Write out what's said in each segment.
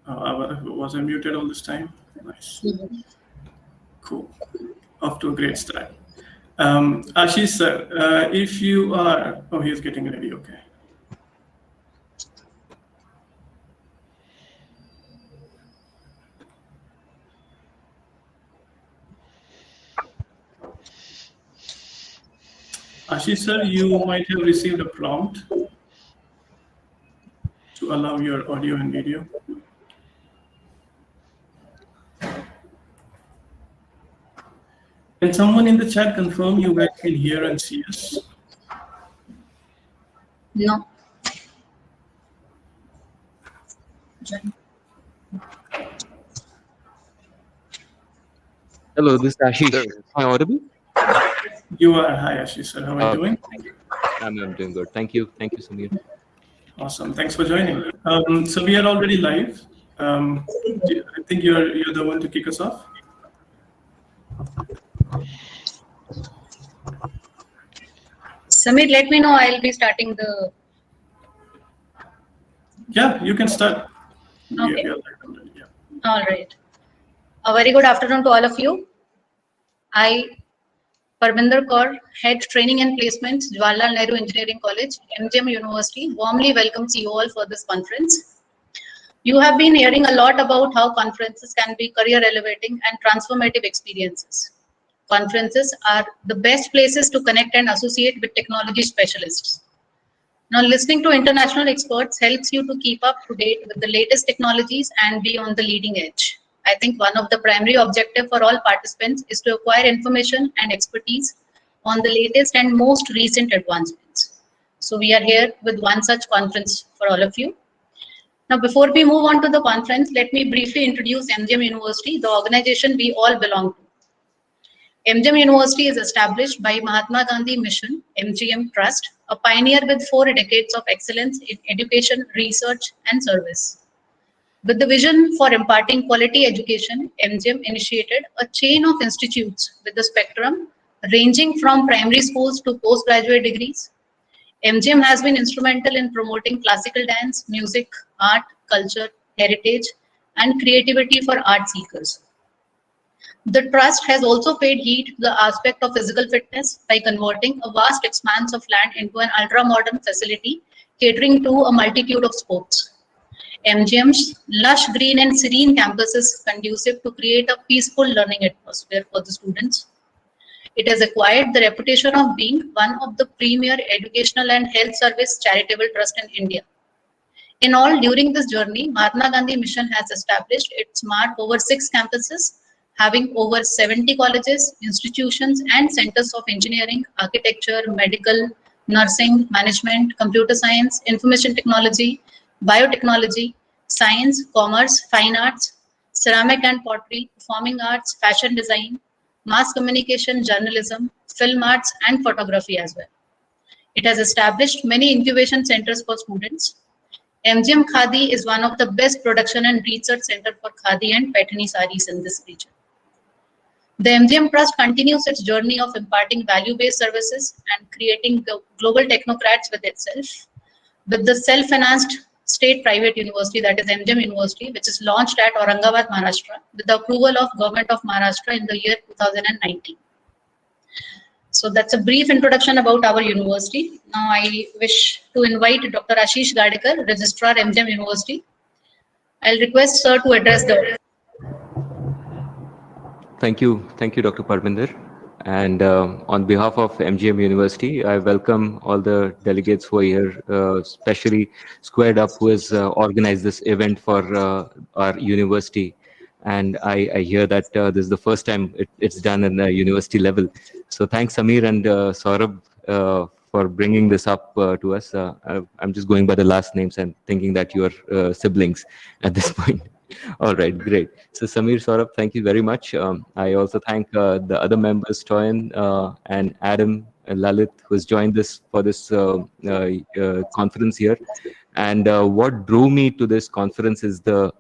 Was I muted all this time? Nice. Cool. Off to a great start. Ashish sir, if you are, oh, he's getting ready, okay. Ashish sir, you might have received a prompt to allow your audio and video. Can someone in the chat confirm you guys can hear and see us? No. Hello, this is Ashish. Am I audible? You are. Hi, Ashish sir. How are you doing? I'm doing good. Thank you. Thank you, Samir. Awesome. Thanks for joining. So we are already live. I think you're the one to kick us off. Samir, let me know. I'll be starting the. Yeah, you can start. Okay. Yeah. All right. A very good afternoon to all of you. I, Parminder Kaur, Head Training and Placements, Jawaharlal Nehru Engineering College, MGM University, warmly welcomes you all for this conference. You have been hearing a lot about how conferences can be career elevating and transformative experiences. Conferences are the best places to connect and associate with technology specialists. Now, listening to international experts helps you to keep up to date with the latest technologies and be on the leading edge. I think one of the primary objectives for all participants is to acquire information and expertise on the latest and most recent advancements. So we are here with one such conference for all of you. Now, before we move on to the conference, let me briefly introduce MGM University, the organization we all belong to. MGM University is established by Mahatma Gandhi Mission, MGM Trust, a pioneer with 4 decades of excellence in education, research, and service. With the vision for imparting quality education, MGM initiated a chain of institutes with a spectrum ranging from primary schools to postgraduate degrees. MGM has been instrumental in promoting classical dance, music, art, culture, heritage, and creativity for art seekers. The trust has also paid heed to the aspect of physical fitness by converting a vast expanse of land into an ultra-modern facility catering to a multitude of sports. MGM's lush green and serene campus is conducive to create a peaceful learning atmosphere for the students. It has acquired the reputation of being one of the premier educational and health service charitable trusts in India. In all, during this journey, Mahatma Gandhi Mission has established its mark over 6 campuses, having over 70 colleges, institutions, and centers of engineering, architecture, medical, nursing, management, computer science, information technology, biotechnology, science, commerce, fine arts, ceramic and pottery, performing arts, fashion design, mass communication, journalism, film arts, and photography as well. It has established many incubation centers for students. MGM Khadi is one of the best production and research center for Khadi and Paithani sarees in this region. The MGM Trust continues its journey of imparting value-based services and creating global technocrats with itself, with the self-financed state-private university, that is MGM University, which is launched at Aurangabad, Maharashtra, with the approval of Government of Maharashtra in the year 2019. So that's a brief introduction about our university. Now I wish to invite Dr. Ashish Gadekar, Registrar MGM University. I'll request sir to address the. Thank you, Dr. Parminder. And on behalf of MGM University, I welcome all the delegates who are here, especially Squared Up, who has organized this event for our university. And I hear that this is the first time it's done in the university level. So thanks, Samir and Saurabh, for bringing this up to us. I'm just going by the last names and thinking that you are siblings at this point. All right, great. So Samir, Saurabh, thank you very much. I also thank the other members, Toyan and Adam and Lalit, who has joined us for this conference here. And what drew me to this conference is the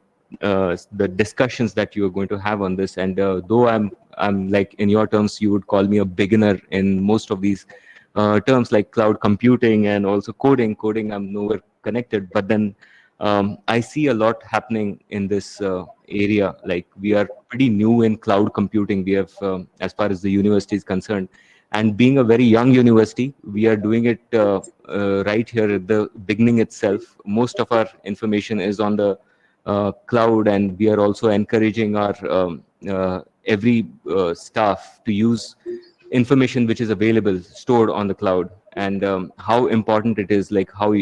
discussions that you are going to have on this. And though I'm like, in your terms, you would call me a beginner in most of these terms like cloud computing and also coding. I'm nowhere connected, but then I see a lot happening in this area. Like, we are pretty new in cloud computing. We have, as far as the university is concerned, and being a very young university, we are doing it right here at the beginning itself. Most of our information is on the cloud, and we are also encouraging our every staff to use information which is available, stored on the cloud, and how important it is, like how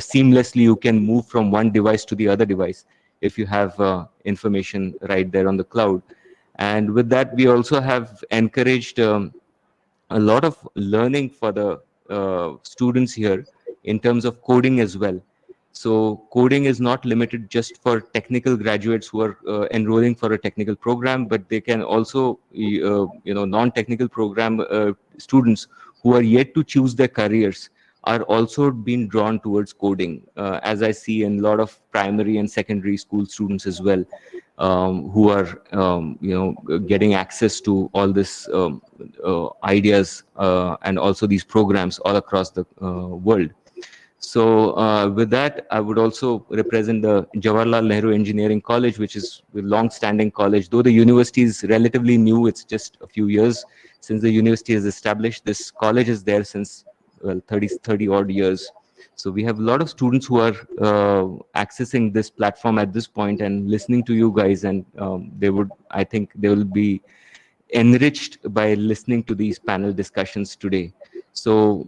seamlessly you can move from one device to the other device if you have information right there on the cloud. And with that, we also have encouraged a lot of learning for the students here in terms of coding as well. So coding is not limited just for technical graduates who are enrolling for a technical program, but they can also, non-technical program students who are yet to choose their careers are also being drawn towards coding, as I see in a lot of primary and secondary school students as well, who are, getting access to all this ideas and also these programs all across the world. So with that, I would also represent the Jawaharlal Nehru Engineering College, which is a long-standing college. Though the university is relatively new, it's just a few years since the university is established. This college is there since, well, 30 odd years. So we have a lot of students who are accessing this platform at this point and listening to you guys, and I think they will be enriched by listening to these panel discussions today. So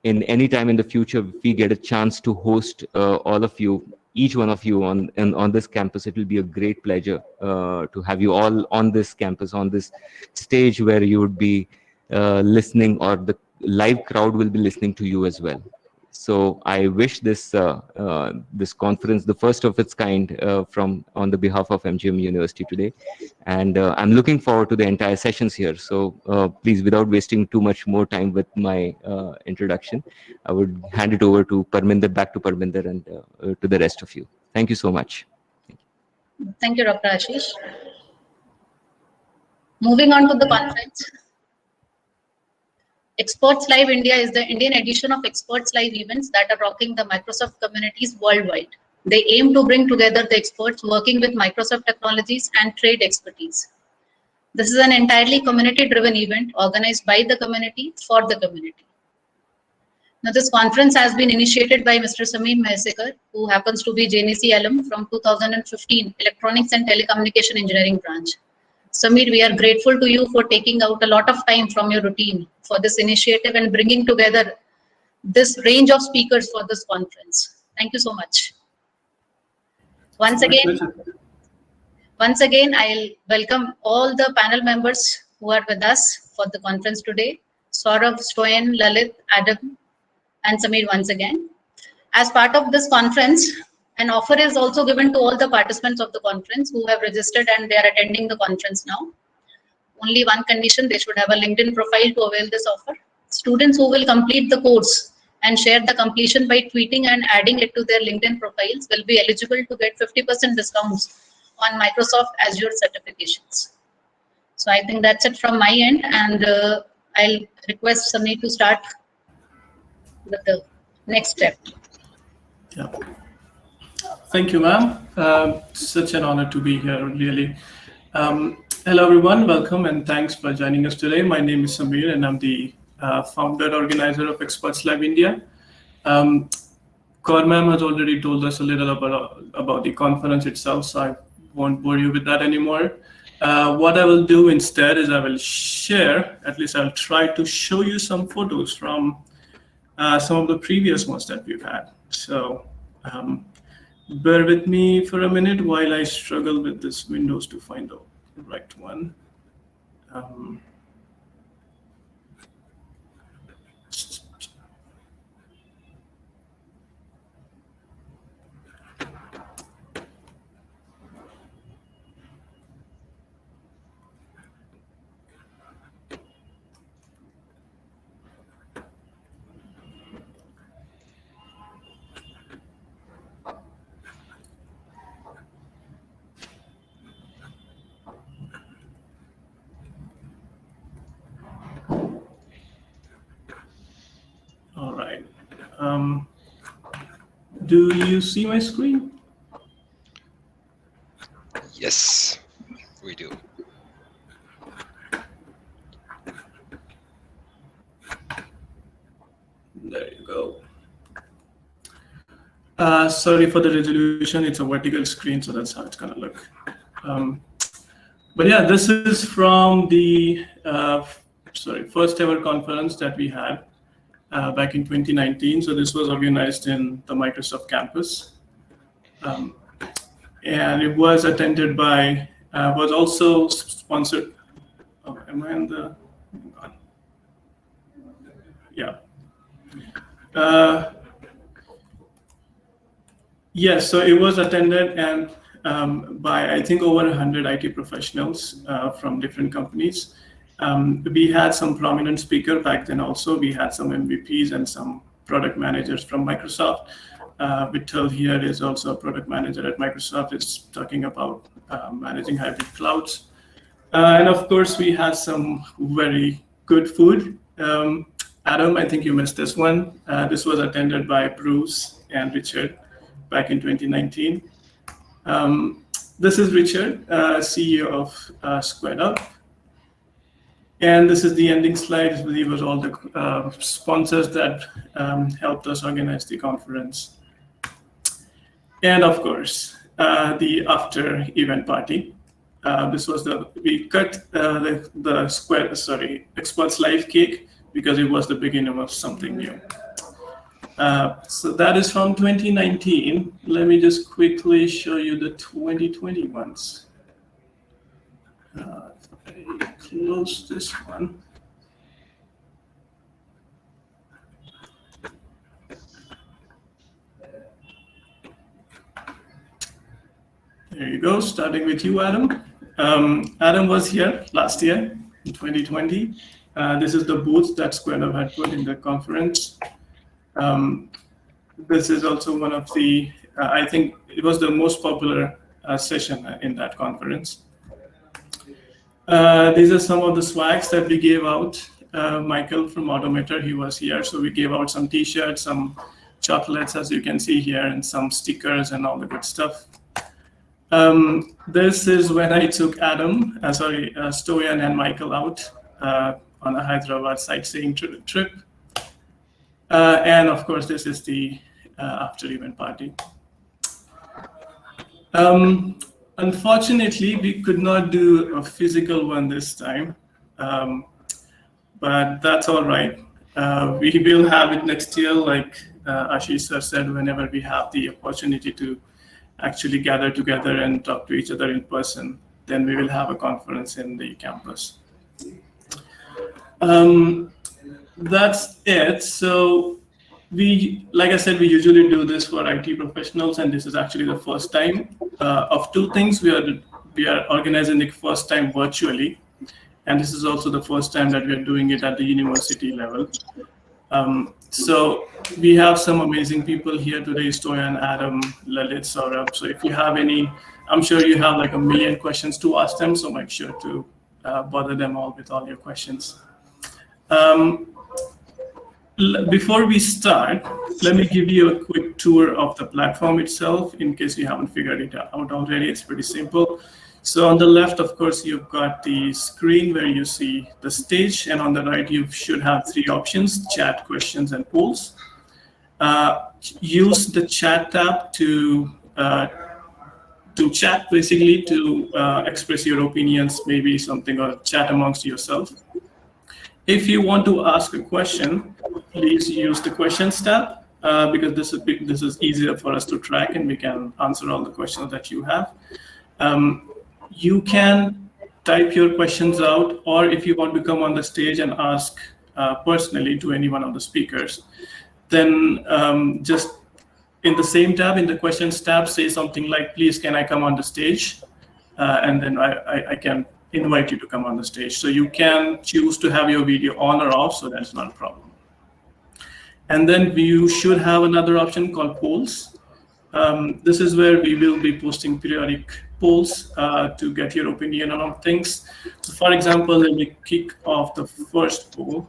in any time in the future, if we get a chance to host all of you, each one of you on this campus, it will be a great pleasure to have you all on this campus, on this stage where you would be listening, or the live crowd will be listening to you as well. So I wish this conference, the first of its kind, from on the behalf of MGM University today, and I'm looking forward to the entire sessions here. So please, without wasting too much more time with my introduction, I would hand it over to Parminder, back to Parminder, and to the rest of you. Thank you so much. Thank you, Dr. Ashish. Moving on to the conference. Experts Live India is the Indian edition of Experts Live events that are rocking the Microsoft communities worldwide. They aim to bring together the experts working with Microsoft technologies and trade expertise. This is an entirely community-driven event organized by the community for the community. Now, this conference has been initiated by Mr. Sameer Mehsekar, who happens to be JNEC alum from 2015 Electronics and Telecommunication Engineering branch. Sameer, we are grateful to you for taking out a lot of time from your routine for this initiative and bringing together this range of speakers for this conference. Thank you so much. Once again, I'll welcome all the panel members who are with us for the conference today. Saurav, Stoyan, Lalit, Adam, and Sameer once again. As part of this conference, an offer is also given to all the participants of the conference who have registered and they are attending the conference now. Only one condition, they should have a LinkedIn profile to avail this offer. Students who will complete the course and share the completion by tweeting and adding it to their LinkedIn profiles will be eligible to get 50% discounts on Microsoft Azure certifications. So I think that's it from my end, and I'll request Sameer to start with the next step. Yeah. Thank you, ma'am. Such an honor to be here, really. Hello, everyone. Welcome, and thanks for joining us today. My name is Sameer, and I'm the founder organizer of Experts Live India. Kaur ma'am has already told us a little about the conference itself, so I won't bore you with that anymore. What I will do instead is I will share, at least I'll try to show you some photos from some of the previous ones that we've had. So bear with me for a minute while I struggle with this Windows to find the right one. All right. Do you see my screen? Yes, we do. There you go. Sorry for the resolution. It's a vertical screen, so that's how it's gonna look. Um, but yeah, this is from the first ever conference that we had back in 2019. So this was organized in the Microsoft campus, and it was attended by was also sponsored. Oh, am I on the? Yeah. Yes, so it was attended and by I think over 100 IT professionals from different companies. We had some prominent speaker back then. Also, we had some MVPs and some product managers from Microsoft. Vittel here is also a product manager at Microsoft. It's talking about managing hybrid clouds. And of course, we had some very good food. Adam, I think you missed this one. This was attended by Bruce and Richard back in 2019. This is Richard, CEO of Squared Up. And this is the ending slide. I believe it was all the sponsors that helped us organize the conference. And of course, the after event party. This was we cut the experts live cake because it was the beginning of something new. So that is from 2019. Let me just quickly show you the 2020 ones. If I close this one. There you go, starting with you, Adam. Adam was here last year in 2020. This is the booth that Square Up had put in the conference. This is also one of the, I think it was the most popular session in that conference. These are some of the swags that we gave out. Michael from Automator, he was here. So we gave out some t-shirts, some chocolates, as you can see here, and some stickers and all the good stuff. This is when I took Stoyan and Michael out on a Hyderabad sightseeing trip. And of course, this is the after event party. Unfortunately, we could not do a physical one this time, but that's all right. We will have it next year, like Ashish sir said, whenever we have the opportunity to actually gather together and talk to each other in person, then we will have a conference in the campus. That's it. So like I said, we usually do this for IT professionals, and this is actually the first time of two things. We are organizing the first time virtually, and this is also the first time that we are doing it at the university level. So we have some amazing people here today, Stoyan, Adam, Lalit, Saurabh. So if you have any, I'm sure you have like a million questions to ask them, so make sure to bother them all with all your questions. Before we start, let me give you a quick tour of the platform itself in case you haven't figured it out already. It's pretty simple. So on the left, of course, you've got the screen where you see the stage, and on the right, you should have three options: chat, questions, and polls. Use the chat tab to chat, basically, to express your opinions, maybe something, or chat amongst yourself. If you want to ask a question, please use the questions tab because this is easier for us to track, and we can answer all the questions that you have. You can type your questions out, or if you want to come on the stage and ask personally to any one of the speakers, then just in the same tab, in the questions tab, say something like, please, can I come on the stage? And then I can invite you to come on the stage. So you can choose to have your video on or off, so that's not a problem. And then you should have another option called polls. This is where we will be posting periodic polls to get your opinion on things. So for example, let me kick off the first poll.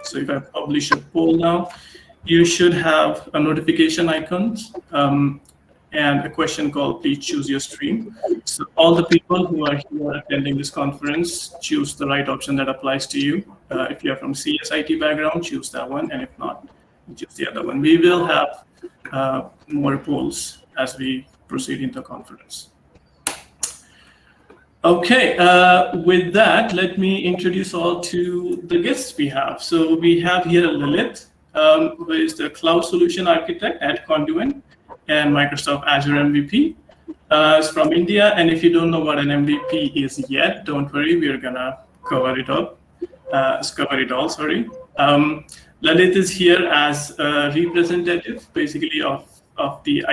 So if I publish a poll now, you should have a notification icons and a question called please choose your stream. So all the people who are here attending this conference, choose the right option that applies to you. If you're from CSIT background, choose that one, and if not, choose the other one. We will have more polls as we proceed into the conference. Okay, with that, let me introduce all to the guests we have. So we have here Lilith, who is the Cloud Solution Architect at Conduent and Microsoft Azure MVP. Is from India, and if you don't know what an MVP is yet, don't worry, we're gonna cover it up. Cover it all, sorry. Lalit is here as a representative, basically of the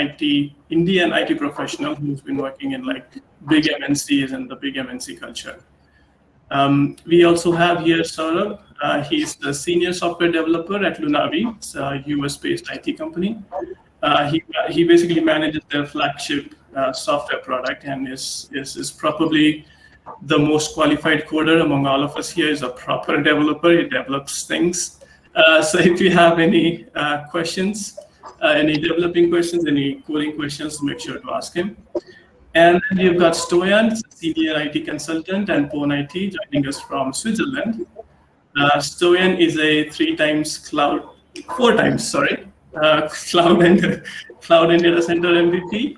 Indian IT professional who's been working in like big MNCs and the big MNC culture. We also have here Saurabh. He's the senior software developer at Lunavi. It's a US-based IT company. He basically manages their flagship software product and is probably the most qualified coder among all of us here. Is a proper developer. He develops things. So if you have any questions, any developing questions, any coding questions, make sure to ask him. And then we've got Stoyan, senior IT consultant, and Pone IT joining us from Switzerland. Stoyan is a four times, sorry, cloud and data center MVP.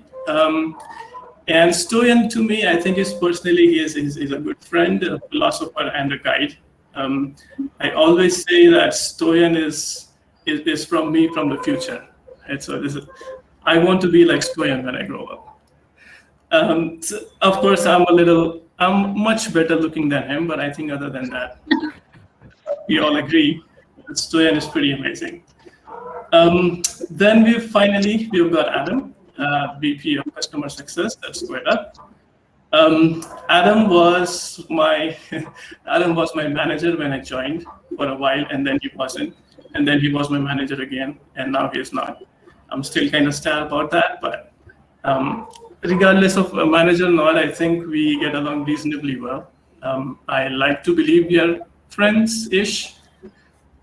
And Stoyan, to me, I think is personally, he is a good friend, a philosopher, and a guide. I always say that Stoyan is from me from the future. Right? So I want to be like Stoyan when I grow up. So of course, I'm much better looking than him, but I think other than that, we all agree that Stoyan is pretty amazing. Then we've got Adam, VP of Customer Success at Squared Up. Adam was my manager when I joined for a while, and then he wasn't, and then he was my manager again, and now he is not. I'm still kind of sad about that, but regardless of a manager or not, I think we get along reasonably well. I like to believe we are friends-ish,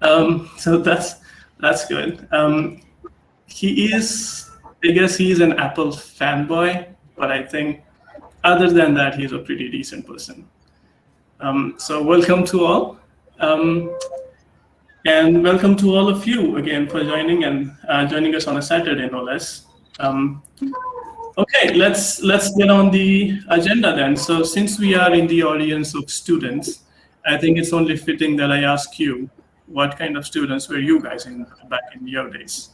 so that's good. I guess he's an Apple fanboy, but I think other than that, he's a pretty decent person. So welcome to all. And welcome to all of you again for joining us on a Saturday, no less. Okay, let's get on the agenda then. So since we are in the audience of students, I think it's only fitting that I ask you, what kind of students were you guys back in your days?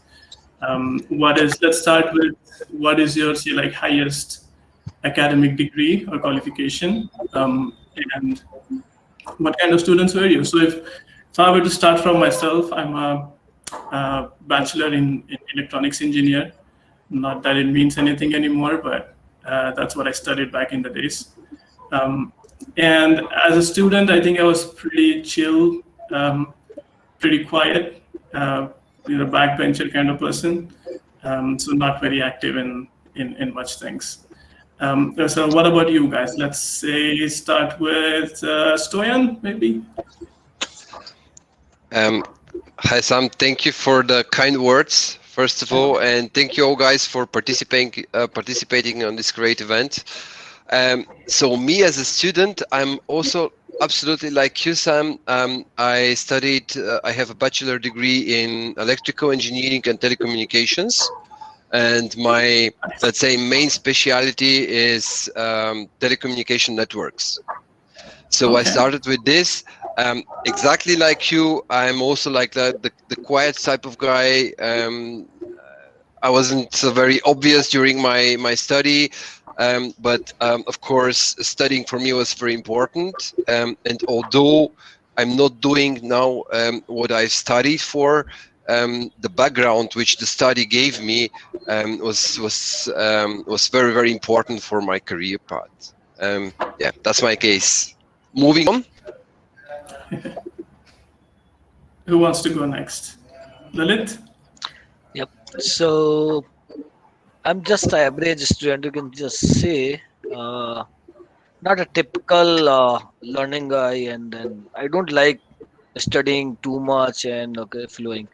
Let's start with, what is your highest academic degree or qualification, and what kind of students were you? So if I were to start from myself, I'm a bachelor in electronics engineer. Not that it means anything anymore, but that's what I studied back in the days. And as a student, I think I was pretty chill, pretty quiet, backbencher kind of person. So not very active in much things. So what about you guys? Let's say start with Stoyan, maybe. Hi Sam, thank you for the kind words, first of all, and thank you all guys for participating on this great event. So me as a student, I'm also absolutely like you, Sam. I studied, I have a bachelor degree in electrical engineering and telecommunications. And my, let's say, main specialty is telecommunication networks. So okay. I started with this. Exactly like you, I'm also like the quiet type of guy. I wasn't so very obvious during my study, but of course, studying for me was very important. And although I'm not doing now what I studied for, the background which the study gave me was very, very important for my career path. Yeah, that's my case. Moving on. Who wants to go next? Lalit? Yep. So I'm just an average student. You can just say, not a typical learning guy, and then I don't like studying too much and flowing.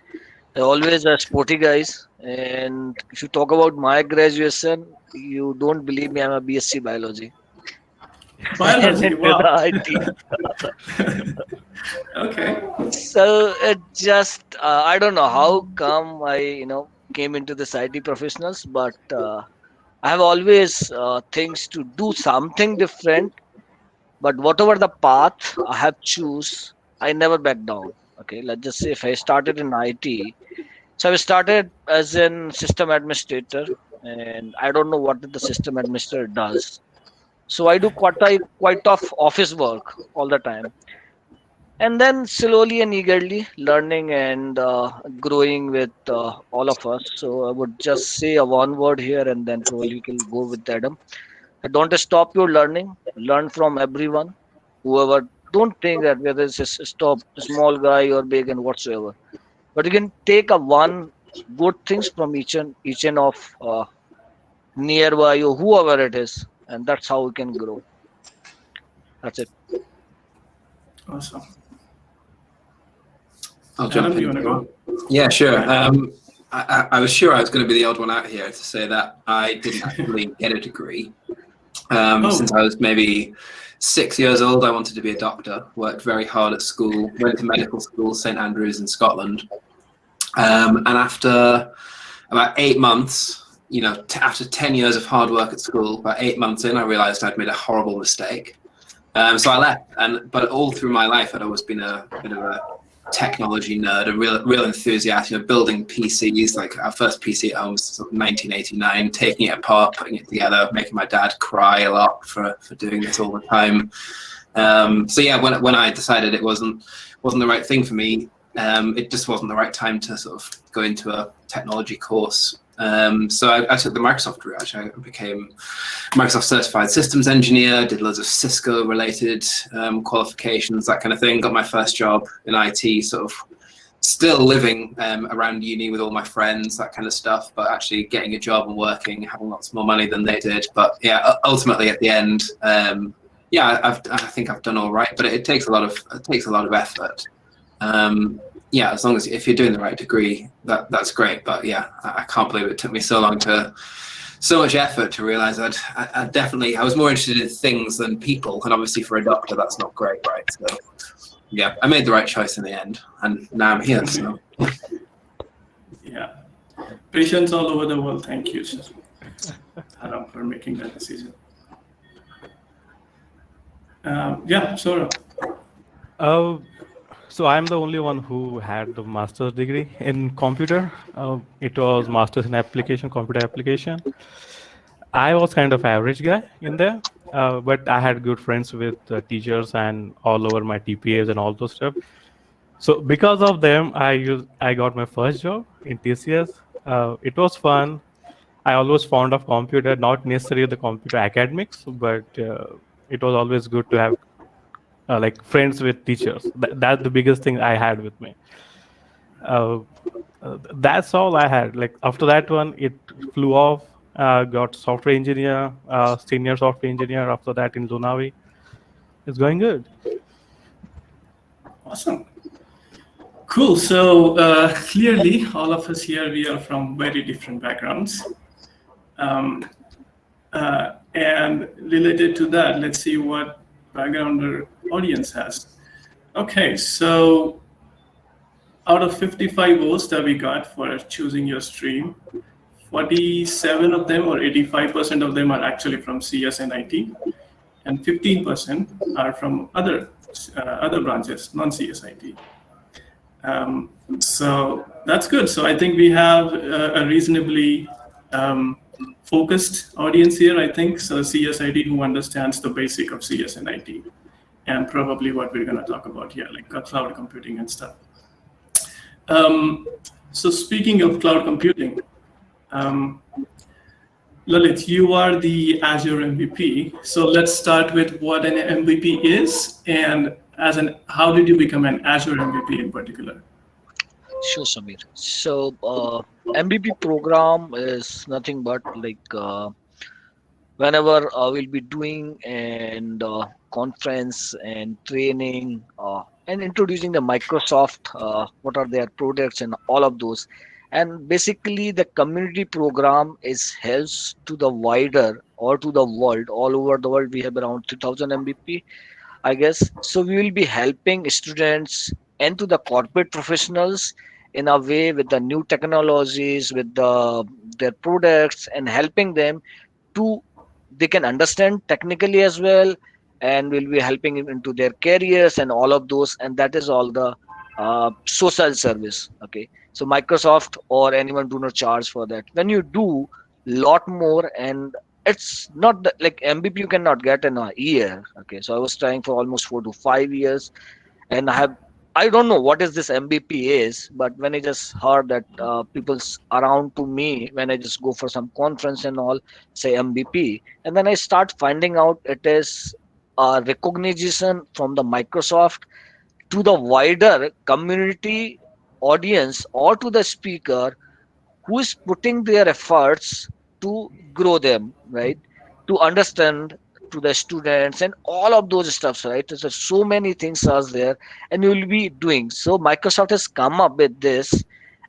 I always a sporty guys. And if you talk about my graduation, you don't believe me, I'm a BSc biology and Biology. into the Wow. IT. Okay. So it just I don't know how come I came into this IT professionals, but I have always things to do something different. But whatever the path I have choose, I never back down. Okay, let's just say if I started in IT, so I started as an system administrator, and I don't know what the system administrator does. So I do quite of office work all the time, and then slowly and eagerly learning and growing with all of us. So I would just say a one word here, and then probably we can go with Adam. Don't stop your learning. Learn from everyone, whoever. Don't think that whether it's a stop small guy or big and whatsoever. But you can take a one good things from each and of nearby or whoever it is, and that's how we can grow. That's it. Awesome. I'll jump Adam, you in. want to go? Yeah, sure. Yeah. I was sure I was going to be the odd one out here to say that I didn't actually get a degree. Oh, Since I was maybe 6 years old, I wanted to be a doctor. Worked very hard at school. Went to medical school, St Andrews in Scotland. And after about 8 months, after 10 years of hard work at school, about 8 months in, I realized I'd made a horrible mistake. So I left, but all through my life, I'd always been a bit of a technology nerd, a real enthusiast. Building PCs. Like our first PC at home was sort of 1989. Taking it apart, putting it together, making my dad cry a lot for doing this all the time. So yeah, when I decided it wasn't the right thing for me, it just wasn't the right time to sort of go into a technology course. So I took the Microsoft route. Actually, I became Microsoft certified systems engineer, did loads of Cisco related qualifications, that kind of thing. Got my first job in IT, sort of still living around uni with all my friends, that kind of stuff, but actually getting a job and working, having lots more money than they did. But yeah, ultimately at the end, I think I've done all right, but it takes a lot of effort. Yeah, as long as if you're doing the right degree, that's great. But yeah, I can't believe it took me so much effort to realize I was more interested in things than people, and obviously for a doctor that's not great, right? So yeah, I made the right choice in the end, and now I'm here. So yeah. Patients all over the world. Thank you, Adam, for making that decision. Yeah, Sora. Uh, so I'm the only one who had the master's degree in computer. It was master's in computer application. I was kind of average guy in there, but I had good friends with teachers and all over my TPAs and all those stuff. So because of them, I got my first job in TCS. It was fun. I always fond of computer, not necessarily the computer academics, but it was always good to have like friends with teachers. That's the biggest thing I had with me. Uh, that's all I had. Like after that one, it flew off. Got software engineer, senior software engineer. After that in Lunavi, it's going good. Awesome. Cool. So clearly, all of us here, we are from very different backgrounds. And related to that, let's see what background our audience has. Okay, so out of 55 votes that we got for choosing your stream, 47 of them or 85% of them are actually from CS and IT, and 15% are from other branches, non-CS IT. So that's good. So I think we have a reasonably focused audience here, I think. So CSID who understands the basic of CS and IT, and probably what we're going to talk about here, like cloud computing and stuff. So speaking of cloud computing, Lalit, you are the Azure MVP. So let's start with what an MVP is, and how did you become an Azure MVP in particular? Sure, Samir. So MVP program is nothing but like whenever we'll be doing and conference and training and introducing the Microsoft, what are their products and all of those. And basically, the community program is helps to the wider or to the world, all over the world. We have around 3000 Mbp, I guess. So we will be helping students and to the corporate professionals in a way with the new technologies, with their products, and helping them to they can understand technically as well, and will be helping into their careers and all of those. And that is all the social service. Okay, so Microsoft or anyone do not charge for that. When you do lot more, and it's not like Mbp you cannot get in a year. Okay, so I was trying for almost 4 to 5 years, and I don't know what is this MBP is, but when I just heard that people's around to me, when I just go for some conference and all, say MBP, and then I start finding out it is a recognition from the Microsoft to the wider community audience or to the speaker who is putting their efforts to grow them, right? To understand to the students and all of those stuffs, right? So so many things are there, and you will be doing. So Microsoft has come up with this,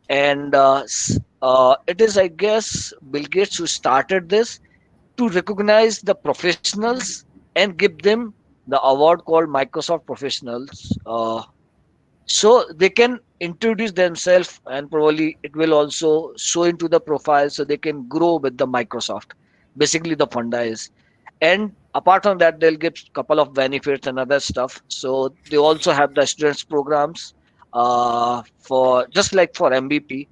and it is, I guess, Bill Gates who started this to recognize the professionals and give them the award called Microsoft Professionals. So they can introduce themselves, and probably it will also show into the profile so they can grow with the Microsoft. Basically the funda is, and apart from that they'll give couple of benefits and other stuff. So they also have the students programs for just like for MVP.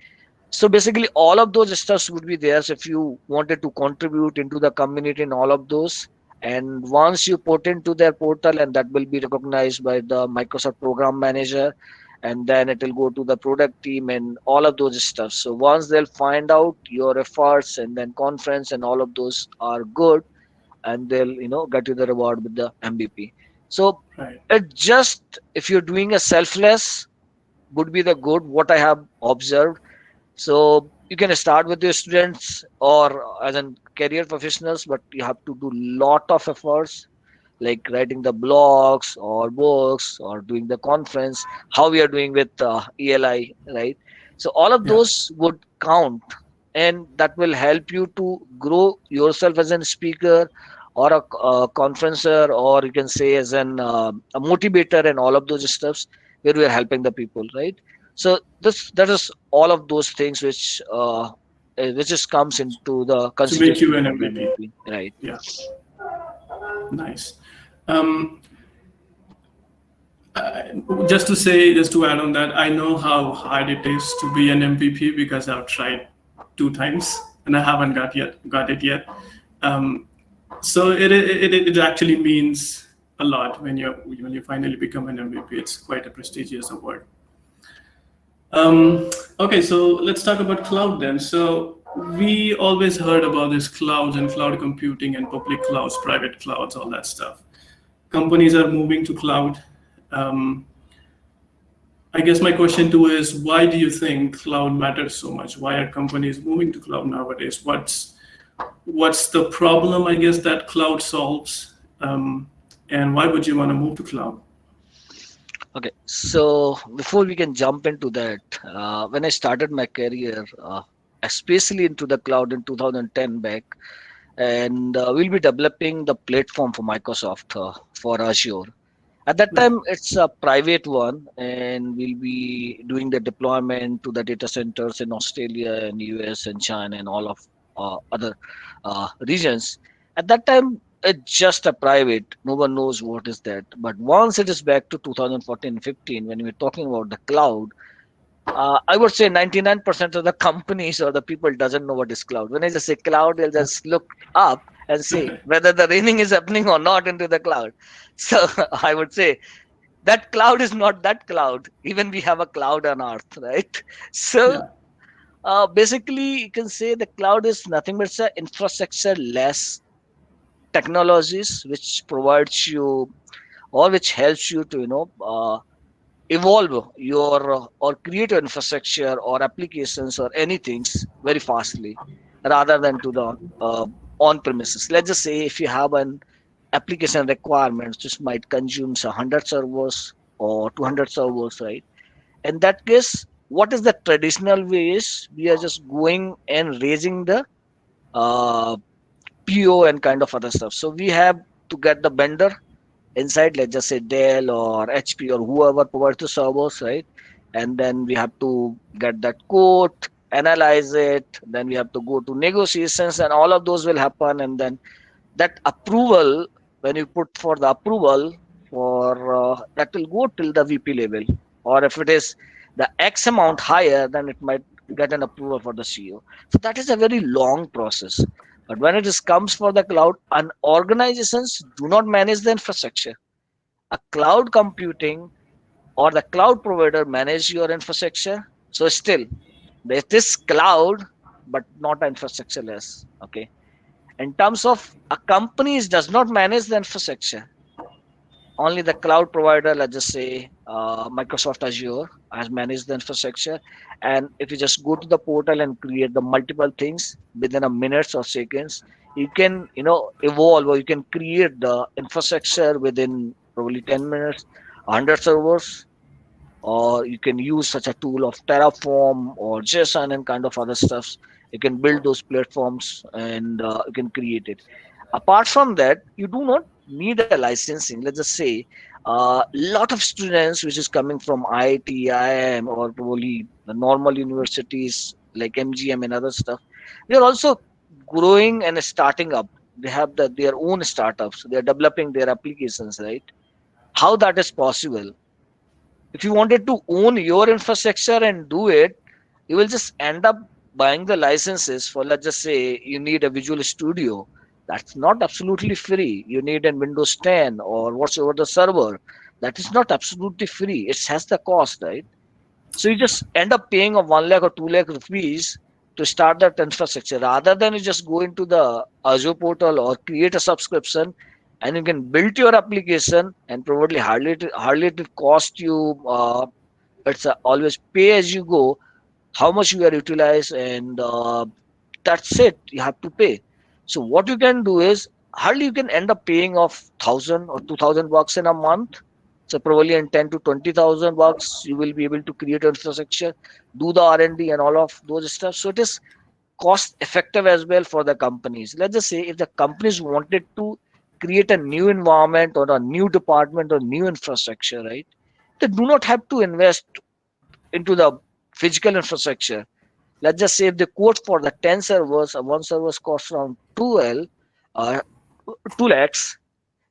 So basically all of those stuffs would be there. So if you wanted to contribute into the community and all of those, and once you put into their portal, and that will be recognized by the Microsoft program manager, and then it will go to the product team and all of those stuff. So once they'll find out your efforts, and then conference and all of those are good, and they'll get you the reward with the MVP. So Right. it just, if you're doing a selfless, would be the good what I have observed. So you can start with your students or as in career professionals, but you have to do lot of efforts, like writing the blogs or books or doing the conference, how we are doing with ELI, right? So all of Yeah. those would count, and that will help you to grow yourself as a speaker or a conferencer, or you can say as a motivator and all of those stuffs, where we are helping the people, right? So that is all of those things which just comes into the To make you constitution an for the MVP. MVP, right? Yeah. Nice. Um, just to say, just to add on that, I know how hard it is to be an MVP because I've tried 2 times and I haven't got it yet. Um, so it actually means a lot when you finally become an MVP. It's quite a prestigious award. Okay, so let's talk about cloud then. So we always heard about this clouds and cloud computing and public clouds, private clouds, all that stuff. Companies are moving to cloud. Um, I guess my question too is, why do you think cloud matters so much? Why are companies moving to cloud nowadays? What's the problem, I guess, that cloud solves? And why would you want to move to cloud? Okay, so before we can jump into that, when I started my career, especially into the cloud in 2010 back, and we'll be developing the platform for Microsoft for Azure. At that Right. time, it's a private one, and we'll be doing the deployment to the data centers in Australia and US and China and all of other regions. At that time, it's just a private. No one knows what is that. But once it is back to 2014-15, when we're talking about the cloud, I would say 99% of the companies or the people doesn't know what is cloud. When I just say cloud, they'll just look up and see whether the raining is happening or not into the cloud. So I would say that cloud is not that cloud. Even we have a cloud on earth, right? So Yeah. basically, you can say the cloud is nothing but it's a infrastructure less technologies which provides you or which helps you to evolve your or create your infrastructure or applications or anything very fastly, rather than to the on premises. Let's just say if you have an application requirements, this might consume 100 servers or 200 servers, right? In that case, what is the traditional way is we are just going and raising the uh, PO and kind of other stuff. So we have to get the vendor inside, let's just say Dell or HP or whoever provides the servers, right? And then we have to get that quote, analyze it, then we have to go to negotiations, and all of those will happen. And then that approval, when you put for the approval for that will go till the VP level, or if it is the X amount higher, then it might get an approval for the CEO. So that is a very long process. But when it is comes for the cloud, and organizations do not manage the infrastructure, a cloud computing or the cloud provider manage your infrastructure. So still there is cloud, but not infrastructure less. Okay, in terms of a company does not manage the infrastructure, only the cloud provider, let's just say Microsoft Azure, has managed the infrastructure. And if you just go to the portal and create the multiple things within a minutes or seconds, you can evolve, or you can create the infrastructure within probably 10 minutes, 100 servers, or you can use such a tool of Terraform or JSON and kind of other stuffs. You can build those platforms, and you can create it. Apart from that, you do not need a licensing. Let's just say a lot of students which is coming from IIT, IIM, or probably the normal universities like MGM and other stuff, they are also growing and starting up. They have their own startups. They are developing their applications, right? How that is possible? If you wanted to own your infrastructure and do it, you will just end up buying the licenses for, let's just say, you need a Visual Studio. That's not absolutely free. You need a Windows 10 or whatsoever the server. That is not absolutely free. It has the cost, right? So you just end up paying of 1 lakh or 2 lakh rupees to start that infrastructure, rather than you just go into the Azure portal or create a subscription, and you can build your application, and probably hardly it will cost you. It's always pay as you go, how much you are utilized, and that's it. You have to pay. So what you can do is hardly you can end up paying of 1,000 or 2,000 bucks in a month. So probably in 10 to 20,000 bucks, you will be able to create infrastructure, do the R&D and all of those stuff. So it is cost effective as well for the companies. Let's just say if the companies wanted to create a new environment or a new department or new infrastructure, right? They do not have to invest into the physical infrastructure. Let's just say if they quote for the 10 servers, one server costs around 12, uh, 2 lakhs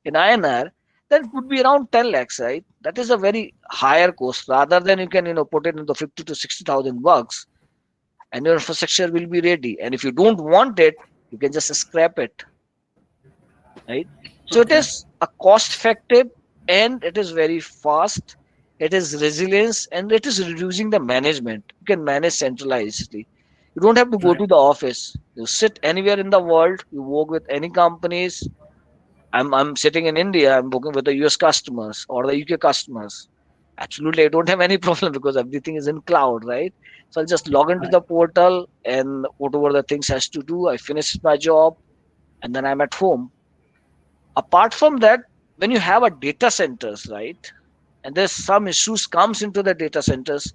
in INR, then it would be around 10 lakhs, right? That is a very higher cost, rather than you can put it into 50 to 60,000 bucks, and your infrastructure will be ready. And if you don't want it, you can just scrap it, right? So it Okay. is a cost effective, and it is very fast. It is resilience, and it is reducing the management. You can manage centralizedly. You don't have to go Right. to the office. You sit anywhere in the world. You work with any companies. I'm sitting in India. I'm working with the US customers or the UK customers. Absolutely, I don't have any problem because everything is in cloud, right? So I'll just log into Right. the portal, and whatever the things has to do, I finish my job, and then I'm at home. Apart from that, when you have a data centers, right, and there's some issues comes into the data centers,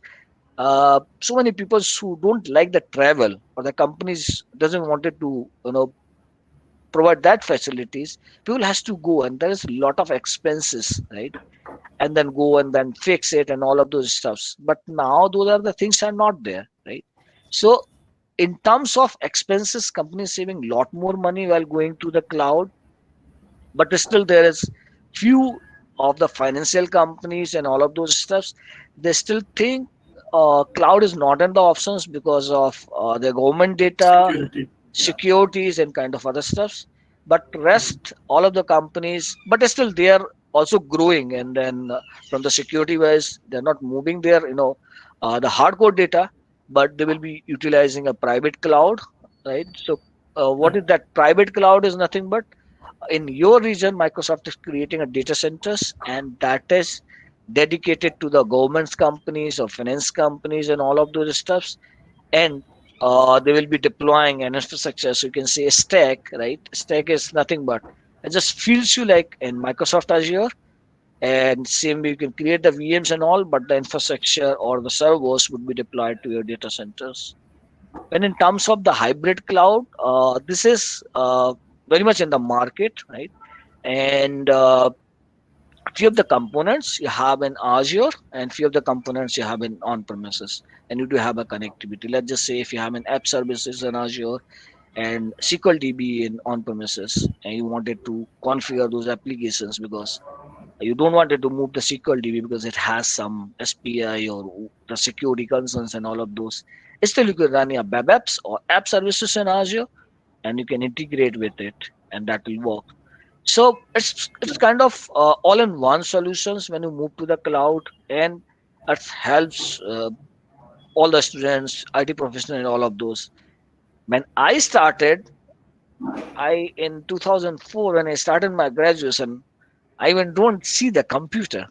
so many people who don't like the travel, or the companies doesn't wanted to provide that facilities, people has to go, and there is a lot of expenses, right? And then go and then fix it and all of those stuffs. But now those are the things are not there, right? So in terms of expenses, companies saving a lot more money while going to the cloud. But still there is few of the financial companies and all of those stuffs, they still think cloud is not in the options because of the government data, Security. Yeah. securities and kind of other stuffs. But rest all of the companies, but still they are also growing. And then from the security wise, they're not moving their the hardcore data, but they will be utilizing a private cloud, right? So what Right. is that private cloud is nothing but, in your region Microsoft is creating a data centers, and that is dedicated to the government's companies or finance companies and all of those stuffs. And they will be deploying an infrastructure. So you can say a stack, right? Stack is nothing but it just feels you like in Microsoft Azure, And same way you can create the VMs and all, but the infrastructure or the servers would be deployed to your data centers. And in terms of the hybrid cloud, this is very much in the market, right? And few of the components you have in Azure and few of the components you have in on-premises, and you do have a connectivity. Let's just say if you have an app services in Azure and SQL DB in on-premises, and you wanted to configure those applications because you don't want it to move the SQL DB because it has some SPI or the security concerns and all of those. Still, you can run your web apps or app services in Azure, and you can integrate with it, and that will work. So it's kind of all-in-one solutions when you move to the cloud, and it helps all the students, IT professionals, and all of those. When I started, I in 2004 when I started my graduation, I even don't see the computer.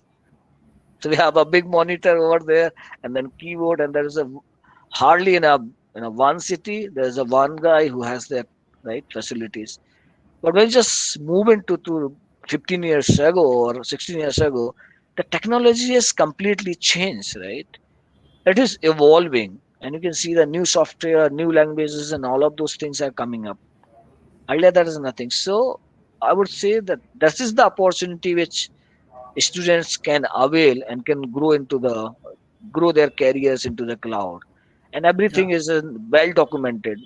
So we have a big monitor over there, and then keyboard, and there is a hardly in a one city there's a one guy who has the right facilities. But when you just move into to 15 years ago or 16 years ago, the technology has completely changed, right? It is evolving, and you can see the new software, new languages, and all of those things are coming up. Earlier, there is nothing. So I would say that this is the opportunity which students can avail and can grow their careers into the cloud, and Yeah. everything is well documented.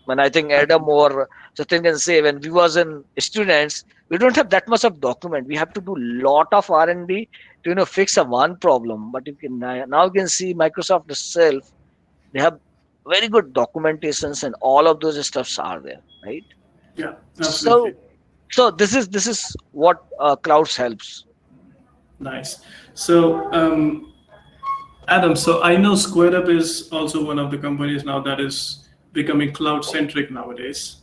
When I think Adam or Satyan can say, when we was in students, we don't have that much of document. We have to do lot of R&D to fix a one problem. But you can now you can see Microsoft itself. They have very good documentations and all of those stuffs are there, right? Yeah, absolutely. So this is what clouds helps. Nice. So, Adam, so I know SquareUp is also one of the companies now that is becoming cloud centric nowadays.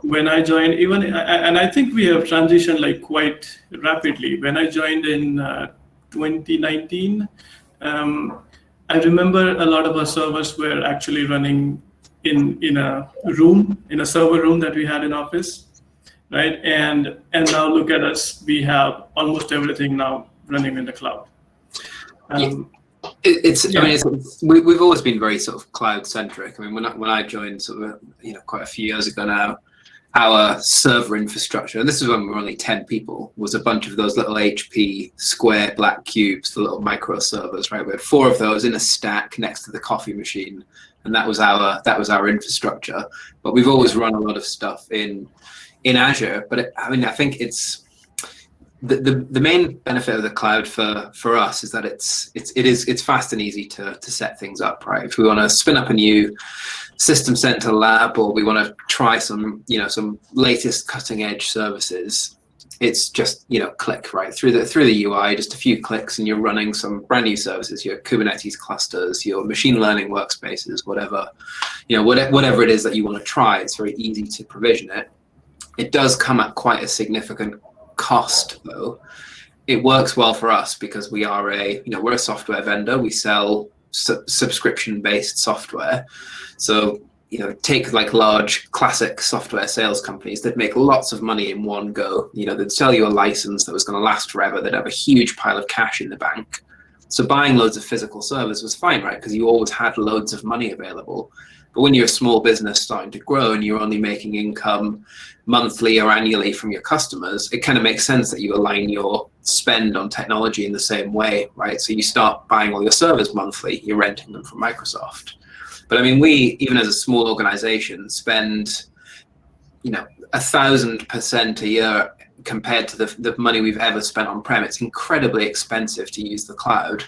When I joined, and I think we have transitioned like quite rapidly. When I joined in 2019, um, I remember a lot of our servers were actually running in a room, in a server room that we had in office, right? And now look at us, we have almost everything now running in the cloud. Yeah. Um, It's, Yeah. I mean, we've always been very sort of cloud centric. I mean, when I joined sort of, quite a few years ago now, our server infrastructure, and this is when we were only 10 people, was a bunch of those little HP square black cubes, the little micro servers, right? We had 4 of those in a stack next to the coffee machine, and that was our infrastructure. But we've always run a lot of stuff in Azure. But I think it's the main benefit of the cloud for us is that it's fast and easy to set things up, right? If we want to spin up a new system center lab, or we want to try some latest cutting edge services, it's just click right through the UI, just a few clicks, and you're running some brand new services, your Kubernetes clusters, your machine learning workspaces, whatever it is that you want to try. It's very easy to provision it. It does come at quite a significant cost, though. It works well for us because we're a software vendor. We sell subscription based software. So take like large classic software sales companies that make lots of money in one go. They'd sell you a license that was going to last forever. They'd have a huge pile of cash in the bank. So buying loads of physical servers was fine, right? Because you always had loads of money available. But when you're a small business starting to grow and you're only making income monthly or annually from your customers, it kind of makes sense that you align your spend on technology in the same way, right? So you start buying all your servers monthly, you're renting them from Microsoft. But I mean, we, even as a small organization, spend 1,000% a year compared to the money we've ever spent on prem. It's incredibly expensive to use the cloud.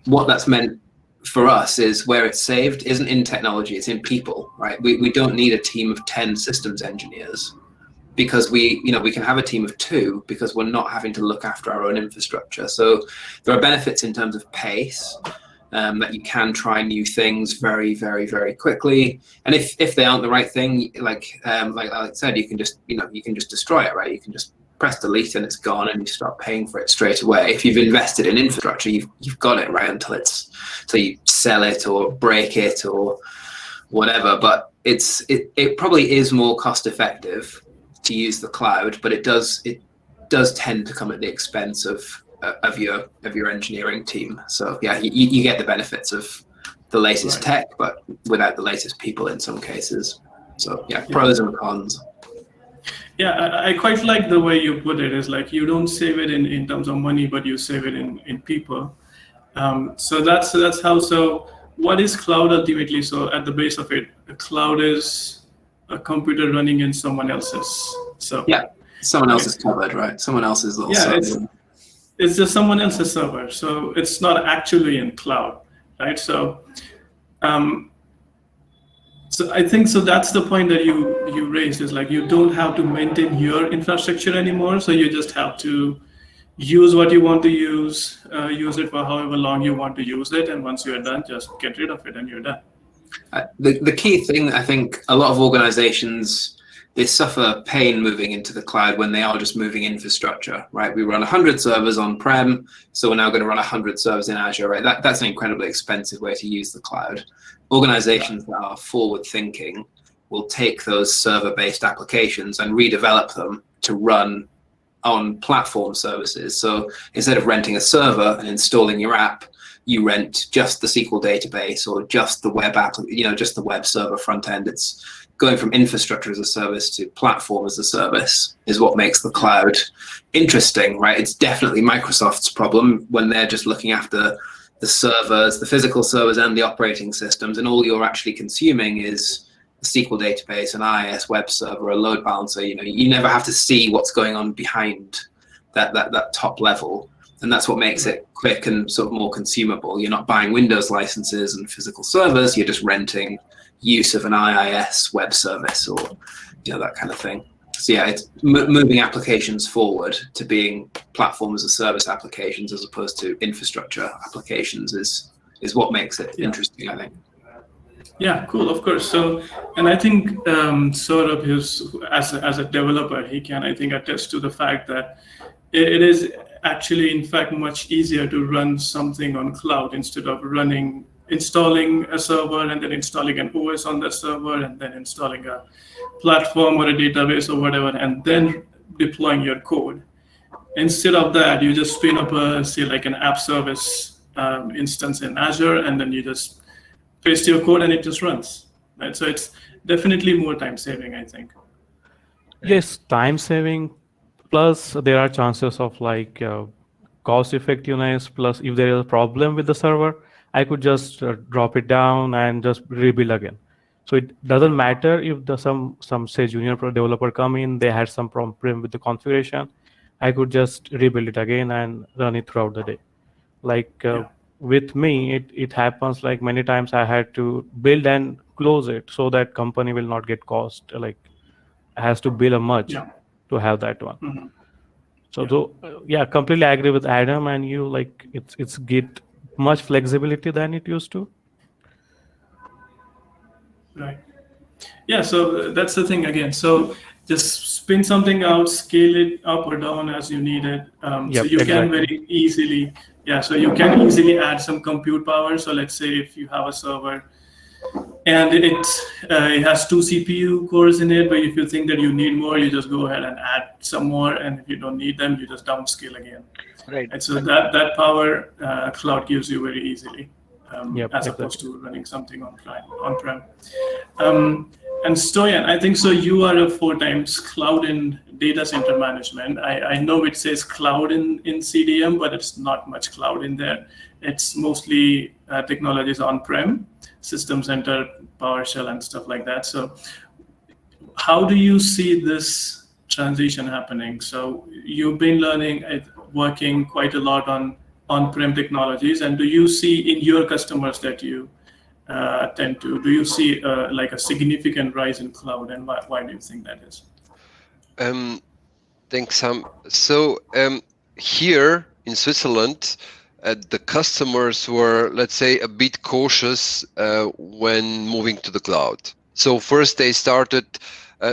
What that's meant for us is where it's saved isn't in technology, it's in people, right? We don't need a team of 10 systems engineers because we can have a team of 2 because we're not having to look after our own infrastructure. So there are benefits in terms of pace, that you can try new things very, very, very quickly. And if they aren't the right thing, like Alex said, you can just destroy it, right? You can just press delete and it's gone, and you start paying for it straight away. If you've invested in infrastructure, you've got it, right, until you sell it or break it or whatever. But it probably is more cost effective to use the cloud, but does tend to come at the expense of your engineering team. So yeah, you get the benefits of the latest tech, but without the latest people in some cases. So yeah, pros and cons. Yeah, I quite like the way you put it. Is like you don't save it in terms of money, but you save it in people. So that's how. So what is cloud ultimately? So at the base of it, a cloud is a computer running in someone else's server. Yeah, someone else's cupboard, right? Someone else's little server. It's just someone else's server. So it's not actually in cloud, right? So so I think so that's the point that you raised, is like you don't have to maintain your infrastructure anymore. So you just have to use what you want to use it for however long you want to use it, and once you're done, just get rid of it and you're done. The key thing, I think, a lot of organizations, they suffer pain moving into the cloud when they are just moving infrastructure, right? We run 100 servers on-prem, so we're now going to run 100 servers in Azure, right? That's an incredibly expensive way to use the cloud. Organizations that are forward-thinking will take those server-based applications and redevelop them to run on platform services. So instead of renting a server and installing your app, you rent just the SQL database or just the web app, just the web server front end. It's going from infrastructure as a service to platform as a service is what makes the cloud interesting, right? It's definitely Microsoft's problem when they're just looking after the servers, the physical servers and the operating systems, and all you're actually consuming is a SQL database, an IIS web server, a load balancer. You never have to see what's going on behind that top level. And that's what makes it quick and sort of more consumable. You're not buying Windows licenses and physical servers. You're just renting use of an IIS web service or that kind of thing. So yeah, it's moving applications forward to being platform as a service applications as opposed to infrastructure applications is what makes it interesting, I think. Yeah, cool, of course. So, and I think Saurabh is, as a developer, he can, I think, attest to the fact that it is actually, in fact, much easier to run something on cloud instead of installing a server and then installing an OS on that server and then installing a platform or a database or whatever and then deploying your code. Instead of that, you just spin up like an app service instance in Azure, and then you just paste your code and it just runs. Right? So it's definitely more time saving, I think. Yes, time saving. Plus, there are chances of like cost effectiveness. Plus, if there is a problem with the server, I could just drop it down and just rebuild again. So it doesn't matter if some say junior developer come in, they had some problem with the configuration. I could just rebuild it again and run it throughout the day. Like with me, it happens like many times I had to build and close it so that company will not get cost, like has to bill a much to have that one. Mm-hmm. So completely agree with Adam and you, like it's get much flexibility than it used to. Right. Yeah, so that's the thing again. So just spin something out, scale it up or down as you need it. So you can very easily, so you can easily add some compute power. So let's say if you have a server and it has 2 CPU cores in it, but if you think that you need more, you just go ahead and add some more. And if you don't need them, you just downscale again. Right. And so that power cloud gives you very easily. As opposed to running something on-prem. And Stoyan, I think so you are a 4 times cloud in data center management. I know it says cloud in CDM, but it's not much cloud in there. It's mostly technologies on-prem, system center, PowerShell and stuff like that. So how do you see this transition happening? So you've been working quite a lot on-prem technologies, and do you see in your customers that you do you see like a significant rise in cloud, and why do you think that is? Thanks, Sam. So here in Switzerland, the customers were, let's say, a bit cautious when moving to the cloud. So first they started,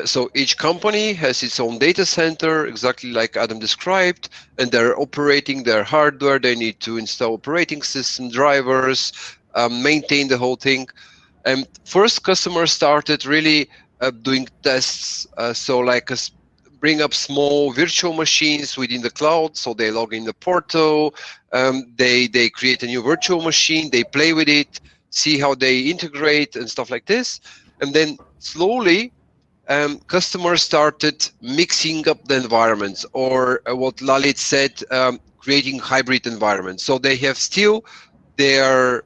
so each company has its own data center, exactly like Adam described, and they're operating their hardware. They need to install operating system drivers, maintain the whole thing. And first customers started really doing tests, so like bring up small virtual machines within the cloud. So they log in the portal, they create a new virtual machine, they play with it, see how they integrate and stuff like this. And then slowly, customers started mixing up the environments, or what Lalit said, creating hybrid environments. So they have still their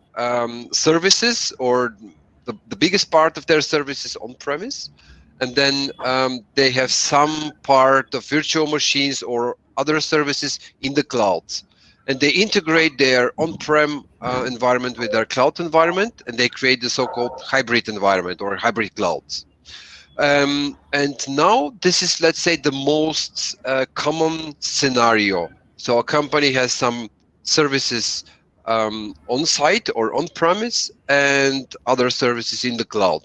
services, or the biggest part of their services on-premise, and then they have some part of virtual machines or other services in the cloud. And they integrate their on-prem environment with their cloud environment, and they create the so-called hybrid environment or hybrid clouds. And now this is, let's say, the most common scenario. So a company has some services on-site or on-premise and other services in the cloud.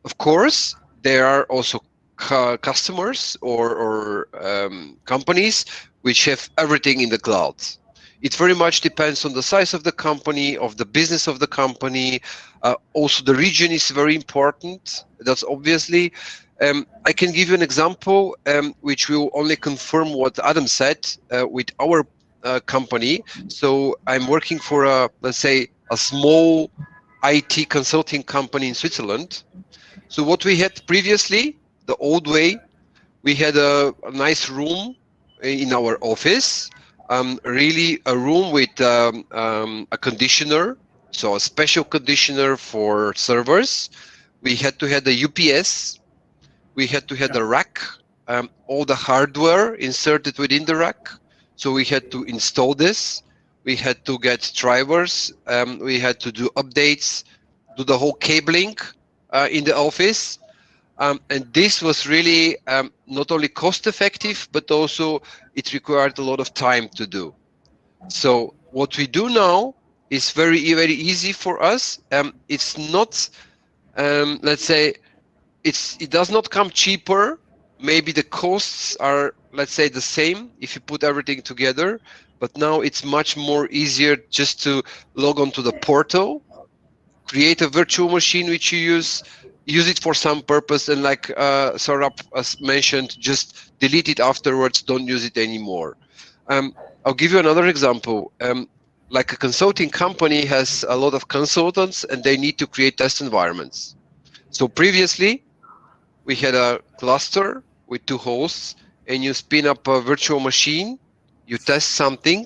Of course, there are also customers or companies which have everything in the cloud. It very much depends on the size of the company, of the business of the company. Also, the region is very important. That's obviously. I can give you an example which will only confirm what Adam said with our company. So I'm working for let's say, a small IT consulting company in Switzerland. So what we had previously, the old way, we had a nice room in our office, really a room with a conditioner, so a special conditioner for servers. We had to have the UPS, we had to have the rack, all the hardware inserted within the rack. So we had to install this, we had to get drivers, we had to do updates, do the whole cabling in the office. And this was really not only cost effective, but also it required a lot of time to do. So what we do now is very, very easy for us. It's not, let's say, it does not come cheaper. Maybe the costs are, let's say, the same if you put everything together, but now it's much more easier just to log on to the portal, create a virtual machine which you use it for some purpose, and like Saurabh mentioned, just delete it afterwards, don't use it anymore. I'll give you another example. Like a consulting company has a lot of consultants and they need to create test environments. So previously, we had a cluster with 2 hosts, and you spin up a virtual machine, you test something,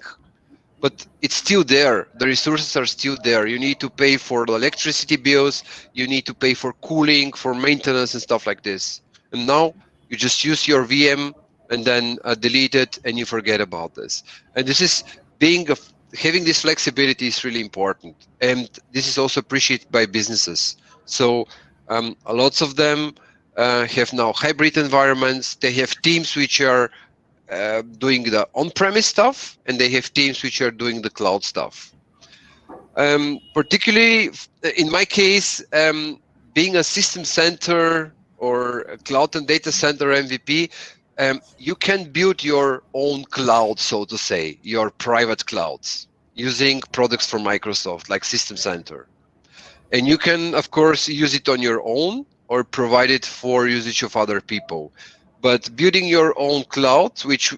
but it's still there. The resources are still there. You need to pay for the electricity bills, you need to pay for cooling, for maintenance and stuff like this. And now you just use your VM and then delete it, and you forget about this. And this is having this flexibility is really important. And this is also appreciated by businesses. So lots of them have now hybrid environments. They have teams which are doing the on-premise stuff, and they have teams which are doing the cloud stuff. Particularly in my case, being a system center or a cloud and data center MVP, you can build your own cloud, so to say, your private clouds using products from Microsoft like System Center. And you can, of course, use it on your own or provide it for usage of other people. But building your own cloud, which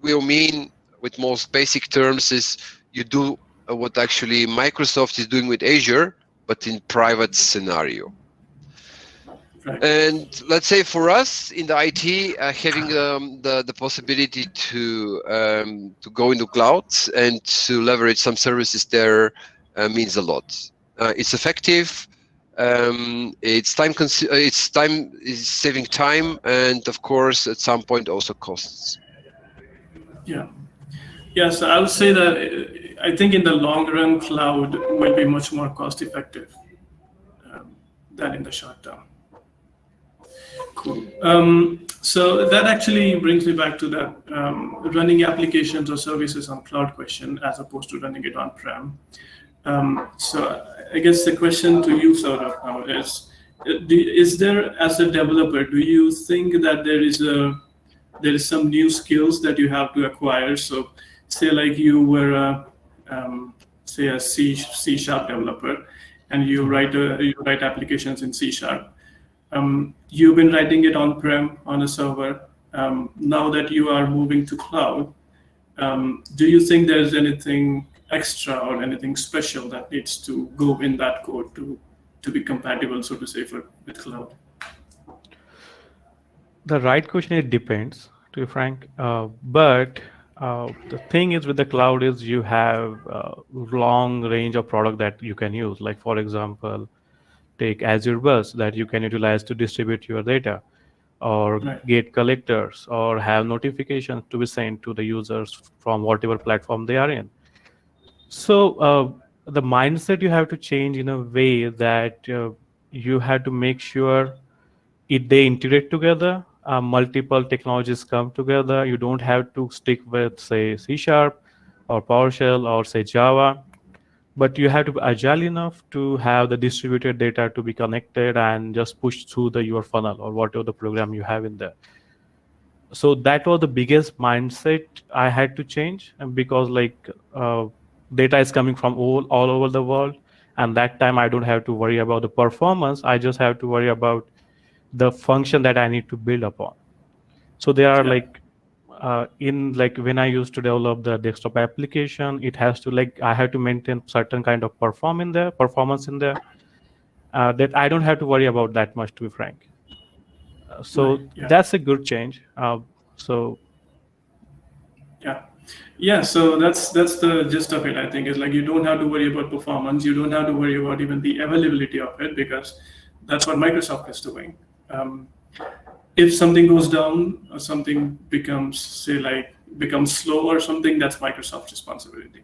will mean, with most basic terms, is you do what actually Microsoft is doing with Azure, but in private scenario. Right. And let's say for us in the IT, having the possibility to go into clouds and to leverage some services there means a lot. It's effective. It's saving time, and of course, at some point, also costs. Yeah. So I would say that I think in the long run, cloud will be much more cost effective than in the short term. Cool. So that actually brings me back to that running applications or services on cloud question as opposed to running it on-prem. So I guess the question to you, Saurabh, now is there, as a developer, do you think that there is some new skills that you have to acquire? So say like you were say a C# developer, and you write applications in C#. You've been writing it on-prem on a server. Now that you are moving to cloud, do you think there's anything extra or anything special that needs to go in that code to be compatible, so to say, with cloud? The right question, it depends, to be frank. But the thing is with the cloud is you have a long range of product that you can use. Like for example, take Azure Bus that you can utilize to distribute your data, or Right. get collectors, or have notifications to be sent to the users from whatever platform they are in. So the mindset you have to change in a way that you have to make sure if they integrate together, multiple technologies come together. You don't have to stick with say C sharp or PowerShell or say Java, but you have to be agile enough to have the distributed data to be connected and just push through the your funnel or whatever the program you have in there. So that was the biggest mindset I had to change, and because like data is coming from all over the world, and that time I don't have to worry about the performance. I just have to worry about the function that I need to build upon. So there are Yeah. like in like when I used to develop the desktop application, it has to like I have to maintain certain kind of performance in there, that I don't have to worry about that much, to be frank. Right. So Yeah. that's a good change. So Yeah. Yeah, so that's the gist of it. I think is like you don't have to worry about performance. You don't have to worry about even the availability of it because that's what Microsoft is doing. Um, if something goes down or something becomes say like becomes slow or something, that's Microsoft's responsibility.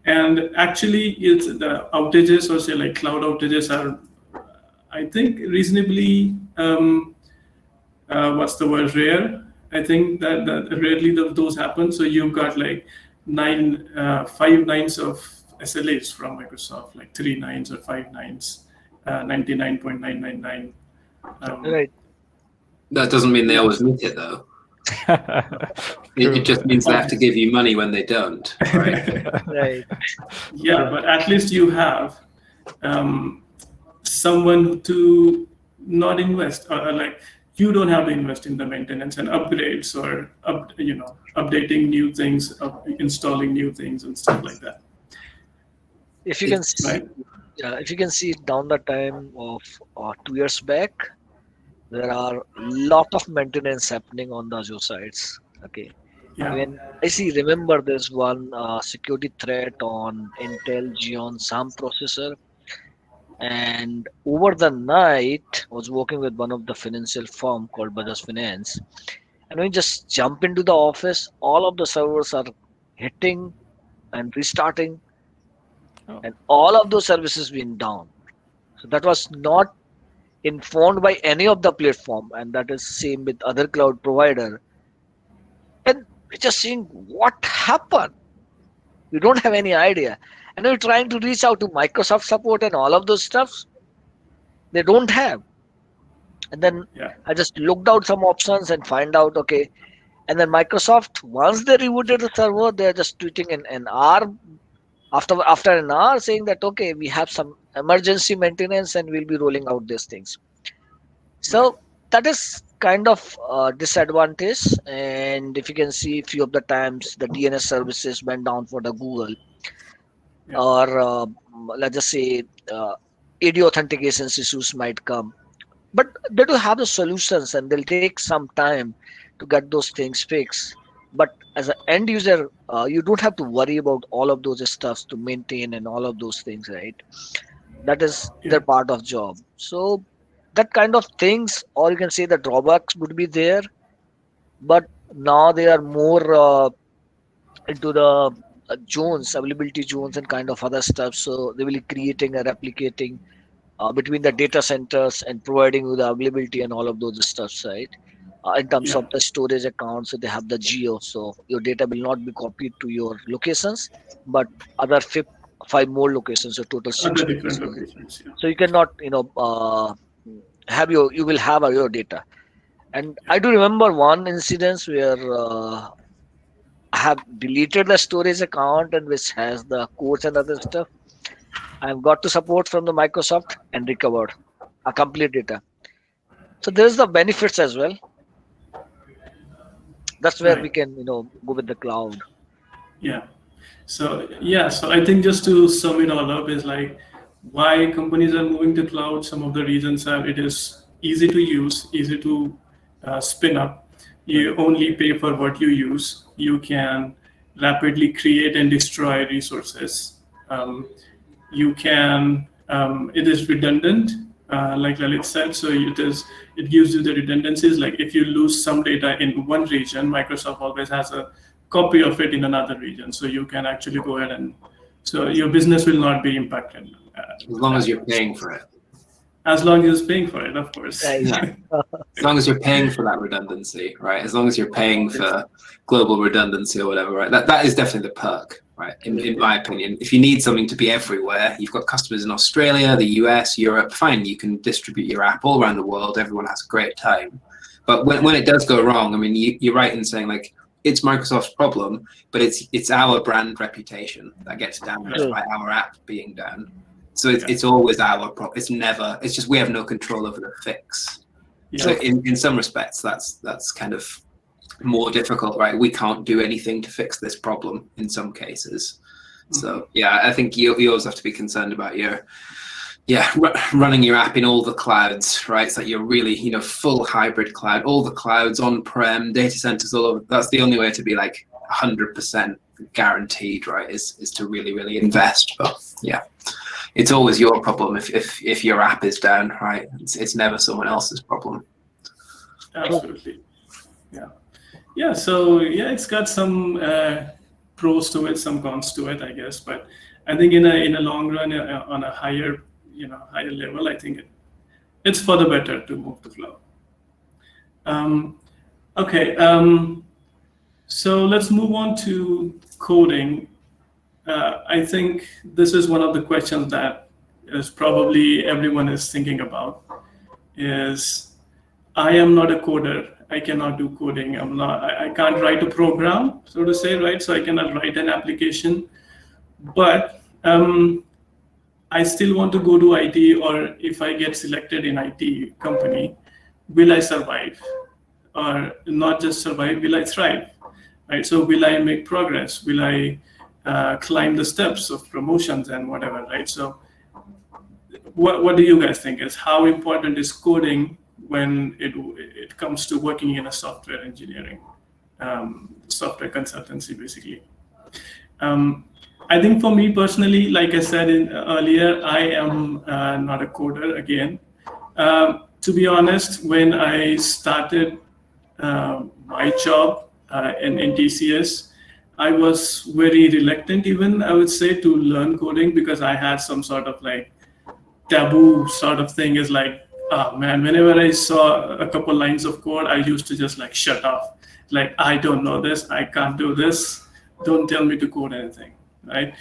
And actually, it's the outages or say like cloud outages are, I think, reasonably what's the word, rare. I think that rarely those happen. So you've got like 5 nines of SLAs from Microsoft, like 3 nines or 5 nines, 99.999. Right. That doesn't mean they Yeah. always meet it, though. True. It just means they have to give you money when they don't, right? Right. Yeah, but at least you have someone to not invest, or like you don't have to invest in the maintenance and upgrades or updating new things, installing new things and stuff like that. If you can see, Right. yeah, if you can see down the time of 2 years back, there are lot of maintenance happening on the Azure sites. Okay. Yeah. When I see, remember there's one security threat on Intel Xeon SAM processor, and over the night, I was working with one of the financial firm called Bajaj Finance, and when you just jump into the office, all of the servers are hitting and restarting, Oh, and all of those services being down. So that was not informed by any of the platform, and that is same with other cloud provider. And we're just seeing what happened. We don't have any idea, and we're trying to reach out to Microsoft support and all of those stuffs. They don't have. And then Yeah. I just looked out some options and find out, okay. And then Microsoft, once they rebooted the server, they're just tweeting in an hour, after an hour, saying that okay, we have some emergency maintenance and we'll be rolling out these things. Right. So that is kind of disadvantage. And if you can see, few of the times the DNS services went down for the Google, Yeah. or let's just say AD authentications issues might come. But they do have the solutions, and they'll take some time to get those things fixed. But as an end user, you don't have to worry about all of those stuffs to maintain and all of those things, right? That is Yeah. their part of job. So that kind of things, or you can say the drawbacks would be there, but now they are more into the zones, availability zones, and kind of other stuff. So they will be creating and replicating between the data centers and providing you the availability and all of those stuffs, right? In terms Yeah. of the storage accounts, so they have the geo, so your data will not be copied to your locations, but other five more locations, so total six Other different locations. locations. Yeah. So you cannot, have you will have your data. And Yeah. I do remember one incident where I have deleted the storage account and which has the codes and other stuff. I've got to support from the Microsoft and recovered a complete data. So there's the benefits as well. That's where Right. we can, go with the cloud. Yeah. So I think just to sum it all up is like why companies are moving to cloud. Some of the reasons are it is easy to use, easy to spin up. You only pay for what you use. You can rapidly create and destroy resources. You can it is redundant, like Lalit said. So it gives you the redundancies. Like if you lose some data in one region, Microsoft always has a copy of it in another region, so you can actually go ahead and so your business will not be impacted As long as you're paying for it. as long as you're paying for it, of course. Right. As long as you're paying for that redundancy, right? As long as you're paying for global redundancy or whatever, right? That is definitely the perk, right? In my opinion, if you need something to be everywhere, you've got customers in Australia, the US, Europe, fine, you can distribute your app all around the world. Everyone has a great time. But when it does go wrong, I mean, you're right in saying like, it's Microsoft's problem, but it's our brand reputation that gets damaged by our app being down. So it's always our problem. It's just we have no control over the fix. Yeah. So in some respects, that's kind of more difficult, right? We can't do anything to fix this problem in some cases. So yeah, I think you always have to be concerned about running your app in all the clouds, right? It's like you're really, full hybrid cloud, all the clouds on-prem, data centers all over. That's the only way to be like 100% guaranteed, right? Is to really, really invest. But yeah, it's always your problem if your app is down, right? It's never someone else's problem. Absolutely. Yeah. So it's got some pros to it, some cons to it, I guess. But I think in a long run, on a higher level, I think it's for the better to move to cloud. Okay. So let's move on to coding. I think this is one of the questions that is probably everyone is thinking about. Is I am not a coder. I cannot do coding. I can't write a program, so to say, right? So I cannot write an application, but I still want to go to IT, or if I get selected in IT company, will I survive? Or not just survive, will I thrive? Right? So will I make progress? Will I climb the steps of promotions and whatever, right? So what do you guys think is how important is coding when it comes to working in a software engineering, software consultancy, basically? I think for me personally, like I said earlier, I am not a coder again. To be honest, when I started my job in TCS, I was very reluctant even, I would say, to learn coding because I had some sort of like taboo sort of thing is like, oh man, whenever I saw a couple lines of code, I used to just like shut off. Like, I don't know this, I can't do this, don't tell me to code anything, right?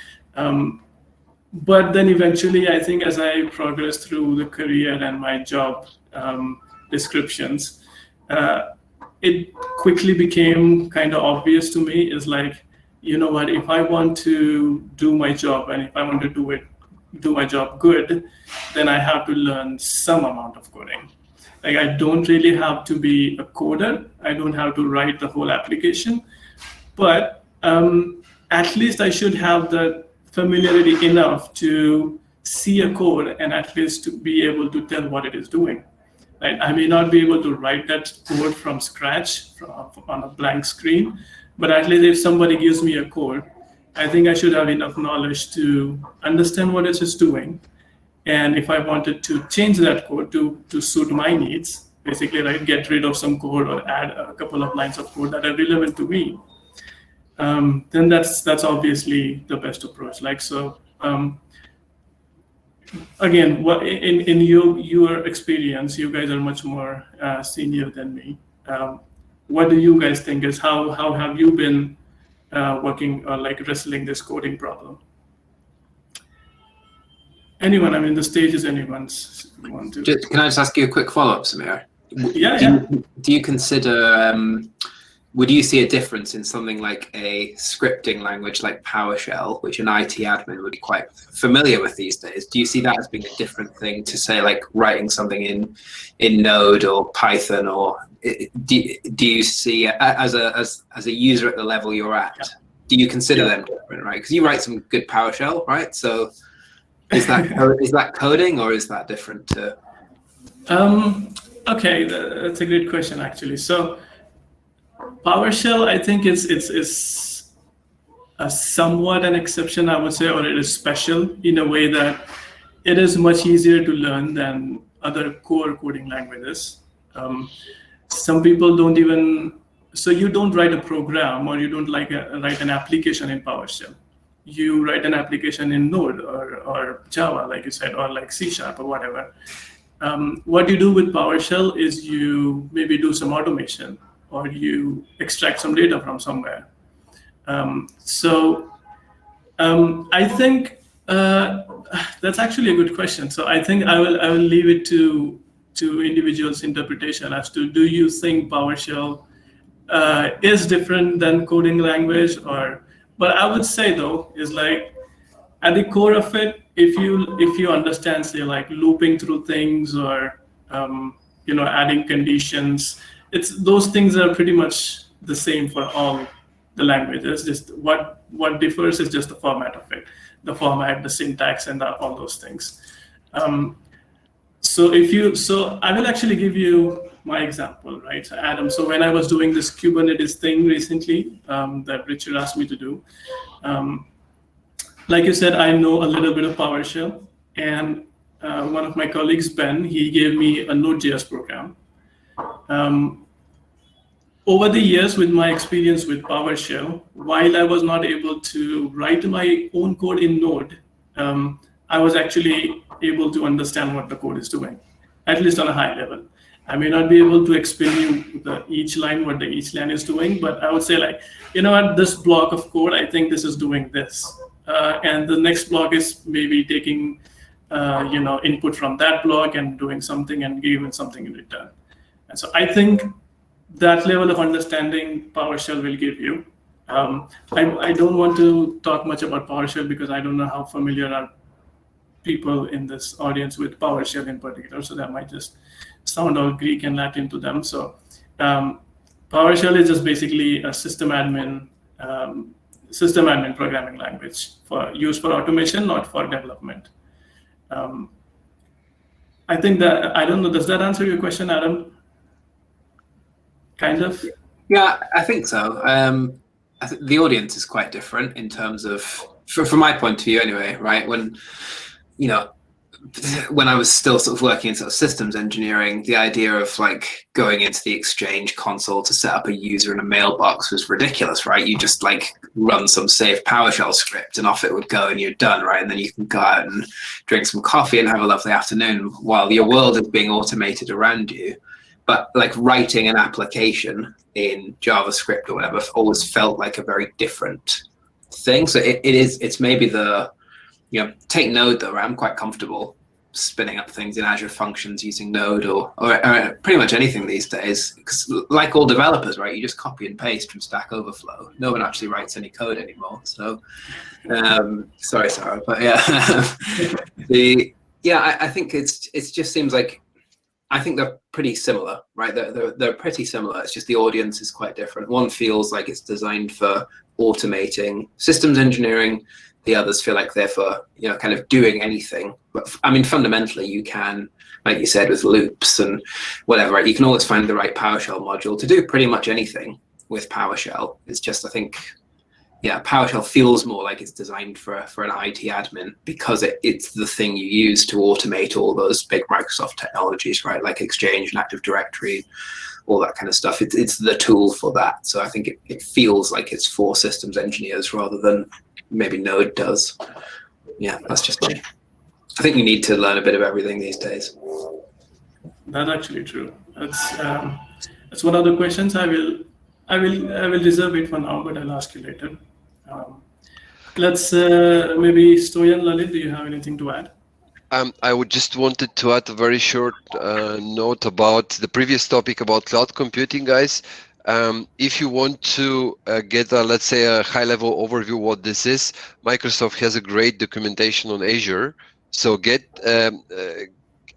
But then eventually, I think as I progressed through the career and my job descriptions, it quickly became kind of obvious to me is like, you know what, if I want to do my job and if I want to do my job good, then I have to learn some amount of coding. Like I don't really have to be a coder. I don't have to write the whole application, but at least I should have the familiarity enough to see a code and at least to be able to tell what it is doing. Right? I may not be able to write that code from scratch on a blank screen, but at least if somebody gives me a code, I think I should have enough knowledge to understand what it is doing. And if I wanted to change that code to suit my needs, basically, right, get rid of some code or add a couple of lines of code that are relevant to me, then that's obviously the best approach. Like so. Again, what in your experience, you guys are much more senior than me. What do you guys think is how have you been working or like wrestling this coding problem? Anyone? I mean, the stage is anyone's. Want to? Can I just ask you a quick follow-up, Samir? Do you consider? Would you see a difference in something like a scripting language like PowerShell, which an IT admin would be quite familiar with these days? Do you see that as being a different thing to say like writing something in Node or Python or do you see as a user at the level you're at? Do you consider them different, right? Because you write some good PowerShell, right? So is that coding or is that different too? Okay, that's a great question actually. So PowerShell, I think it's a somewhat an exception, I would say, or it is special in a way that it is much easier to learn than other core coding languages. Some people don't even, so you don't write a program or you don't write an application in PowerShell. You write an application in Node or Java, like you said, or like C# or whatever. What you do with PowerShell is you maybe do some automation or you extract some data from somewhere. I think that's actually a good question. So I think I will leave it to individuals' interpretation as to, do you think PowerShell is different than coding language? But I would say though, is like at the core of it, if you understand, say, like looping through things or adding conditions, those things are pretty much the same for all the languages. Just what differs is just the format of it, the format, the syntax, and all those things. So I will actually give you my example, right? So Adam, so when I was doing this Kubernetes thing recently that Richard asked me to do, like you said, I know a little bit of PowerShell, and one of my colleagues, Ben, he gave me a Node.js program. Over the years, with my experience with PowerShell, while I was not able to write my own code in Node, I was actually able to understand what the code is doing, at least on a high level. I may not be able to explain you each line, what each line is doing, but I would say, like, at this block of code, I think this is doing this. And the next block is maybe taking input from that block and doing something and giving something in return. And so I think that level of understanding PowerShell will give you. I don't want to talk much about PowerShell because I don't know how familiar are people in this audience with PowerShell in particular, so that might just sound all Greek and Latin to them. So PowerShell is just basically a system admin programming language used for automation, not for development. I think that, I don't know, does that answer your question, Adam? Kind of? Yeah, I think so. I think the audience is quite different in terms of, from my point of view anyway, right? When I was still sort of working in sort of systems engineering, the idea of like going into the Exchange console to set up a user in a mailbox was ridiculous, right? You just like run some safe PowerShell script and off it would go and you're done, right? And then you can go out and drink some coffee and have a lovely afternoon while your world is being automated around you. But like writing an application in JavaScript or whatever always felt like a very different thing. So it's maybe take Node though, right? I'm quite comfortable spinning up things in Azure Functions using Node or pretty much anything these days, because like all developers, right, you just copy and paste from Stack Overflow. No one actually writes any code anymore. So sorry, Sarah, but yeah, I think it just seems like, I think they're pretty similar, right? They're pretty similar. It's just the audience is quite different. One feels like it's designed for automating systems engineering. The others feel like they're for, kind of doing anything. But I mean, fundamentally, you can, like you said, with loops and whatever, right? You can always find the right PowerShell module to do pretty much anything with PowerShell. It's just, I think, PowerShell feels more like it's designed for an IT admin because it's the thing you use to automate all those big Microsoft technologies, right? Like Exchange and Active Directory, all that kind of stuff. It's the tool for that. So I think it feels like it's for systems engineers rather than maybe Node does. Yeah, that's just me. I think you need to learn a bit of everything these days. That's actually true. That's one of the questions I will reserve it for now, but I'll ask you later. Let's maybe Stoyan, Lalit, do you have anything to add? I would just wanted to add a very short note about the previous topic about cloud computing, guys. If you want to get let's say a high-level overview what this is, Microsoft has a great documentation on Azure. So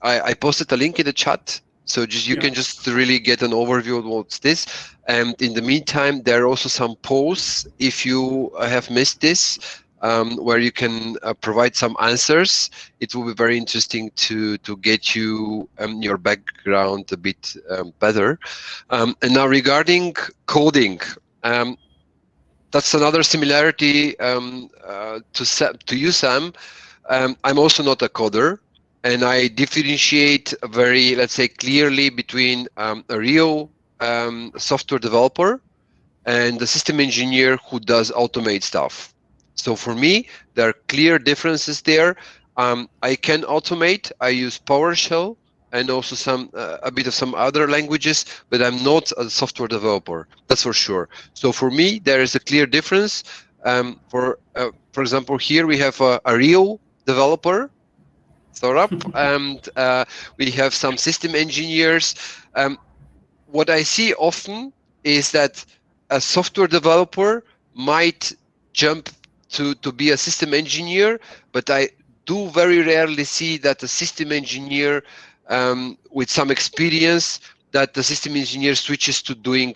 I posted a link in the chat. So just you Yeah. can just really get an overview of what's this. And in the meantime, there are also some posts if you have missed this, where you can provide some answers. It will be very interesting to get you your background a bit better. And now regarding coding, um, that's another similarity to you, Sam. I'm also not a coder, and I differentiate very, let's say, clearly between a real software developer and the system engineer who does automate stuff. So for me, there are clear differences there. I can automate. I use PowerShell and also some a bit of some other languages, but I'm not a software developer. That's for sure. So for me, there is a clear difference. For example, here we have a real developer startup, and we have some system engineers. Um, what I see often is that a software developer might jump to be a system engineer, but I do very rarely see that a system engineer with some experience that the system engineer switches to doing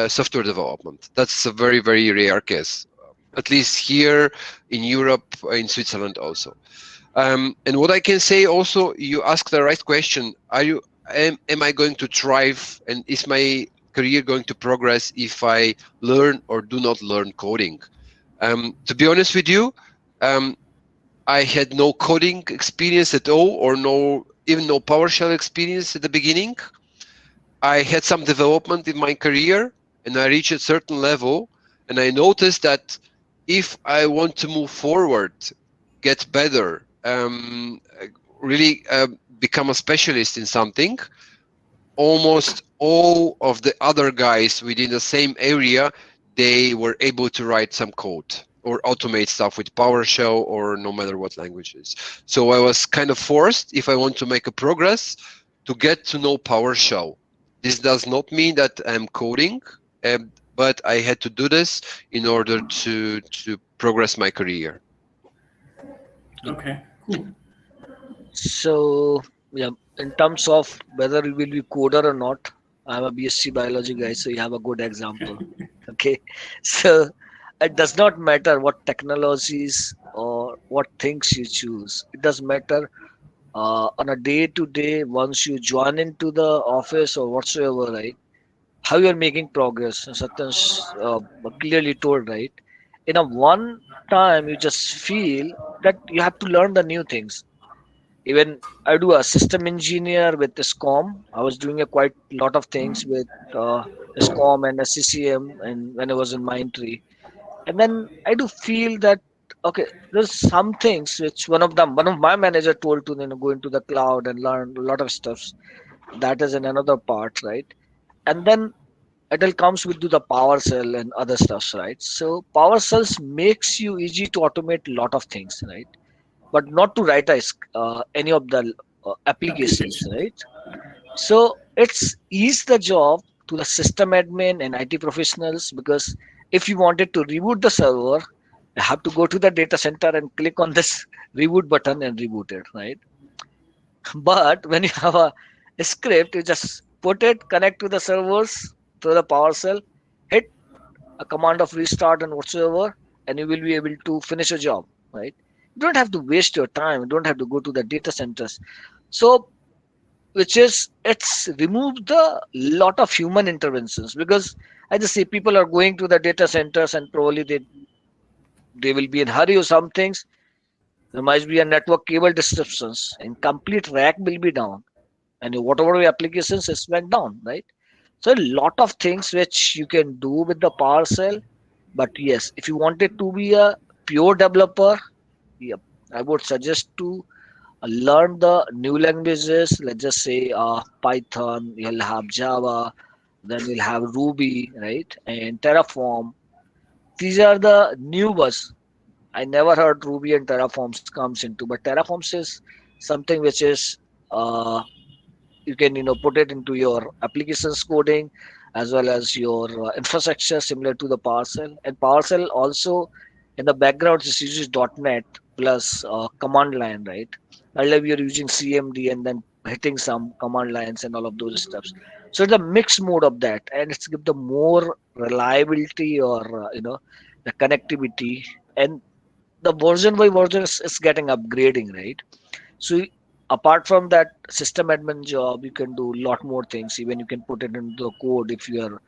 software development. That's a very, very rare case, at least here in Europe, in Switzerland also. And what I can say also, you ask the right question. Am I going to thrive, and is my career going to progress if I learn or do not learn coding? To be honest with you, um, I had no coding experience at all, or even no PowerShell experience at the beginning. I had some development in my career, and I reached a certain level, and I noticed that if I want to move forward, get better, really become a specialist in something, almost all of the other guys within the same area, they were able to write some code or automate stuff with PowerShell or no matter what languages. So I was kind of forced, if I want to make a progress, to get to know PowerShell. This does not mean that I'm coding, but I had to do this in order to progress my career. Okay. Cool. So yeah, in terms of whether you will be coder or not, I'm a BSc biology guy, so you have a good example. Okay, so it does not matter what technologies or what things you choose. It does matter on a day to day once you join into the office or whatsoever, right? How you are making progress. Satyan's clearly told, right? In a one time, you just feel that you have to learn the new things. Even I do a system engineer with SCOM. I was doing a quite lot of things with SCOM and SCCM, and when I was in Mindtree, and then I do feel that okay, there's some things which one of my manager told to go into the cloud and learn a lot of stuffs. That is in another part, right? And then it all comes with the power cell and other stuffs, right? So power cells makes you easy to automate a lot of things, right? But not to write any of the applications, Application. right? So it's ease the job to the system admin and IT professionals, because if you wanted to reboot the server, you have to go to the data center and click on this reboot button and reboot it, right? But when you have a script, you just put it, connect to the servers through the PowerShell, hit a command of restart and whatsoever, and you will be able to finish a job, right? You don't have to waste your time. You don't have to go to the data centers. So, which is it's removed the lot of human interventions, because I just say people are going to the data centers and probably they will be in hurry or some things. There might be a network cable disruptions and complete rack will be down, and whatever your applications is went down, right? So a lot of things which you can do with the PowerShell. But yes, if you wanted to be a pure developer, yep, I would suggest to learn the new languages. Let's just say Python, you'll have Java, then you'll have Ruby, right? And Terraform. These are the new ones. I never heard Ruby and Terraforms comes into, but Terraforms is something which is you can put it into your applications coding as well as your infrastructure similar to the PowerShell. And PowerShell also in the background it uses .NET plus command line, right? Earlier we are using CMD and then hitting some command lines and all of those stuffs. So it's a mixed mode of that, and it's give the more reliability or the connectivity, and the version by version is getting upgrading, right? So apart from that system admin job, you can do a lot more things. Even you can put it into the code if you are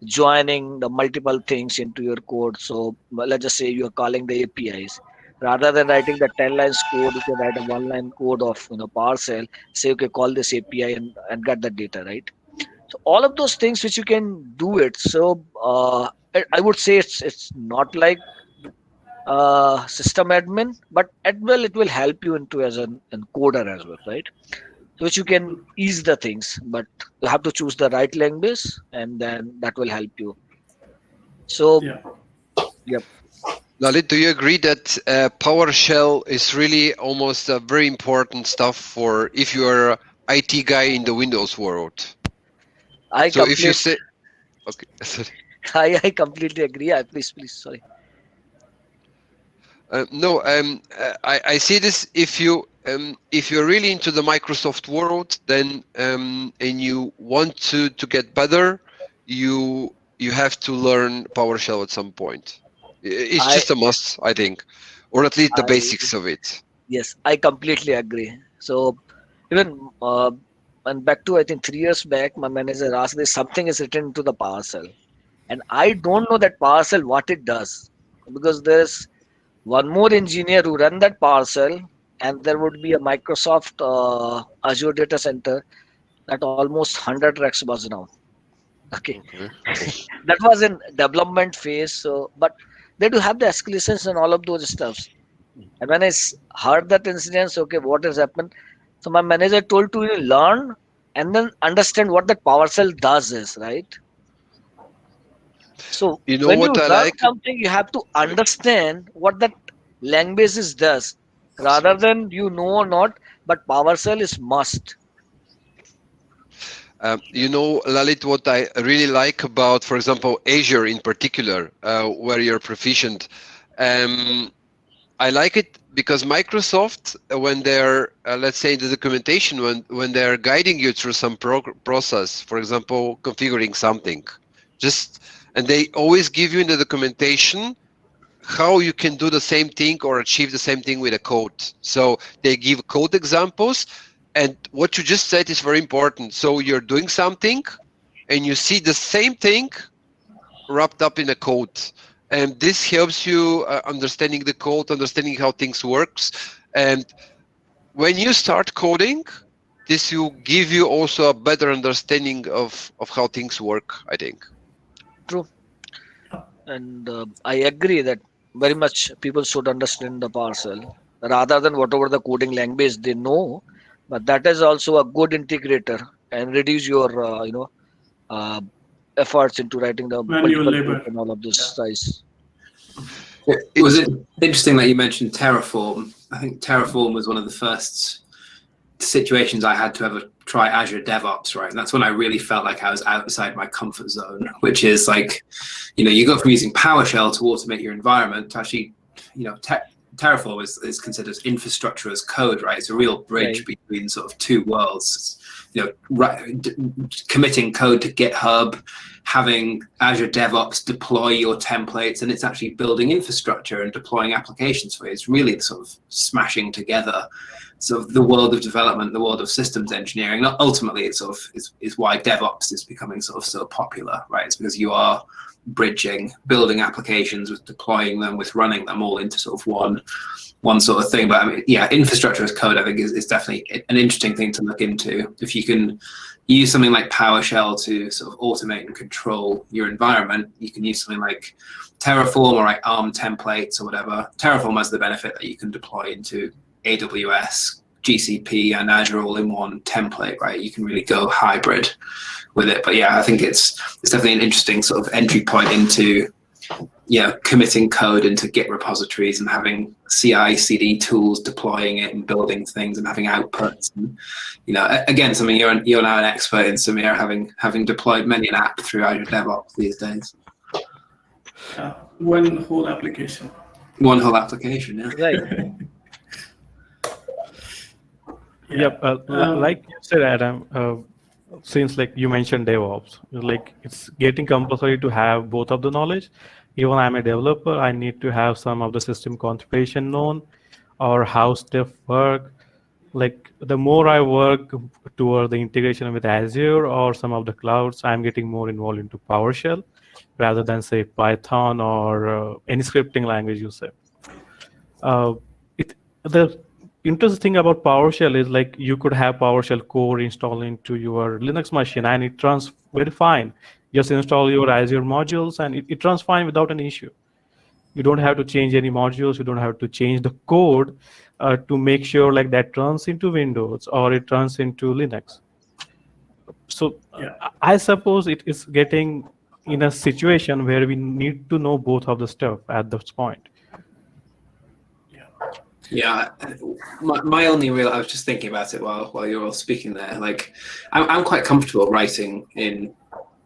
joining the multiple things into your code. So let's just say you are calling the APIs. Rather than writing the 10 lines code, you can write a one line code of PowerShell. Say okay, call this API and get the data, right? So all of those things which you can do it. So I would say it's not like system admin, but at well it will help you into as an coder as well, right? So which you can ease the things, but you have to choose the right language, and then that will help you. So Yeah. yep, Lalit, do you agree that PowerShell is really almost a very important stuff for if you are a IT guy in the Windows world? I So if you complete say, okay, sorry. I completely agree. Please, sorry. No, I see this if you're really into the Microsoft world, then and you want to get better, you have to learn PowerShell at some point. It's I just a must, I think, or at least the I basics of it. Yes, I completely agree. So even and back to I think 3 years back, my manager asked this something is written into the PowerShell, and I don't know that PowerShell what it does, because there's one more engineer who run that PowerShell, and there would be a Microsoft Azure data center that almost 100 racks was now. Okay, Okay. that was in development phase. So, but they do have the escalations and all of those stuffs. And when heard that incident, so, okay, what has happened? So my manager told to learn and then understand what that PowerShell does is, right. So You know when you what I learn like? something, you have to Sorry. understand what that language is does, rather than or not. But PowerShell is must. You know, Lalit, what I really like about, for example, Azure in particular, where you're proficient. Um, I like it because Microsoft, when they're, let's say, in the documentation, when they're guiding you through some process, for example, configuring something, and they always give you in the documentation how you can do the same thing or achieve the same thing with a code. So they give code examples, and what you just said is very important. So you're doing something, and you see the same thing wrapped up in a code, and this helps you understanding the code, understanding how things works. And when you start coding, this will give you also a better understanding of how things work, I think. True. And I agree that very much people should understand the PowerShell rather than whatever the coding language they know. But that is also a good integrator and reduce your uh, efforts into writing the Manual multiple code labor. and all of this Yeah. size. Was It's it interesting that you mentioned Terraform? I think Terraform was one of the first situations I had to ever try Azure DevOps, right? And that's when I really felt like I was outside my comfort zone, which is like, you go from using PowerShell to automate your environment to actually, Terraform is considered infrastructure as code, right? It's a real bridge Right. between sort of two worlds. Committing code to GitHub, having Azure DevOps deploy your templates, and it's actually building infrastructure and deploying applications for you. It's really sort of smashing together sort of the world of development, the world of systems engineering. Ultimately, it sort of is why DevOps is becoming sort of so popular, right? It's because you are bridging, building applications, with deploying them, with running them all into sort of one sort of thing. But I mean, yeah, infrastructure as code, I think, is definitely an interesting thing to look into. If you can use something like PowerShell to sort of automate and control your environment, you can use something like Terraform or like ARM templates or whatever. Terraform has the benefit that you can deploy into AWS, GCP, and Azure all in one template, right? You can really go hybrid with it. But yeah, I think it's definitely an interesting sort of entry point into committing code into Git repositories and having CI/CD tools, deploying it and building things and having outputs. And, again, something you're now an expert in, Samir, having deployed many an app through Azure DevOps these days. One whole application. One whole application, yeah. Right. Yep. Like you said, Adam, since like you mentioned DevOps, like it's getting compulsory to have both of the knowledge. Even I'm a developer, I need to have some of the system configuration known or how stuff work. Like the more I work toward the integration with Azure or some of the clouds, I'm getting more involved into PowerShell rather than say Python or any scripting language you say. Uh, it the interesting thing about PowerShell is like you could have PowerShell core installed into your Linux machine and it runs very fine. Just install your Azure modules and it runs fine without an issue. You don't have to change any modules. You don't have to change the code to make sure like that runs into Windows or it runs into Linux. So I suppose it is getting in a situation where we need to know both of the stuff at this point. Yeah, my only real, I was just thinking about it while you're all speaking there. Like, I'm quite comfortable writing in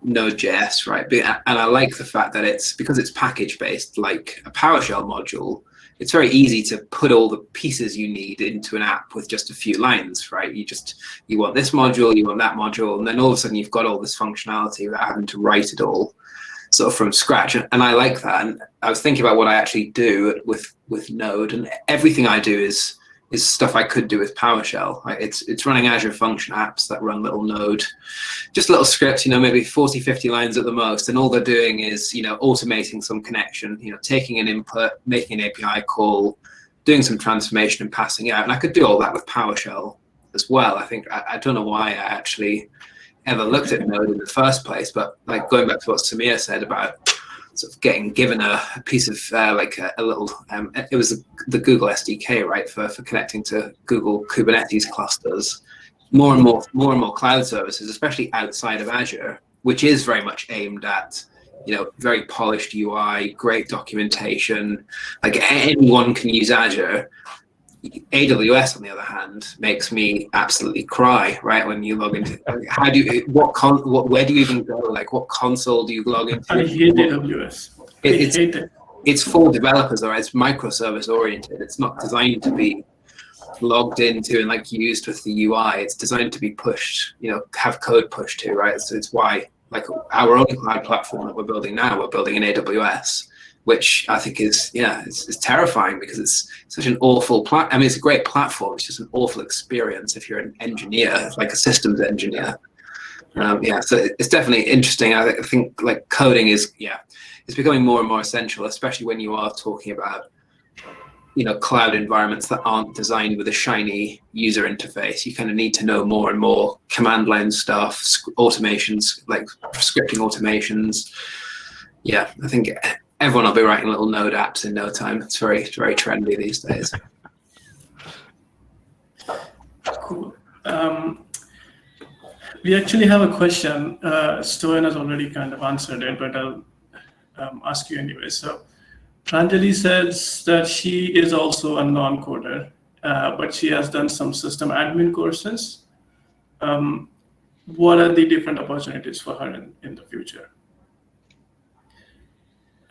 Node.js, right? And I like the fact that it's, because it's package based, like a PowerShell module, it's very easy to put all the pieces you need into an app with just a few lines, right? You want this module, you want that module, and then all of a sudden you've got all this functionality without having to write it all sort of from scratch. And I like that. And I was thinking about what I actually do with Node, and everything I do is stuff I could do with PowerShell. Right? It's running Azure Function apps that run little Node, just little scripts, maybe 40, 50 lines at the most. And all they're doing is, automating some connection, taking an input, making an API call, doing some transformation and passing it out. And I could do all that with PowerShell as well. I think, I don't know why I actually ever looked at Node in the first place, but like going back to what Samir said about sort of getting given a piece of like a little, it was the Google SDK, right, for connecting to Google Kubernetes clusters. More and more cloud services, especially outside of Azure, which is very much aimed at, very polished UI, great documentation. Like anyone can use Azure. AWS, on the other hand, makes me absolutely cry, right? When you log into, where do you even go? Like, what console do you log into? I hate AWS. I hate it. It's for developers, or it's microservice oriented. It's not designed to be logged into and like used with the UI. It's designed to be pushed, have code pushed to, right? So it's why, like, our own cloud platform that we're building now, we're building in AWS. Which I think is, it's terrifying because it's such an awful I mean, it's a great platform. It's just an awful experience if you're an engineer, like a systems engineer. So it's definitely interesting. I think like coding is, it's becoming more and more essential, especially when you are talking about, cloud environments that aren't designed with a shiny user interface. You kind of need to know more and more command line stuff, automations, like scripting automations. Yeah, I think everyone will be writing little Node apps in no time. It's very, very trendy these days. Cool. We actually have a question. Stoyan has already kind of answered it, but I'll ask you anyway. So Pranjali says that she is also a non-coder, but she has done some system admin courses. What are the different opportunities for her in the future?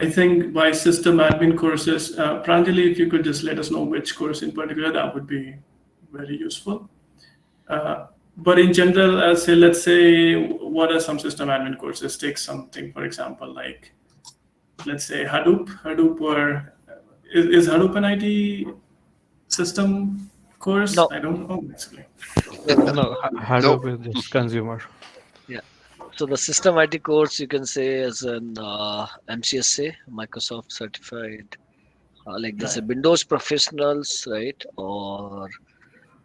I think by system admin courses, Pranjali, if you could just let us know which course in particular, that would be very useful. But in general, let's say, what are some system admin courses? Take something, for example, like, let's say Hadoop, or is Hadoop an IT system course? No. I don't know, basically. No, Hadoop is just consumer. So the system IT course you can say is an MCSA, Microsoft Certified, like there's a Windows Professionals, right, or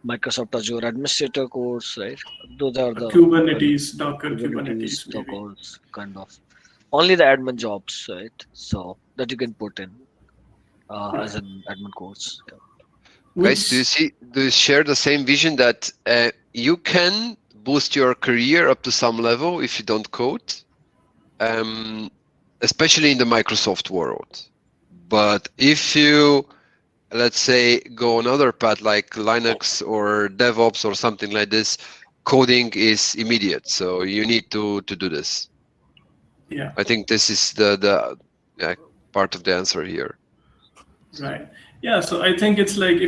Microsoft Azure Administrator course, right? Those are the Kubernetes, Docker, Kubernetes, maybe. Dockers, kind of. Only the admin jobs, right? So that you can put in as an admin course. Yeah. Guys, do you share the same vision that you can boost your career up to some level if you don't code, especially in the Microsoft world? But if you, let's say, go another path like Linux or DevOps or something like this, coding is immediate. So you need to do this. Yeah. I think this is the part of the answer here. Right. Yeah. So I think it's like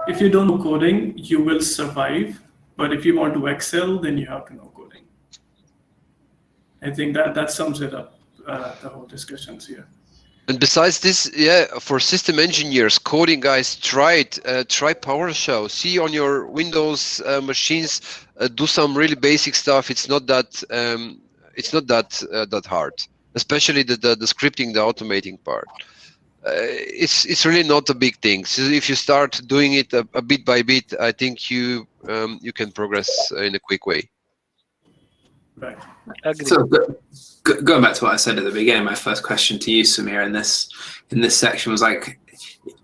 if you don't know coding, you will survive. But if you want to excel, then you have to know coding. I think that sums it up, the whole discussions here. And besides this, yeah, for system engineers, coding guys, try PowerShell. See on your Windows machines, do some really basic stuff. It's not that hard, especially the scripting, the automating part. It's really not a big thing. So if you start doing it a bit by bit, I think you can progress in a quick way. Right. Agree. So going back to what I said at the beginning, my first question to you, Samir, in this section was like,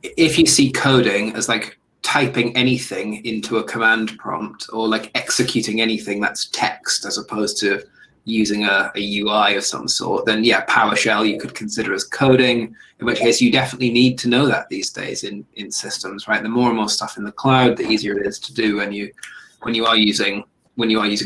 if you see coding as like typing anything into a command prompt or like executing anything that's text as opposed to using a UI of some sort, then yeah, PowerShell you could consider as coding, in which case you definitely need to know that these days in systems, right? The more and more stuff in the cloud, the easier it is to do when you are using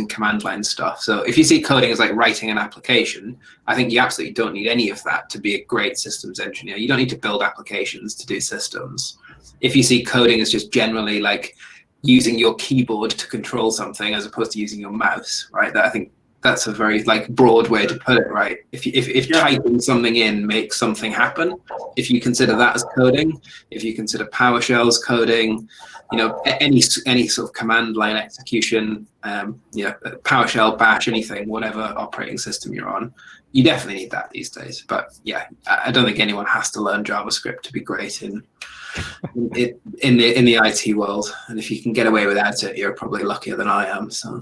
command line stuff. So if you see coding as like writing an application, I think you absolutely don't need any of that to be a great systems engineer. You don't need to build applications to do systems. If you see coding as just generally like using your keyboard to control something as opposed to using your mouse, right? That I think that's a very like broad way to put it, right? If typing something in makes something happen, if you consider that as coding, if you consider PowerShell as coding, you know, any sort of command line execution, you know, PowerShell, Bash, anything, whatever operating system you're on, you definitely need that these days. But yeah, I don't think anyone has to learn JavaScript to be great in the IT world. And if you can get away without it, you're probably luckier than I am. So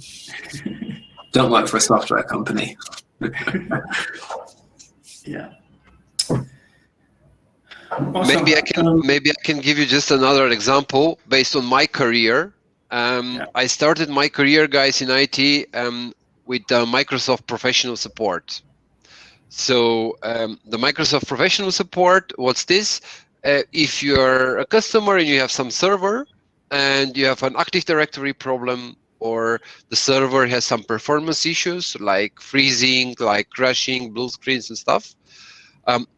don't work for a software company. Yeah. Awesome. Maybe I can give you just another example based on my career. I started my career, guys, in IT with Microsoft Professional Support. So the Microsoft Professional Support, what's this? If you're a customer and you have some server and you have an Active Directory problem, or the server has some performance issues like freezing, like crashing, blue screens and stuff,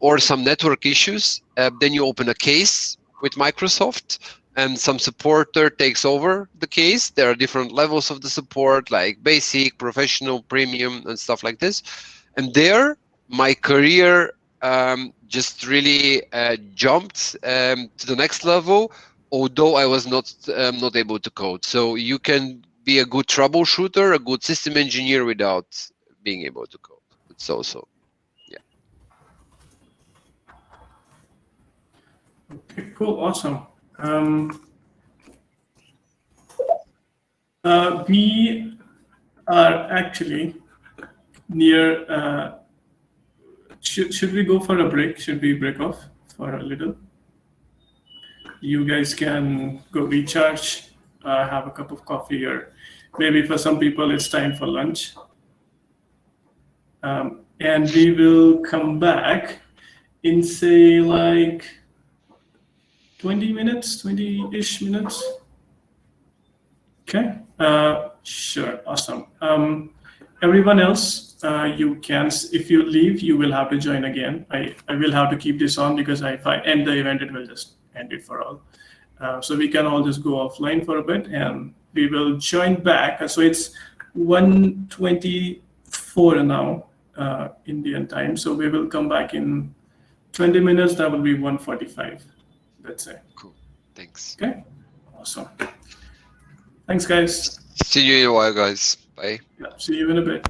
or some network issues, then you open a case with Microsoft and some supporter takes over the case. There are different levels of the support, like basic, professional, premium, and stuff like this. And there, my career just really jumped to the next level, although I was not able to code. So you can be a good troubleshooter, a good system engineer without being able to code. It's also, yeah. Okay, cool, awesome. We are actually near. Should we go for a break? Should we break off for a little? You guys can go recharge, have a cup of coffee, or maybe for some people it's time for lunch. And we will come back in say like 20 minutes, 20-ish minutes. Okay, sure, awesome. Everyone else, you can, if you leave, you will have to join again. I will have to keep this on because if I end the event, it will just end it for all. So we can all just go offline for a bit and we will join back. So it's 1:24 now, Indian time. So we will come back in 20 minutes. That will be 1:45, let's say. Cool, thanks. Okay, awesome. Thanks, guys. See you in a while, guys. Bye. Yeah, see you in a bit.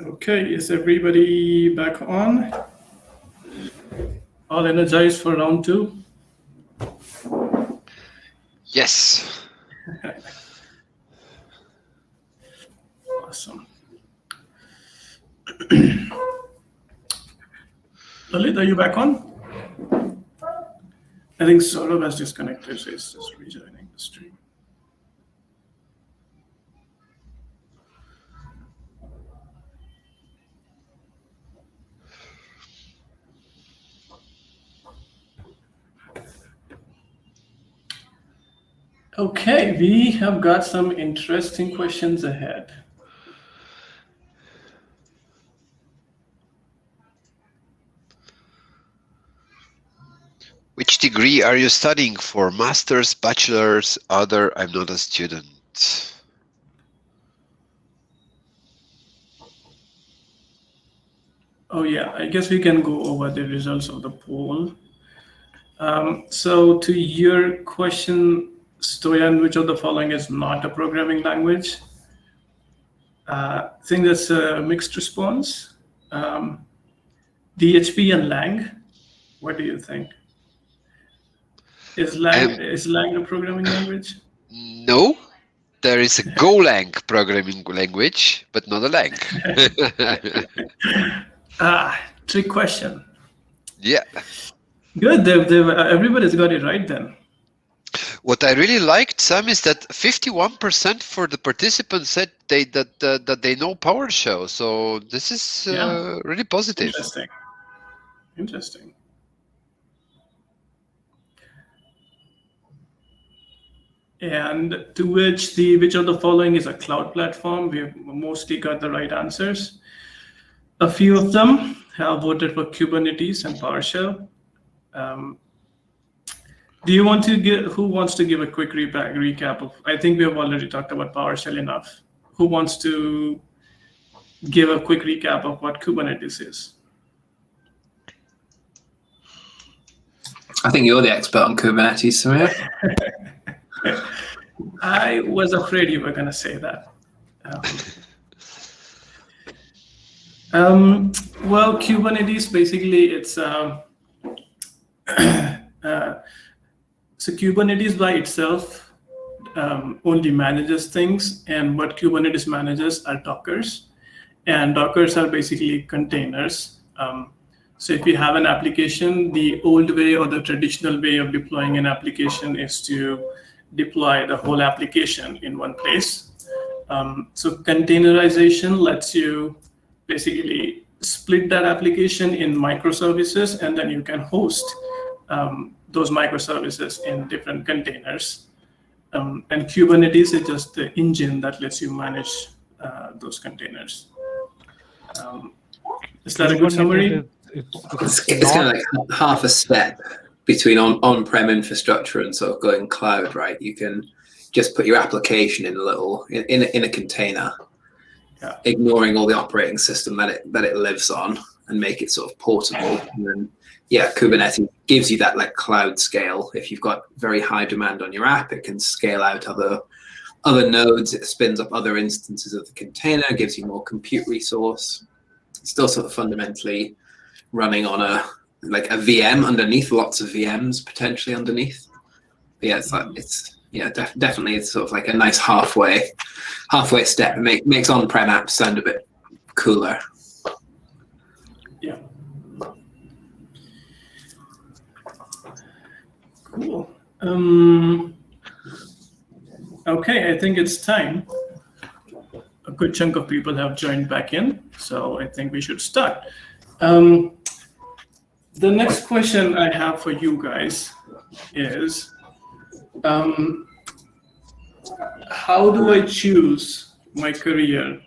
Okay, is everybody back on? All energized for round 2? Yes. Awesome. Lalit, are you back on? I think Saurabh has disconnected, so he's just rejoining the stream. Okay, we have got some interesting questions ahead. Which degree are you studying for? Master's, bachelor's, other? I'm not a student. Oh yeah, I guess we can go over the results of the poll. So to your question, Stoyan, which of the following is not a programming language? I think that's a mixed response. DHP and Lang, what do you think? Is Lang a programming language? No, there is a Golang programming language, but not a Lang. Trick question. Yeah. Good, everybody's got it right then. What I really liked, Sam, is that 51% for the participants said that they know PowerShell. So this is really positive. Interesting. And to which of the following is a cloud platform? We've mostly got the right answers. A few of them have voted for Kubernetes and PowerShell. Do you want to who wants to give a quick recap of? I think we have already talked about PowerShell enough. Who wants to give a quick recap of what Kubernetes is? I think you're the expert on Kubernetes, Samir. I was afraid you were going to say that. Well, Kubernetes, basically, it's so Kubernetes by itself only manages things, and what Kubernetes manages are Dockers, and Dockers are basically containers. So if you have an application, the old way or the traditional way of deploying an application is to deploy the whole application in one place. So containerization lets you basically split that application in microservices, and then you can host those microservices in different containers. And Kubernetes is just the engine that lets you manage those containers. Is that a good summary? It's kind of like half a step between on-prem infrastructure and sort of going cloud, right? You can just put your application in a little in a container, ignoring all the operating system that it lives on, and make it sort of portable. And then, Kubernetes gives you that like cloud scale. If you've got very high demand on your app, it can scale out other nodes. It spins up other instances of the container, gives you more compute resource. It's still sort of fundamentally running on a VM underneath, lots of VMs potentially underneath. But definitely it's sort of like a nice halfway step. It makes on-prem apps sound a bit cooler. Yeah. Cool. Okay, I think it's time. A good chunk of people have joined back in, so I think we should start. The next question I have for you guys is, how do I choose my career?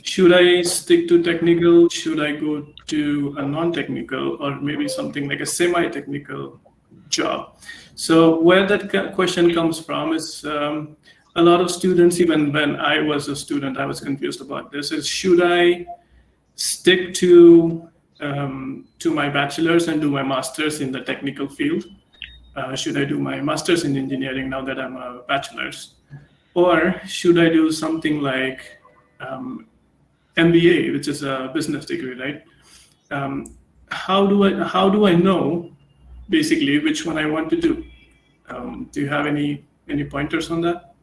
Should I stick to technical? Should I go to a non-technical, or maybe something like a semi-technical job? So where that question comes from is a lot of students, even when I was a student, I was confused about this, is should I stick to my bachelor's and do my master's in the technical field? Should I do my master's in engineering now that I'm a bachelor's? Or should I do something like MBA, which is a business degree, right? How do I know basically which one I want to do? Do you have any pointers on that?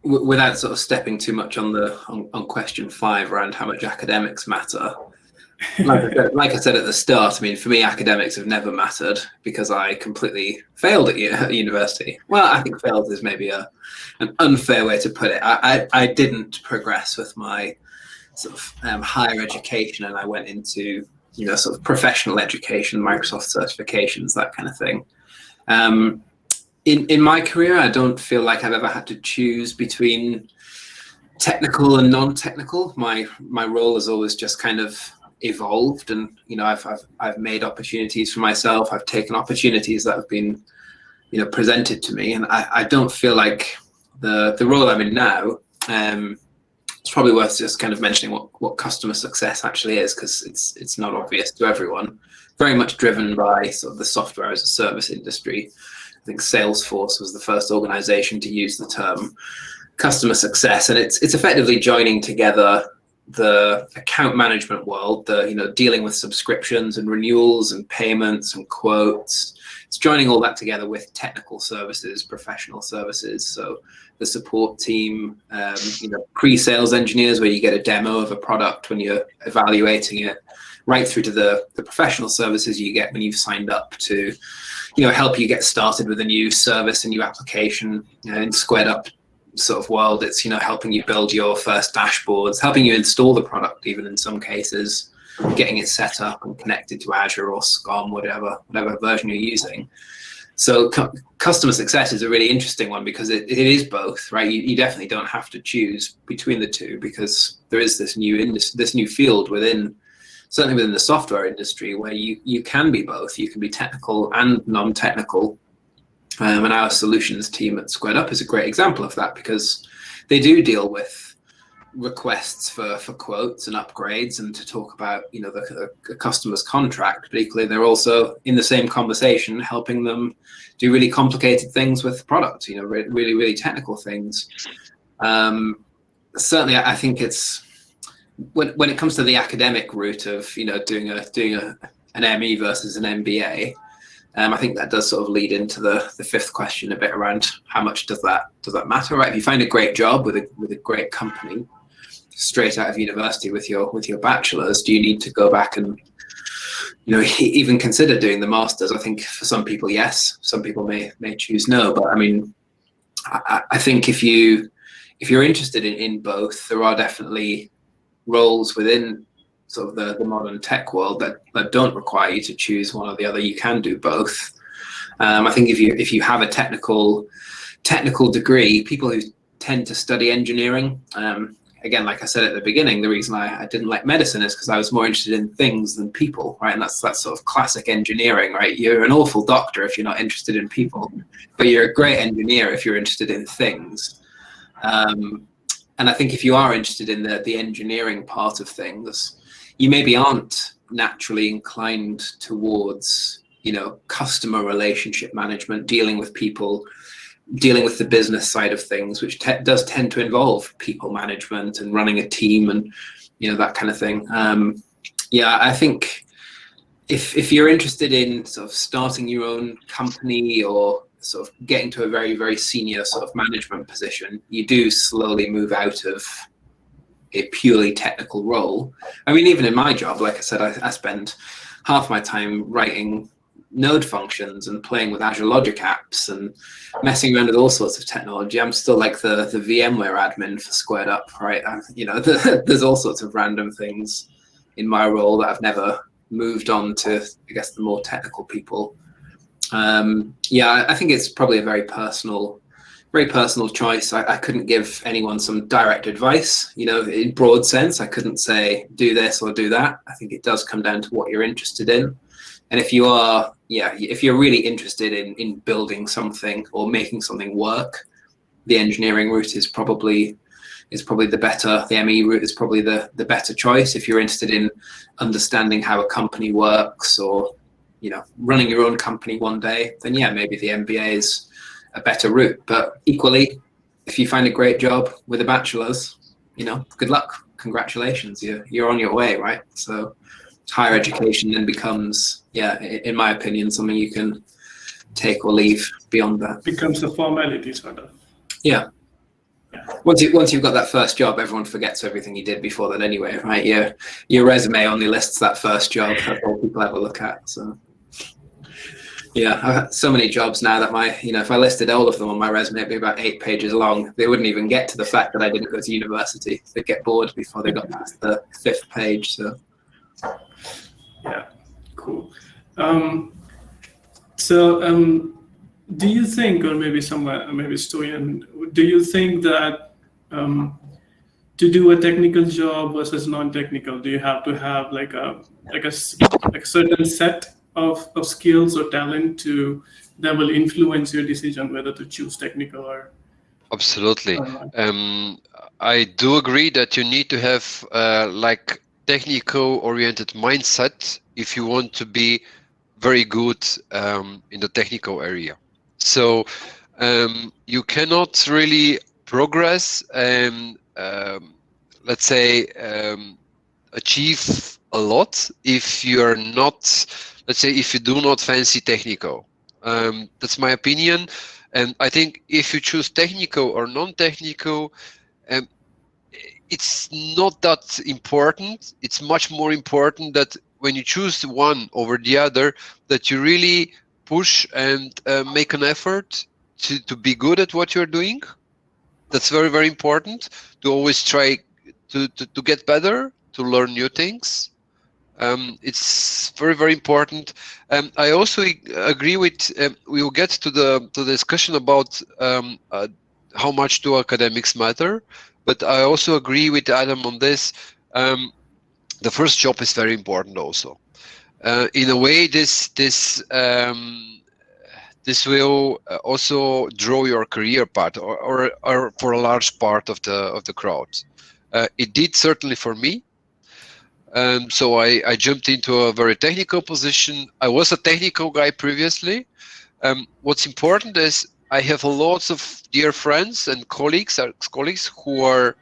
Without sort of stepping too much on question 5 around how much academics matter. Like I said at the start, I mean, for me, academics have never mattered because I completely failed at university. Well, I think failed is maybe an unfair way to put it. I didn't progress with my sort of higher education, and I went into sort of professional education, Microsoft certifications, that kind of thing. In my career, I don't feel like I've ever had to choose between technical and non-technical. My role has always just kind of evolved, and I've made opportunities for myself. I've taken opportunities that have been presented to me, and I don't feel like the role I'm in now. It's probably worth just kind of mentioning what customer success actually is, because it's not obvious to everyone. Very much driven by sort of the software as a service industry. I think Salesforce was the first organization to use the term customer success, and it's effectively joining together the account management world, dealing with subscriptions and renewals and payments and quotes. It's joining all that together with technical services, professional services. So the support team, pre-sales engineers, where you get a demo of a product when you're evaluating it, right through to the professional services you get when you've signed up to help you get started with a new service, a new application. In Squared Up sort of world, it's helping you build your first dashboards, helping you install the product, even in some cases, getting it set up and connected to Azure or SCOM, whatever version you're using. So customer success is a really interesting one because it is both, right? You definitely don't have to choose between the two, because there is this new field certainly within the software industry, where you can be both. You can be technical and non-technical. And our solutions team at Squared Up is a great example of that, because they do deal with requests for quotes and upgrades and to talk about the customer's contract, but equally they're also in the same conversation helping them do really complicated things with product, really, really technical things. Certainly I think it's when it comes to the academic route of doing an ME versus an MBA, I think that does sort of lead into the fifth question a bit around how much does that matter, right? If you find a great job with a great company straight out of university with your bachelor's, do you need to go back and even consider doing the master's? I think for some people, yes. Some people may choose no. But I mean, I think if you're interested in both, there are definitely roles within sort of the modern tech world that don't require you to choose one or the other. You can do both. I think if you have a technical degree, people who tend to study engineering, again, like I said at the beginning, the reason I didn't like medicine is because I was more interested in things than people, right? And that's sort of classic engineering, right? You're an awful doctor if you're not interested in people, but you're a great engineer if you're interested in things. And I think if you are interested in the engineering part of things, you maybe aren't naturally inclined towards, customer relationship management, dealing with people, dealing with the business side of things, which does tend to involve people management and running a team and, that kind of thing. I think if you're interested in sort of starting your own company or sort of getting to a very, very senior sort of management position, you do slowly move out of a purely technical role. I mean, even in my job, like I said, I spend half my time writing node functions and playing with Azure Logic apps and messing around with all sorts of technology. I'm still like the VMware admin for Squared Up, right? There's all sorts of random things in my role that I've never moved on to, I guess, the more technical people. I think it's probably a very personal choice. I couldn't give anyone some direct advice, in broad sense. I couldn't say do this or do that. I think it does come down to what you're interested in. And if you're really interested in building something or making something work, the engineering route is probably the better. The ME route is probably the better choice. If you're interested in understanding how a company works or running your own company one day, then maybe the MBA is a better route. But equally, if you find a great job with a bachelor's, good luck, congratulations, you're on your way, right? So higher education then becomes, in my opinion, something you can take or leave beyond that. Becomes a formality, sort of. Yeah. Once you've got that first job, everyone forgets everything you did before that anyway, right? Your resume only lists that first job. That's all people ever look at. So yeah, I've had so many jobs now that if I listed all of them on my resume, it'd be about 8 pages long. They wouldn't even get to the fact that I didn't go to university. They'd get bored before they got past the 5th page. So yeah, cool. So do you think, or maybe somewhere, maybe Stoyan, do you think that to do a technical job versus non-technical, do you have to have like a certain set of skills or talent that will influence your decision whether to choose technical or? Absolutely. I do agree that you need to have like technical-oriented mindset if you want to be very good in the technical area. So you cannot really progress and let's say achieve a lot if you're not, let's say, if you do not fancy technical. That's my opinion. And I think if you choose technical or non-technical, um, it's not that important. It's much more important that when you choose one over the other, that you really push and make an effort to be good at what you're doing. That's very, very important, to always try to get better, to learn new things. It's very, very important. I also agree with, we will get to the discussion about how much do academics matter, but I also agree with Adam on this. The first job is very important also. In a way, this will also draw your career path, or for a large part of the crowd. It did certainly for me. So I jumped into a very technical position. I was a technical guy previously. What's important is I have lots of dear friends and colleagues who are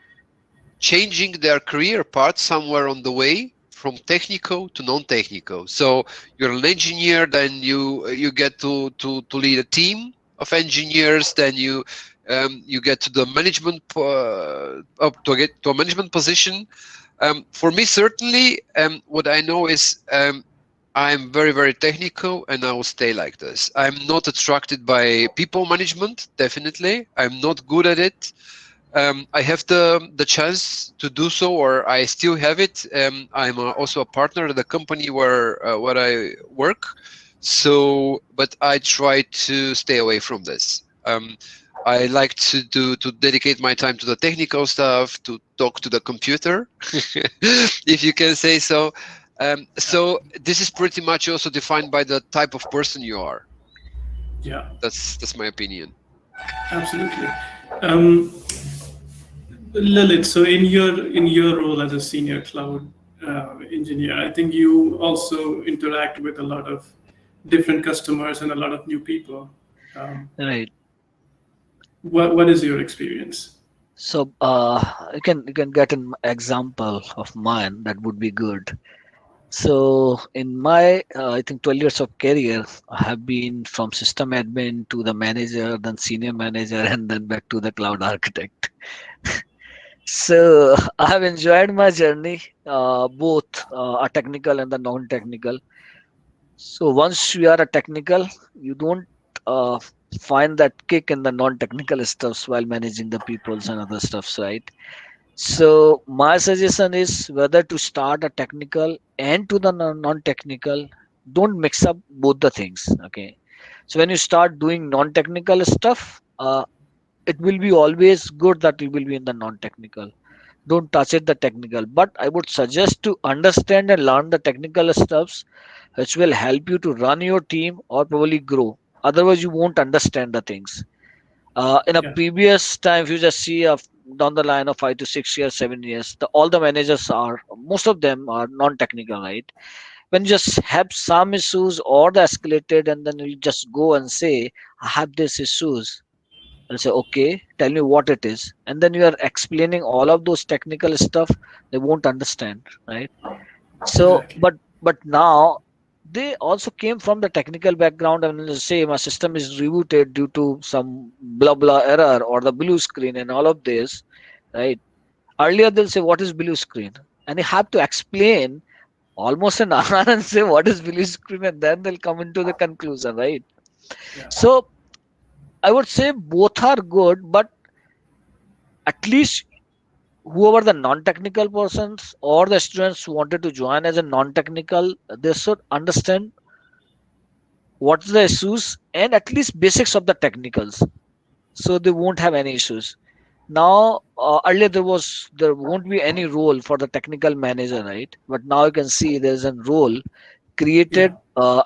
changing their career path somewhere on the way from technical to non-technical. So you're an engineer, then you get to lead a team of engineers, then you get to the management to get to a management position. For me, certainly, what I know is I'm very, very technical, and I will stay like this. I'm not attracted by people management, definitely. I'm not good at it. I have the chance to do so, or I still have it. I'm also a partner at the company where I work. So, but I try to stay away from this. I like to dedicate my time to the technical stuff, to talk to the computer, if you can say so. So this is pretty much also defined by the type of person you are. Yeah, That's my opinion. absolutely. Lilith, so in your role as a senior cloud engineer, I think you also interact with a lot of different customers and a lot of new people. Right. What is your experience? So you can get an example of mine that would be good. So in my I think 12 years of career, I have been from system admin to the manager, then senior manager, and then back to the cloud architect. So I have enjoyed my journey, both a technical and the non-technical. So once you are a technical, you don't uh, find that kick in the non-technical stuffs while managing the peoples and other stuffs, right? So my suggestion is whether to start a technical and to the non-technical. Don't mix up both the things. Okay. So when you start doing non-technical stuff, it will be always good that you will be in the non-technical. Don't touch it the technical. But I would suggest to understand and learn the technical stuffs, which will help you to run your team or probably grow. Otherwise, you won't understand the things. In a Yeah, previous time, if you just see down the line of 5 to 6 years, 7 years, all the managers are, most of them are non-technical, right? When you just have some issues or the escalated, and then you just go and say, I have these issues. They'll say, okay, tell me what it is. And then you are explaining all of those technical stuff, they won't understand, right? So, Exactly. but now they also came from the technical background and will say my system is rebooted due to some blah blah error or the blue screen and all of this, right? Earlier they'll say what is blue screen, and you have to explain almost an hour and say what is blue screen, and then they'll come into the conclusion, right? Yeah. So I would say both are good, but at least whoever the non-technical persons or the students who wanted to join as a non-technical, they should understand what's the issues and at least basics of the technicals, so they won't have any issues. Now earlier there won't be any role for the technical manager, right? But now you can see there's a role Yeah. created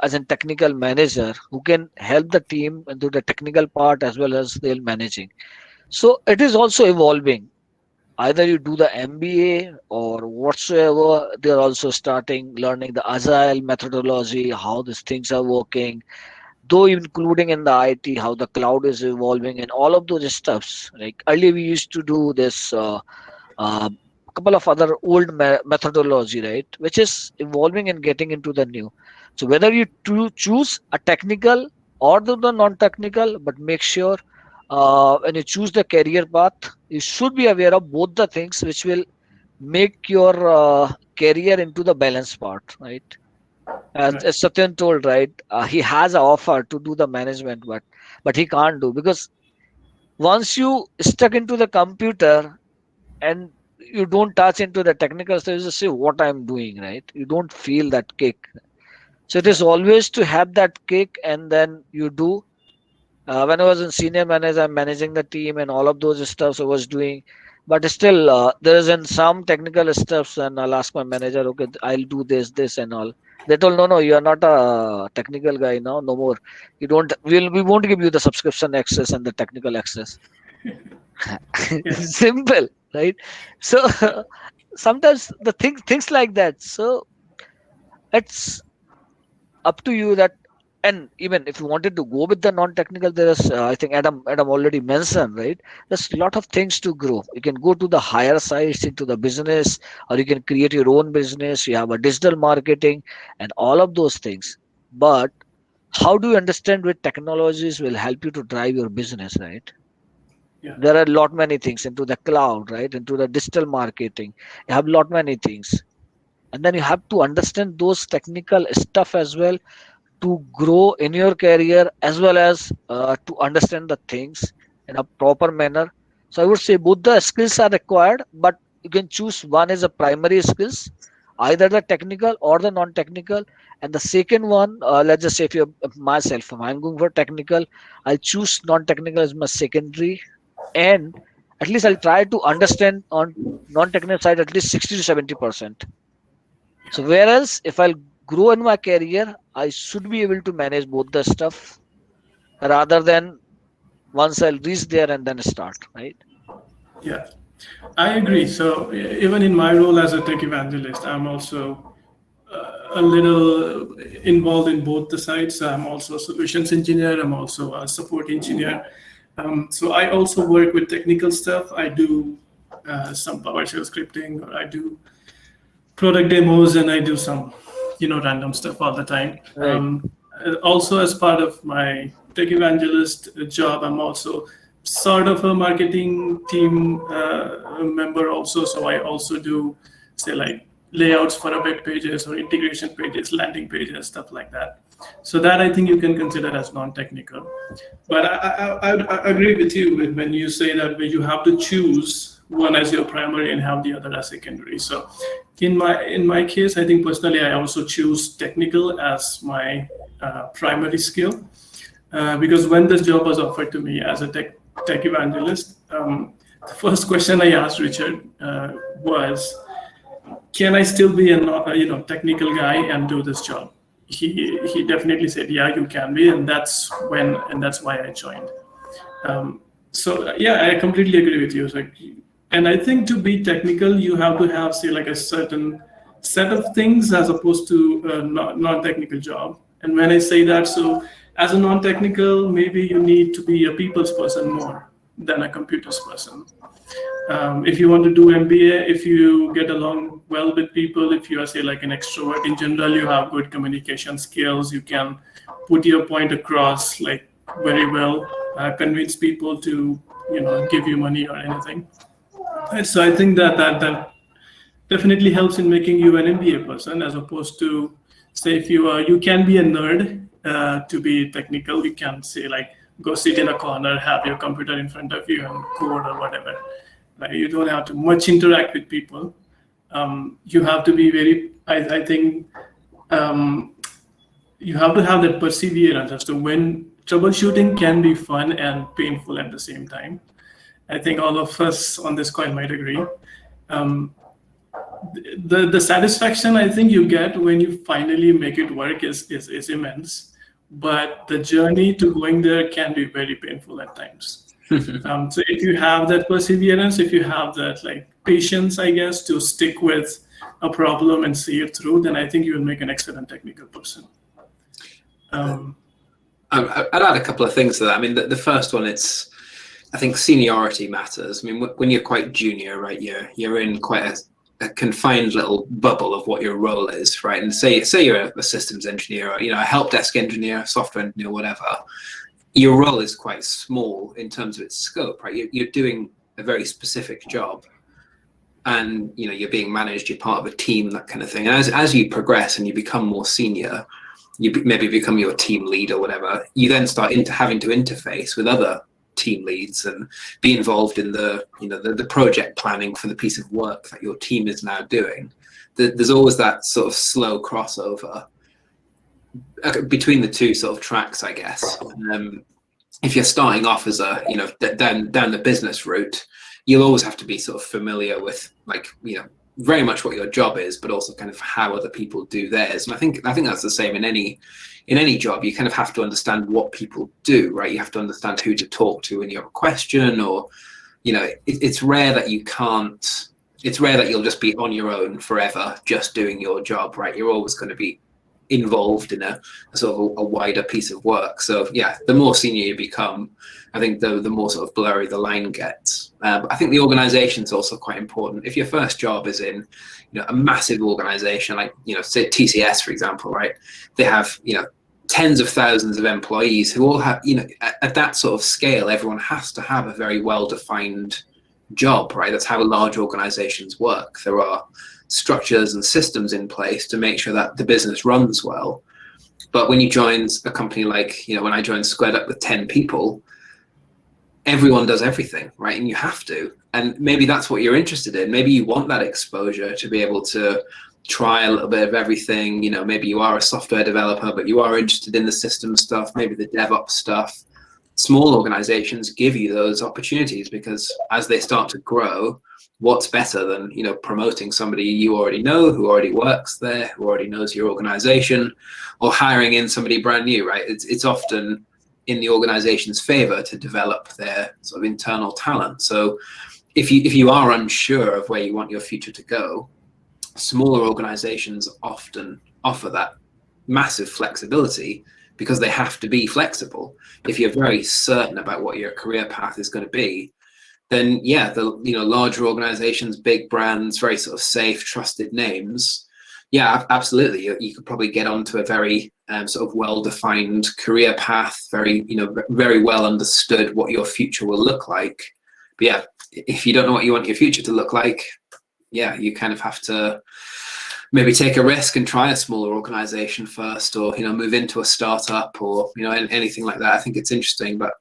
as a technical manager who can help the team into the technical part as well as they're managing. So it is also evolving. Either you do the MBA or whatsoever, they're also starting learning the agile methodology, how these things are working, though including in the IT, how the cloud is evolving and all of those stuffs. Like earlier we used to do this uh, couple of other old methodology, right, which is evolving and getting into the new. So whether you choose a technical or the non-technical, but make sure when you choose the career path, you should be aware of both the things, which will make your career into the balance part, right? Right. As Satyan told, right, he has an offer to do the management, but he can't do, because once you stuck into the computer and you don't touch into the technical stuff, you just say what I'm doing, right? You don't feel that kick. So it Yeah. is always to have that kick, and then you do. When I was in senior manager, I'm managing the team and all of those stuffs I was doing. But still, there is in some technical stuffs, and I'll ask my manager, okay, I'll do this, and all. They told, no, you are not a technical guy now, no more. You don't. We won't give you the subscription access and the technical access. Yeah. Simple, right? So Yeah. sometimes the things like that. So it's up to you that, and even if you wanted to go with the non-technical, there is I think Adam already mentioned, right, there's a lot of things to grow. You can go to the higher sides into the business, or you can create your own business. You have a digital marketing and all of those things. But how do you understand which technologies will help you to drive your business, right? Yeah. There are a lot many things into the cloud, right, into the digital marketing. You have a lot many things, and then you have to understand those technical stuff as well to grow in your career, as well as to understand the things in a proper manner. So I would say both the skills are required, but you can choose one as a primary skills, either the technical or the non-technical. And the second one, let's just say if you myself, if I'm going for technical, I'll choose non-technical as my secondary, and at least I'll try to understand on non-technical side at least 60 to 70%. So whereas if I'll grow in my career, I should be able to manage both the stuff rather than once I'll reach there and then start, right? Yeah. I agree. So even in my role as a tech evangelist, I'm also a little involved in both the sides. I'm also a solutions engineer. I'm also a support engineer. So I also work with technical stuff. I do some PowerShell scripting, or I do product demos, and I do some, random stuff all the time. Right. Also, as part of my tech evangelist job, I'm also sort of a marketing team member also. So I also do, say, like layouts for a web pages or integration pages, landing pages, stuff like that. So that I think you can consider as non-technical. But I agree with you when you say that you have to choose one as your primary and have the other as secondary. So in my case, I think personally I also choose technical as my primary skill, because when this job was offered to me as a tech evangelist, the first question I asked Richard was, can I still be a technical guy and do this job? He definitely said, yeah, you can be, and that's why I joined. So yeah, I completely agree with you. It's like, and I think to be technical, you have to have, say, like a certain set of things as opposed to a non-technical job. And when I say that, so as a non-technical, maybe you need to be a people's person more. than a computers person. If you want to do MBA, if you get along well with people, if you are, say, like an extrovert in general, you have good communication skills, you can put your point across like very well, convince people to, give you money or anything. And so I think that definitely helps in making you an MBA person, as opposed to, say, if you can be a nerd to be technical. You can say, like, go sit in a corner, have your computer in front of you and code or whatever. Like, you don't have to much interact with people. You have to be very, I think, you have to have that perseverance as to when troubleshooting can be fun and painful at the same time. I think all of us on this call might agree. The satisfaction I think you get when you finally make it work is immense, but the journey to going there can be very painful at times. So if you have that perseverance, if you have that like patience, I guess, to stick with a problem and see it through, then I think you will make an excellent technical person. I'd add a couple of things to that. I mean, the first one, I think seniority matters. I mean, when you're quite junior, right, you're in quite a confined little bubble of what your role is, right? And say you're a systems engineer, or, a help desk engineer, software engineer, whatever. Your role is quite small in terms of its scope, right? You're doing a very specific job, and you're being managed. You're part of a team, that kind of thing. And as you progress and you become more senior, you maybe become your team lead or whatever. You then start having to interface with other team leads and be involved in the project planning for the piece of work that your team is now doing. There's always that sort of slow crossover between the two sort of tracks, I guess. If you're starting off as down the business route, you'll always have to be sort of familiar with, like, very much what your job is, but also kind of how other people do theirs. And I think that's the same in any job. You kind of have to understand what people do, right? You have to understand who to talk to when you have a question, or it's rare that you'll just be on your own forever just doing your job, right? You're always going to be involved in a sort of a wider piece of work. So yeah, the more senior you become, I think the more sort of blurry the line gets. I think the organization is also quite important. If your first job is in a massive organization, like say TCS, for example, right? They have tens of thousands of employees who all have at that sort of scale, everyone has to have a very well-defined job, right? That's how large organizations work. There are structures and systems in place to make sure that the business runs well. But when you join a company like, when I joined Squared Up with 10 people, everyone does everything, right? And you have to. And maybe that's what you're interested in. Maybe you want that exposure to be able to try a little bit of everything. Maybe you are a software developer, but you are interested in the system stuff, maybe the DevOps stuff. Small organizations give you those opportunities, because as they start to grow, what's better than promoting somebody you already know, who already works there, who already knows your organization, or hiring in somebody brand new, right? It's often in the organization's favor to develop their sort of internal talent. So if you are unsure of where you want your future to go, smaller organizations often offer that massive flexibility, because they have to be flexible. If you're very certain about what your career path is going to be, then yeah, the larger organizations, big brands, very sort of safe, trusted names, yeah, absolutely. You could probably get onto a very sort of well-defined career path, very very well understood what your future will look like. But yeah, if you don't know what you want your future to look like, yeah, you kind of have to maybe take a risk and try a smaller organization first, or move into a startup, or anything like that. I think it's interesting, but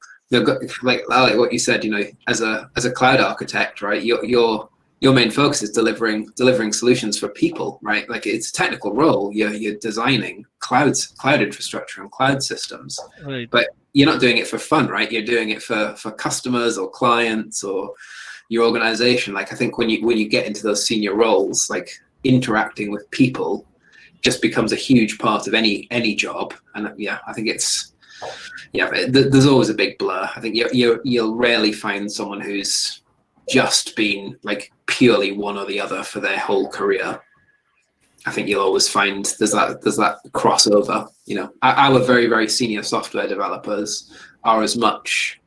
like what you said, as a cloud architect, right? Your main focus is delivering solutions for people, right? Like, it's a technical role. You're designing cloud infrastructure and cloud systems, Right. but you're not doing it for fun, right? You're doing it for customers or clients or your organization. Like, I think when you get into those senior roles, like, interacting with people just becomes a huge part of any job. And yeah, I think there's always a big blur. I think you'll rarely find someone who's just been like purely one or the other for their whole career. I think you'll always find there's that crossover. Our very, very senior software developers are as much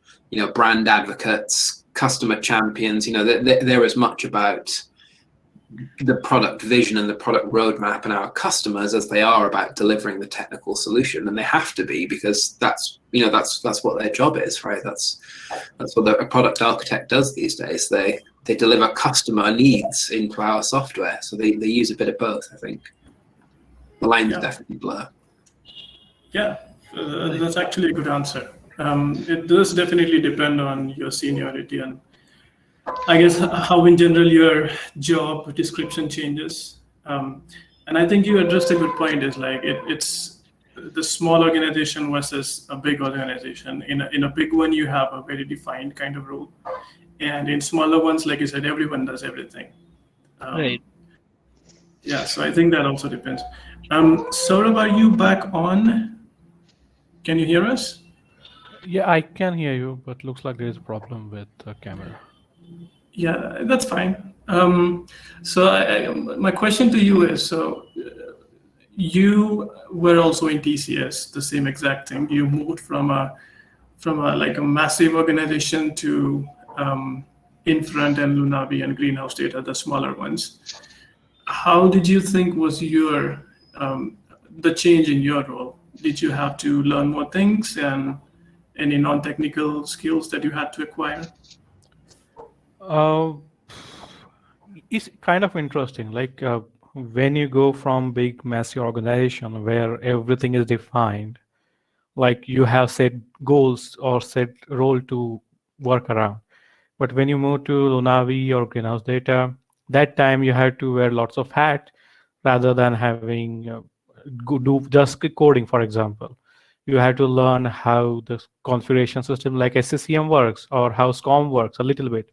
brand advocates, customer champions. They're as much about the product vision and the product roadmap and our customers as they are about delivering the technical solution, and they have to be, because that's what their job is, right? That's what a product architect does these days. They deliver customer needs into our software, so they use a bit of both. I think the lines definitely blur. Yeah, that's actually a good answer. It does definitely depend on your seniority and I guess how in general your job description changes. And I think you addressed a good point, is like it's the small organization versus a big organization. In a big one, you have a very defined kind of role. And in smaller ones, like you said, everyone does everything. Right. Yeah, so I think that also depends. Saurabh, are you back on? Can you hear us? Yeah, I can hear you, but looks like there is a problem with the camera. Yeah, that's fine. My question to you is, so you were also in TCS, the same exact thing. You moved from a like a massive organization to Infront and Lunavi and Greenhouse Data, the smaller ones. How did you think was your the change in your role? Did you have to learn more things and any non-technical skills that you had to acquire? Uh, it's kind of interesting. Like when you go from big, massive organization where everything is defined, like you have set goals or set role to work around. But when you move to Lunavi or Greenhouse Data, that time you had to wear lots of hats rather than having do just coding, for example. You had to learn how the configuration system like SCCM works or how SCOM works a little bit,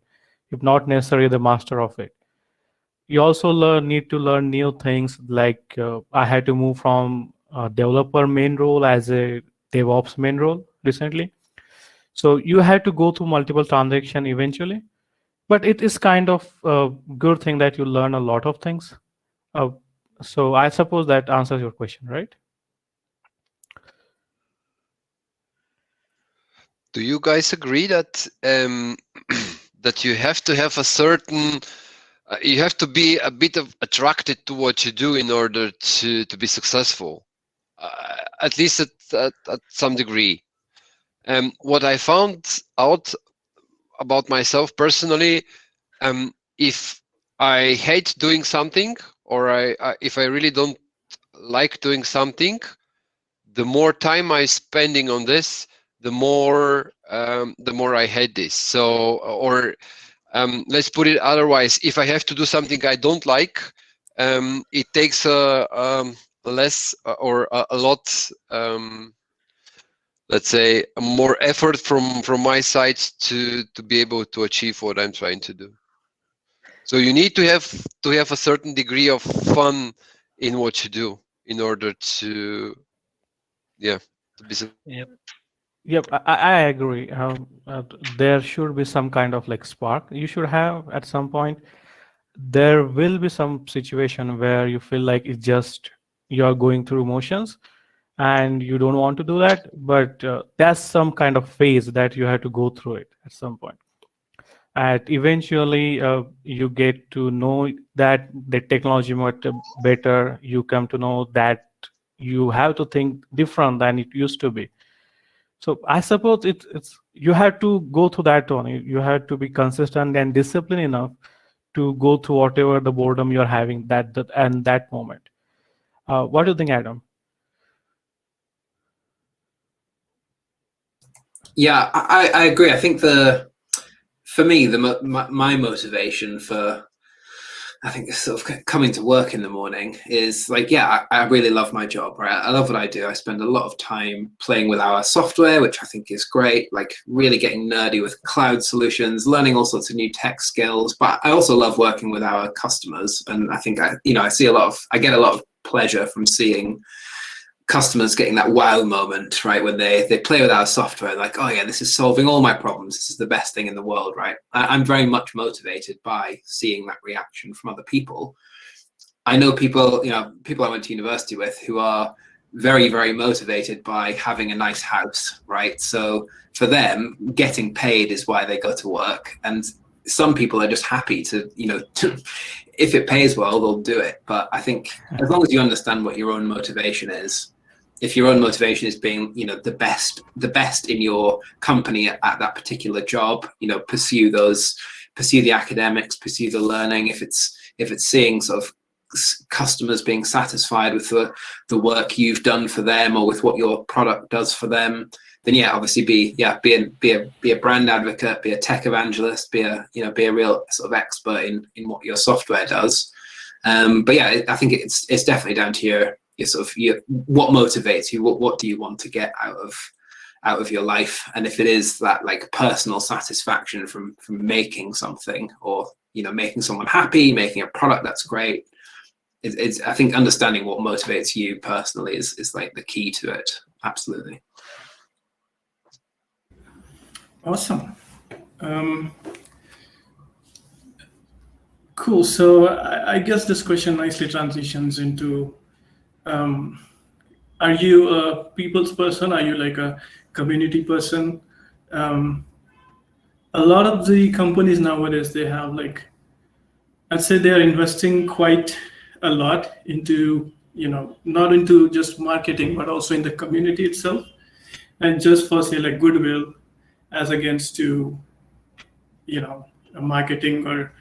if not necessarily the master of it. You also need to learn new things, like I had to move from a developer main role as a DevOps main role recently. So you had to go through multiple transactions eventually, but it is kind of a good thing that you learn a lot of things. Uh, so I suppose that answers your question, right? Do you guys agree that that you have to have a certain you have to be a bit of attracted to what you do in order to be successful, at least at some degree? What I found out about myself personally, if I hate doing something, or if I really don't like doing something, the more time I spending on this, the more I hate this. So, or let's put it otherwise: if I have to do something I don't like, it takes less or a lot. Let's say more effort from my side to be able to achieve what I'm trying to do. So you need to have a certain degree of fun in what you do in order to be. Yep. Yep, I agree. There should be some kind of like spark you should have at some point. There will be some situation where you feel like it's just you're going through motions and you don't want to do that, but that's some kind of phase that you have to go through it at some point. And eventually you get to know that the technology much better. You come to know that you have to think different than it used to be. So I suppose it's you have to go through that one. You have to be consistent and disciplined enough to go through whatever the boredom you're having that moment. What do you think, Adam? Yeah, I agree. I think for me, my motivation for, I think, sort of coming to work in the morning is like, yeah, I really love my job, right? I love what I do. I spend a lot of time playing with our software, which I think is great, like really getting nerdy with cloud solutions, learning all sorts of new tech skills. But I also love working with our customers. And I think I get a lot of pleasure from seeing customers getting that wow moment, right? When they play with our software, like, oh yeah, this is solving all my problems. This is the best thing in the world, right? I'm very much motivated by seeing that reaction from other people. I know people I went to university with who are very, very motivated by having a nice house, right? So for them, getting paid is why they go to work. And some people are just happy to, if it pays well, they'll do it. But I think as long as you understand what your own motivation is, if your own motivation is being, the best in your company at that particular job, pursue the academics, pursue the learning. If it's seeing sort of customers being satisfied with the work you've done for them or with what your product does for them, then obviously be a brand advocate, be a tech evangelist, be a real sort of expert in what your software does. But I think it's definitely down to your what motivates you, what do you want to get out of your life, and if it is that like personal satisfaction from making something, or making someone happy, making a product that's great. I think understanding what motivates you personally is like the key to it. Absolutely. Awesome. Cool. So I guess this question nicely transitions into, are you a people's person? Are you like a community person? A lot of the companies nowadays, they have like, I'd say they're investing quite a lot into, not into just marketing, but also in the community itself. And just for say like goodwill as against to, marketing or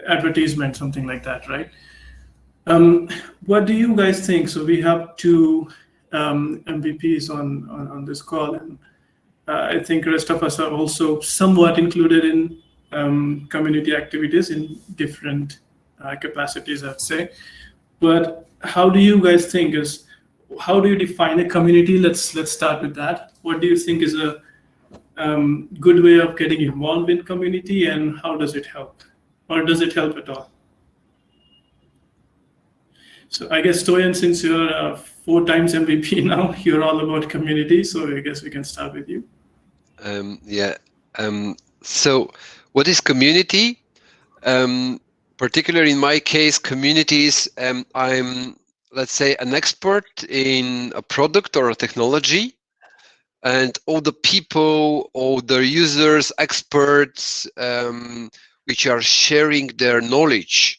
advertisement, something like that, right? What do you guys think? So we have two MVPs on this call, and I think the rest of us are also somewhat included in community activities in different capacities, I'd say. But how do you guys think how do you define a community? Let's start with that. What do you think is a good way of getting involved in community, and how does it help, or does it help at all? So I guess Stoyan, since you're a 4 times MVP now, you're all about community. So I guess we can start with you. So what is community? Particularly in my case, communities, I'm, let's say, an expert in a product or a technology, and all the people, all the users, experts, which are sharing their knowledge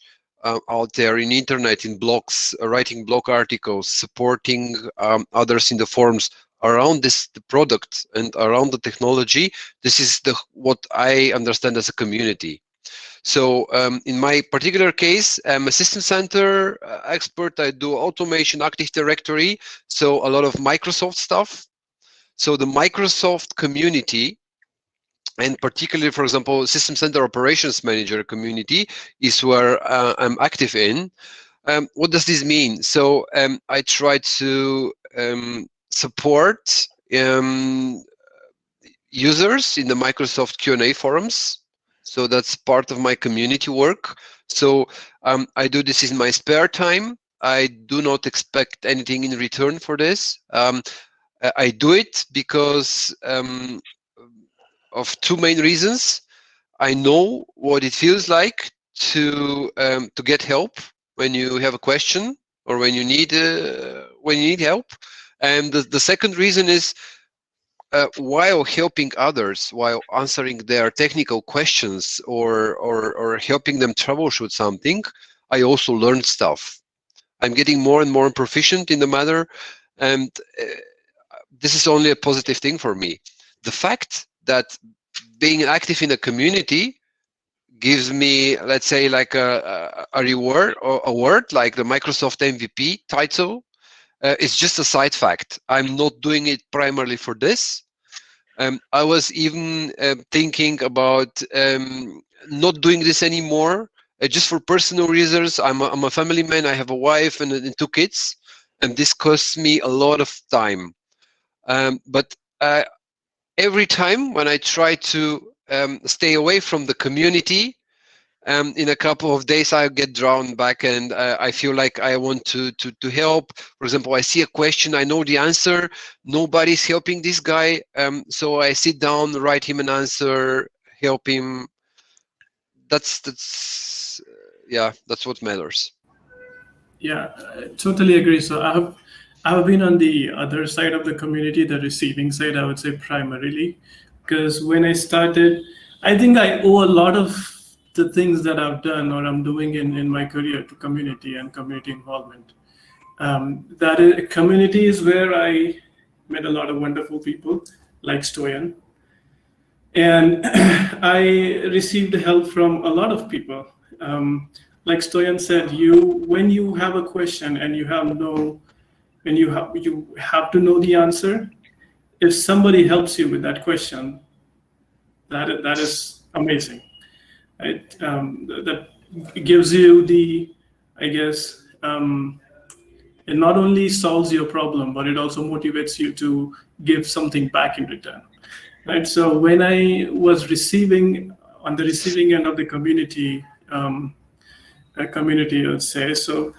out there in internet, in blogs, writing blog articles, supporting others in the forums around the product and around the technology. This is what I understand as a community. So in my particular case, I'm a system center expert. I do automation, Active Directory, so a lot of Microsoft stuff. So the Microsoft community, and particularly, for example, System Center Operations Manager community is where I'm active in. What does this mean? So I try to support users in the Microsoft Q&A forums. So that's part of my community work. So I do this in my spare time. I do not expect anything in return for this. I do it because of 2 main reasons. I know what it feels like to get help when you have a question or when you need help. And the second reason is, while helping others, while answering their technical questions or helping them troubleshoot something, I also learn stuff. I'm getting more and more proficient in the matter, and this is only a positive thing for me. The fact that being active in a community gives me, let's say, like a reward or award, like the Microsoft MVP title, is just a side fact. I'm not doing it primarily for this. I was even thinking about not doing this anymore, just for personal reasons. I'm a family man. I have a wife and 2 kids, and this costs me a lot of time. But every time when I try to stay away from the community, in a couple of days I get drawn back, and I feel like I want to help. For example, I see a question, I know the answer, nobody's helping this guy, so I sit down, write him an answer, help him. That's what matters. Yeah, I totally agree. So I've been on the other side of the community, the receiving side, I would say primarily, because when I started, I think I owe a lot of the things that I've done or I'm doing in my career to community and community involvement. That is, community is where I met a lot of wonderful people like Stoyan, and I received help from a lot of people. Like Stoyan said, you when you have a question and you have no, when you have to know the answer. If somebody helps you with that question, that is amazing. Right? That gives you the, I guess, it not only solves your problem, but it also motivates you to give something back in return. Right. So when I was receiving on the receiving end of the community, I would say so.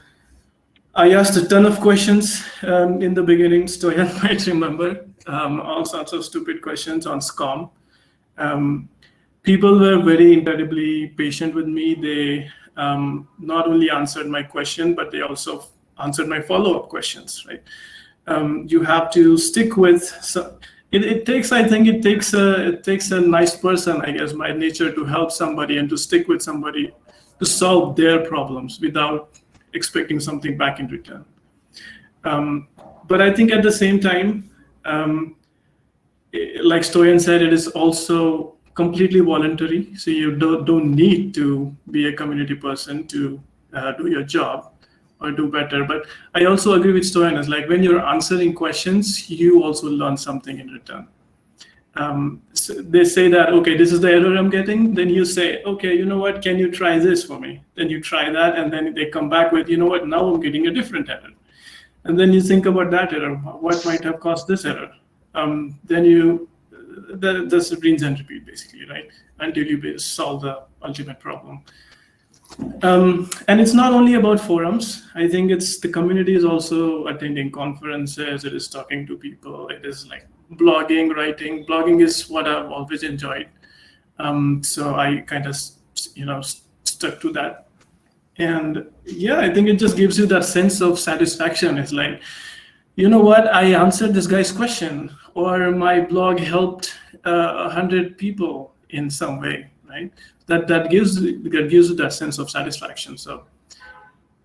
I asked a ton of questions in the beginning. Stoyan might remember all sorts of stupid questions on SCOM. Um, People were very incredibly patient with me. They not only answered my question, but they also answered my follow-up questions. Right? You have to stick with. So it takes. I think it takes a nice person, I guess, by nature, to help somebody and to stick with somebody to solve their problems without expecting something back in return. But I think at the same time, like Stoyan said, it is also completely voluntary. So you don't need to be a community person to do your job or do better. But I also agree with Stoyan, is like when you're answering questions, you also learn something in return. So they say that, okay, this is the error I'm getting. Then you say, okay, you know what, can you try this for me? Then you try that, and then they come back with, you know what, now I'm getting a different error. And then you think about that error, what might have caused this error? Then that's the rinse and repeat, basically, right? Until you solve the ultimate problem. And it's not only about forums. I think it's the community is also attending conferences. It is talking to people. It is like blogging, writing. Blogging is what I've always enjoyed. So I kind of, stuck to that. And yeah, I think it just gives you that sense of satisfaction. It's like, you know what, I answered this guy's question, or my blog helped 100 people in some way, right? That gives you that sense of satisfaction. So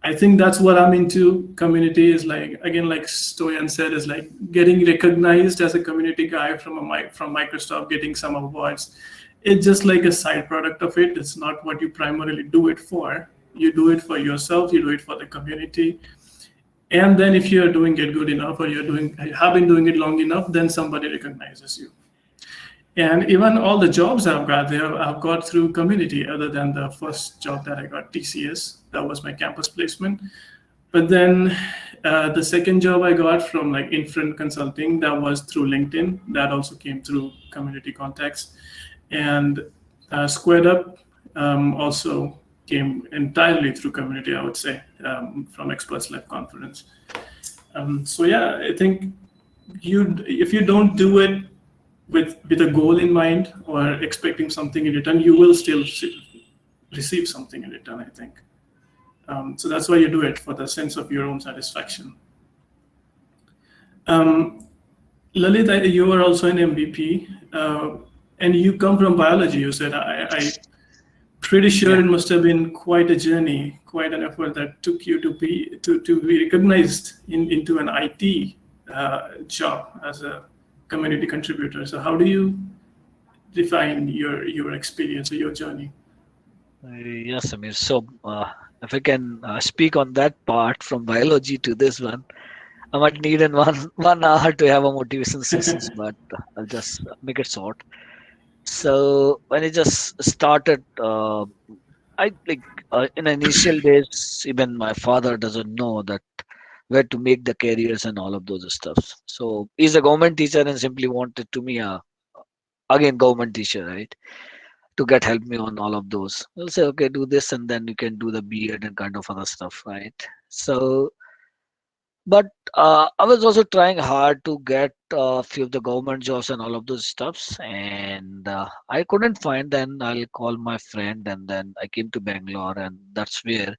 I think that's what I'm into. Community is like, again, like Stoyan said, is like getting recognized as a community guy from Microsoft, getting some awards. It's just like a side product of it. It's not what you primarily do it for. You do it for yourself. You do it for the community. And then if you're doing it good enough, or have been doing it long enough, then somebody recognizes you. And even all the jobs I've got through community, other than the first job that I got, TCS, that was my campus placement. But then the second job I got from like Infront Consulting, that was through LinkedIn. That also came through community contacts. And Squared Up also came entirely through community, I would say, from Experts Lab conference. So yeah, I think if you don't do it with a goal in mind or expecting something in return, you will still receive something in return, I think. So that's why you do it, for the sense of your own satisfaction. Lalit, you were also an MVP, and you come from biology. You said, I pretty sure it must have been quite a journey, quite an effort that took you to be recognized into an IT job as a community contributor. So how do you define your experience or your journey? Yes, Amir. So, if I can speak on that part from biology to this one, I might need in one hour to have a motivation sessions, but I'll just make it short. So when I just started, I like in initial days, even my father doesn't know that where to make the careers and all of those stuff. So he's a government teacher and simply wanted to me again government teacher, right? To get help me on all of those. I'll say, okay, do this and then you can do the B.Ed and kind of other stuff, right? So, but I was also trying hard to get a few of the government jobs and all of those stuffs, and I couldn't find. Then I'll call my friend, and then I came to Bangalore, and that's where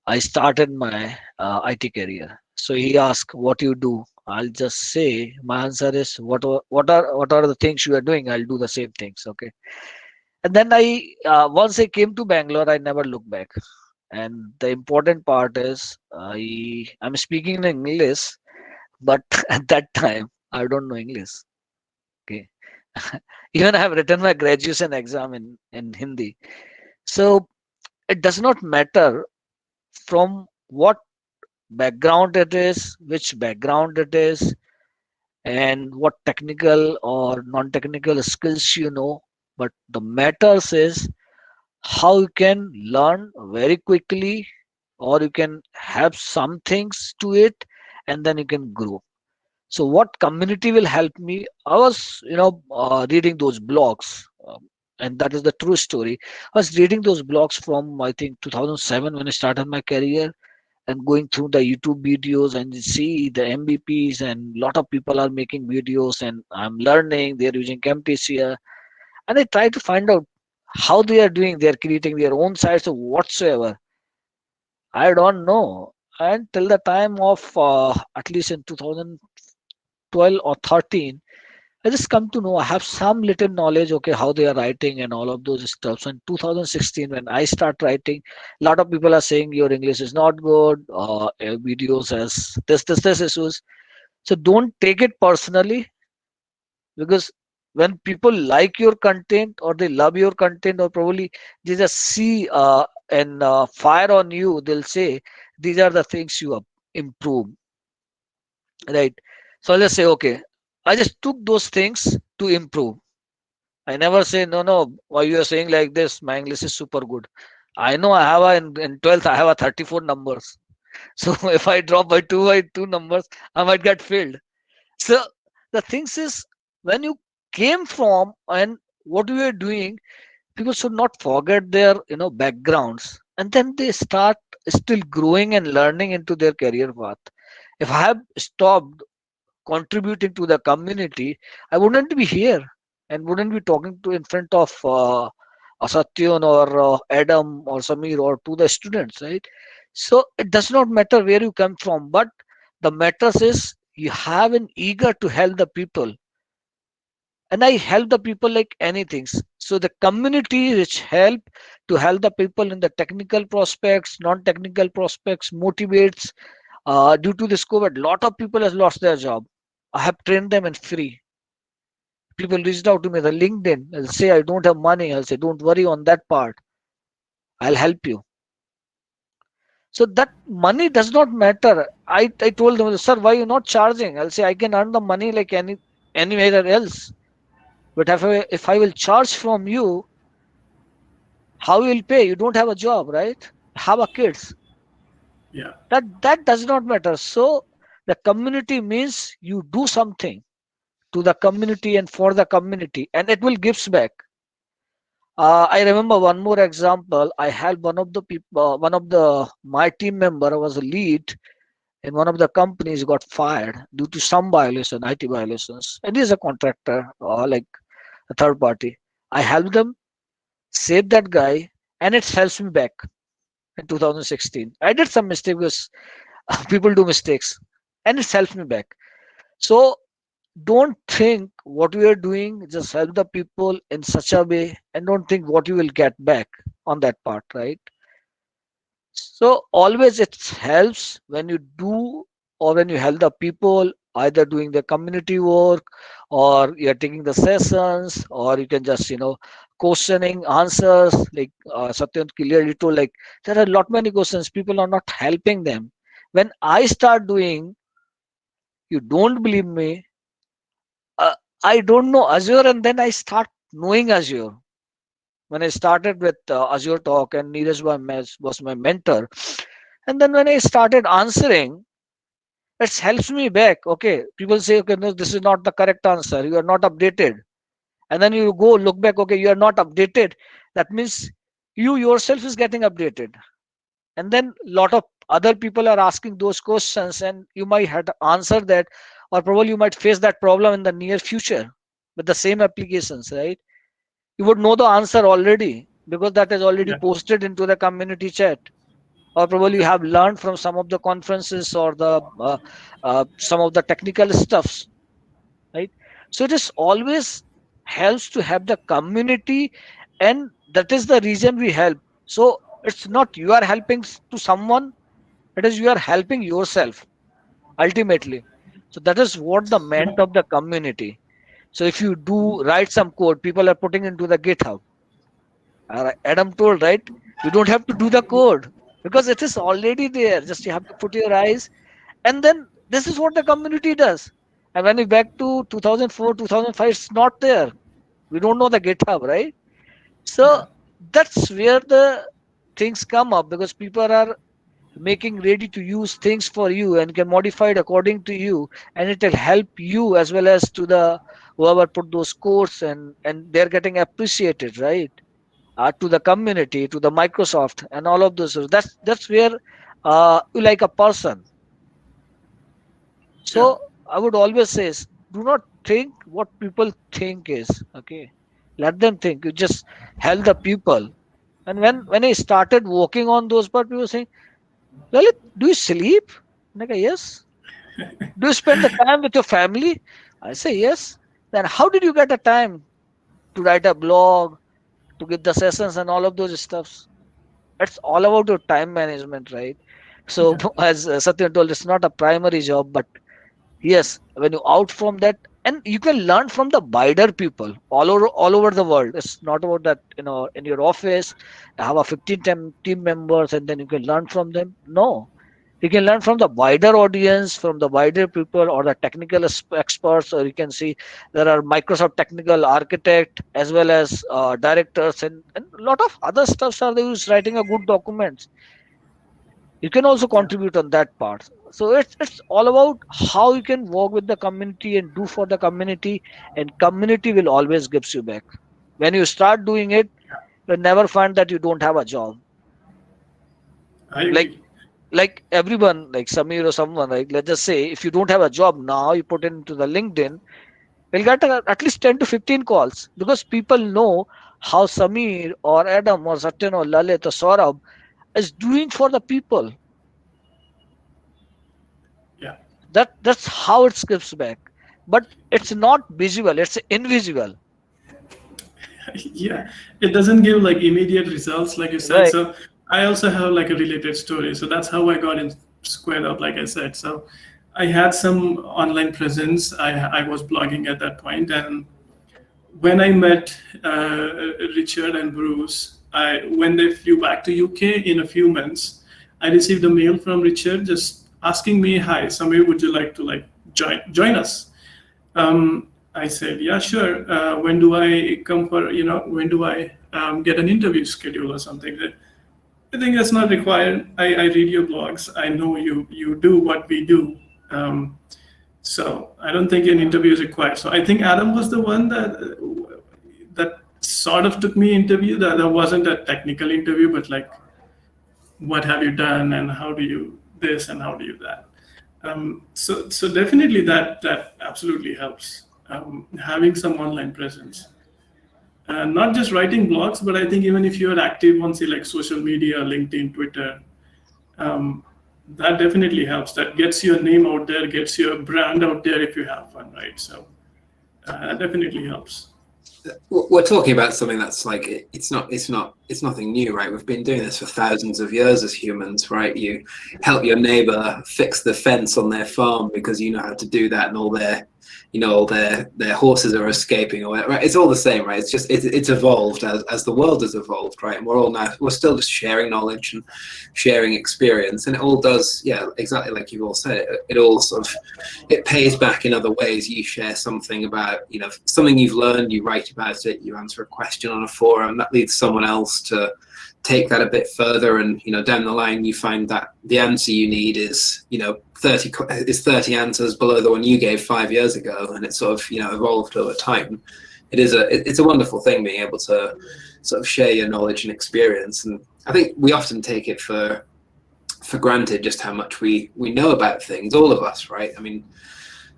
I started my IT career. So he asked, "What you do?" I'll just say my answer is, "What are the things you are doing? I'll do the same things." Okay. And then once I came to Bangalore, I never looked back. And the important part is, I'm speaking in English, but at that time I don't know English. Okay. Even I have written my graduation exam in Hindi. So it does not matter from what background it is, which background it is, and what technical or non-technical skills you know. But the matters is how you can learn very quickly, or you can have some things to it, and then you can grow. So what community will help me? I was, reading those blogs, and that is the true story. I was reading those blogs from, I think, 2007 when I started my career, and going through the YouTube videos and you see the MVPs, and lot of people are making videos, and I'm learning. They're using Camtasia, and I try to find out how they are doing. They're creating their own sites or whatsoever. I don't know. And till the time of at least in 2012 or 13, I just come to know I have some little knowledge, okay, how they are writing and all of those stuff. So in 2016, when I start writing, a lot of people are saying your English is not good, videos has this issues. So don't take it personally, because when people like your content or they love your content, or probably they just see and fire on you, they'll say these are the things you improve, right? So I'll just say, okay, I just took those things to improve. I never say, no, no, why you are saying like this? My English is super good. I know I have in 12th, I have a 34 numbers. So if I drop by two numbers, I might get failed. So the things is, when you came from and what you are doing, people should not forget their, backgrounds. And then they start still growing and learning into their career path. If I have stopped contributing to the community, I wouldn't be here and wouldn't be talking to in front of Satyan or Adam or Samir or to the students, right? So it does not matter where you come from, but the matters is you have an eager to help the people, and I help the people like anything. So the community which help the people in the technical prospects, non-technical prospects, motivates. Due to this COVID, lot of people has lost their job. I have trained them in free. People reached out to me the LinkedIn. I'll say I don't have money. I'll say don't worry on that part. I'll help you. So that money does not matter. I told them, sir, why you not charging? I'll say I can earn the money like anywhere else. But if I will charge from you, how you will pay? You don't have a job, right? Have a kids. Yeah. That does not matter. So the community means you do something to the community and for the community, and it will gives back. I remember one more example. I had one of the my team member was a lead in one of the companies, got fired due to some violation, IT violations, and he's a contractor or like a third party. I helped them save that guy, and it helps me back in 2016. I did some mistake because people do mistakes, and it helps me back. So don't think what you are doing, just help the people in such a way, and don't think what you will get back on that part, right? So always it helps when you do, or when you help the people, either doing the community work, or you're taking the sessions, or you can just questioning answers, like Satyan clearly told, like there are a lot many questions, people are not helping them. When I start doing, you don't believe me, uh, I don't know Azure, and then I start knowing Azure. When I started with Azure Talk, and Neeraj was my mentor, and then when I started answering, it helps me back. Okay, people say, okay, no, this is not the correct answer. You are not updated, and then you go look back. Okay, you are not updated. That means you yourself is getting updated, and then lot of other people are asking those questions, and you might have to answer that, or probably you might face that problem in the near future with the same applications, right? You would know the answer already because that is already Yeah. posted into the community chat. or probably you have learned from some of the conferences or the some of the technical stuffs, right? So it is always helps to have the community, and that is the reason we help. So it's not you are helping to someone, it is you are helping yourself ultimately. So that is what the Yeah. meant of the community. So if you do write some code, people are putting into the GitHub. Adam told, right? You don't have to do the code because it is already there. Just you have to put your eyes, and then this is what the community does. And when we back to 2004, 2005, it's not there. We don't know the GitHub, right? So Yeah. that's where the things come up, because people are making ready to use things for you and can modify it according to you, and it will help you as well as to the whoever put those codes, and they're getting appreciated, right? To the community, to the Microsoft, and all of those. So that's where you like a person. Yeah. So I would always say, do not think what people think is okay. Let them think. You just help the people. And when I started working on those part, people were saying, Lalit, do you sleep? I'm like, yes. Do you spend the time with your family? I say yes. Then how did you get the time to write a blog, to give the sessions and all of those stuffs? It's all about your time management, right? So Yeah. as Satyan told, it's not a primary job, but yes, when you out from that, and you can learn from the wider people all over the world. It's not about that, in your office have a 15 team members and then you can learn from them. No, you can learn from the wider audience, from the wider people, or the technical experts, or you can see there are Microsoft technical architect as well as directors, and a lot of other stuffs are there who's writing a good documents. You can also Yeah. contribute on that part. So it's all about how you can work with the community and do for the community, and community will always gives you back. When you start doing it, you'll never find that you don't have a job. I like agree. like everyone, like Samir or someone, like let's just say if you don't have a job now, you put it into the LinkedIn, you'll get at least 10 to 15 calls, because people know how Samir or Adam or Satyan or Lalit or Saurabh is doing for the people. Yeah. That's how it skips back. But it's not visual, it's invisible. Yeah, it doesn't give like immediate results like you said. Right. So I also have like a related story, so that's how I got in squared up like I said. So I had some online presence. I was blogging at that point, and when I met Richard and Bruce, when they flew back to UK in a few months, I received a mail from Richard just asking me, "Hi, Samir, would you like to like join us?" I said, yeah, sure. When do I come for, when do I get an interview schedule or something? I think that's not required. I read your blogs. I know you do what we do. Um, so I don't think an interview is required. So I think Adam was the one that sort of took me interview. That wasn't a technical interview, but like, what have you done and how do you this and how do you that? So definitely that absolutely helps. Having some online presence, not just writing blogs, but I think even if you're active on say like social media, LinkedIn, Twitter, um, that definitely helps. That gets your name out there, gets your brand out there if you have fun, right? So that definitely helps. We're talking about something that's like it's nothing new, right? We've been doing this for thousands of years as humans, right? You help your neighbor fix the fence on their farm because you know how to do that, and all their horses are escaping or whatever, right? It's all the same, right? It's just it's evolved as the world has evolved, right? And we're still just sharing knowledge and sharing experience, and it all does, yeah, exactly like you've all said. It all sort of it pays back in other ways. You share something about something you've learned, you write about it, you answer a question on a forum, that leads someone else to take that a bit further, and down the line you find that the answer you need is 30 answers below the one you gave 5 years ago, and it's sort of evolved over time. It's a wonderful thing being able to sort of share your knowledge and experience, and I think we often take it for granted just how much we know about things, all of us, right? I mean,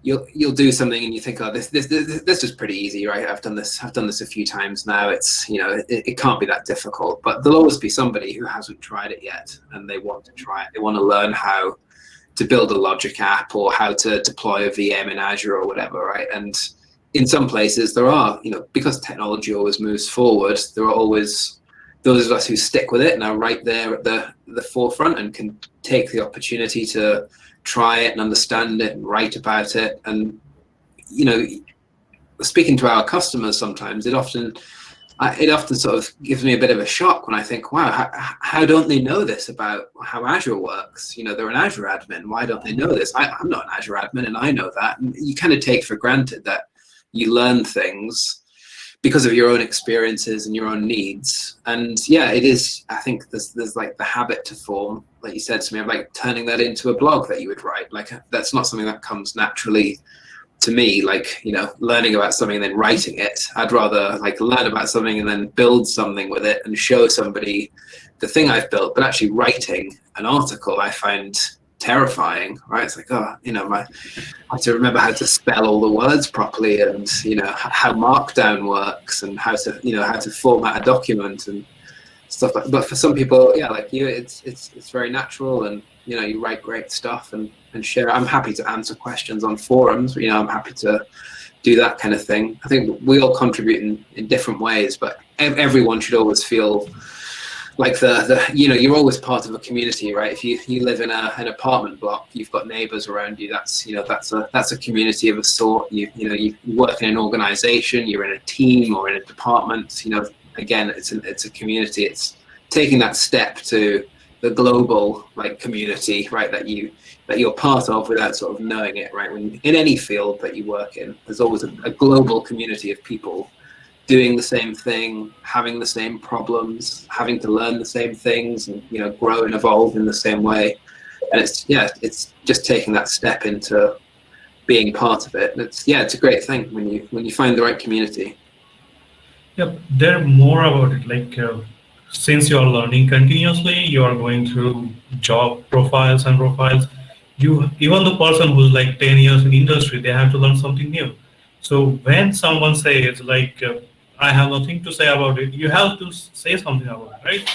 you'll do something and you think, oh, this is pretty easy, right? I've done this a few times now. It's, it can't be that difficult. But there'll always be somebody who hasn't tried it yet, and they want to try it. They want to learn how to build a logic app or how to deploy a VM in Azure or whatever, right? And in some places there are, because technology always moves forward, there are always those of us who stick with it and are right there at the forefront and can take the opportunity to try it and understand it and write about it. And speaking to our customers, sometimes it often sort of gives me a bit of a shock when I think, wow, how don't they know this about how Azure works? They're an Azure admin. Why don't they know this? I'm not an Azure admin, and I know that. And you kind of take for granted that you learn things because of your own experiences and your own needs. And yeah, it is, I think there's like the habit to form, like you said to me, of like turning that into a blog that you would write. Like that's not something that comes naturally to me, like, learning about something and then writing it. I'd rather like learn about something and then build something with it and show somebody the thing I've built. But actually writing an article, I find terrifying, right? It's like, I have to remember how to spell all the words properly, and how Markdown works, and how to format a document and stuff like that. But for some people, yeah, like you, it's very natural, and you write great stuff and share. I'm happy to answer questions on forums. I'm happy to do that kind of thing. I think we all contribute in different ways, but everyone should always feel like you're always part of a community, right? If you live in an apartment block, you've got neighbors around you. That's that's a community of a sort. You work in an organization, you're in a team or in a department. Again, it's a community. It's taking that step to the global community, right? That you're part of without sort of knowing it, right? When in any field that you work in, there's always a global community of people doing the same thing, having the same problems, having to learn the same things, and grow and evolve in the same way. And it's just taking that step into being part of it. And it's a great thing when you find the right community. Yep, there more about it. Like since you are learning continuously, you are going through job profiles and profiles. Even the person who's like 10 years in industry, they have to learn something new. So when someone says like, I have nothing to say about it, you have to say something about it, right?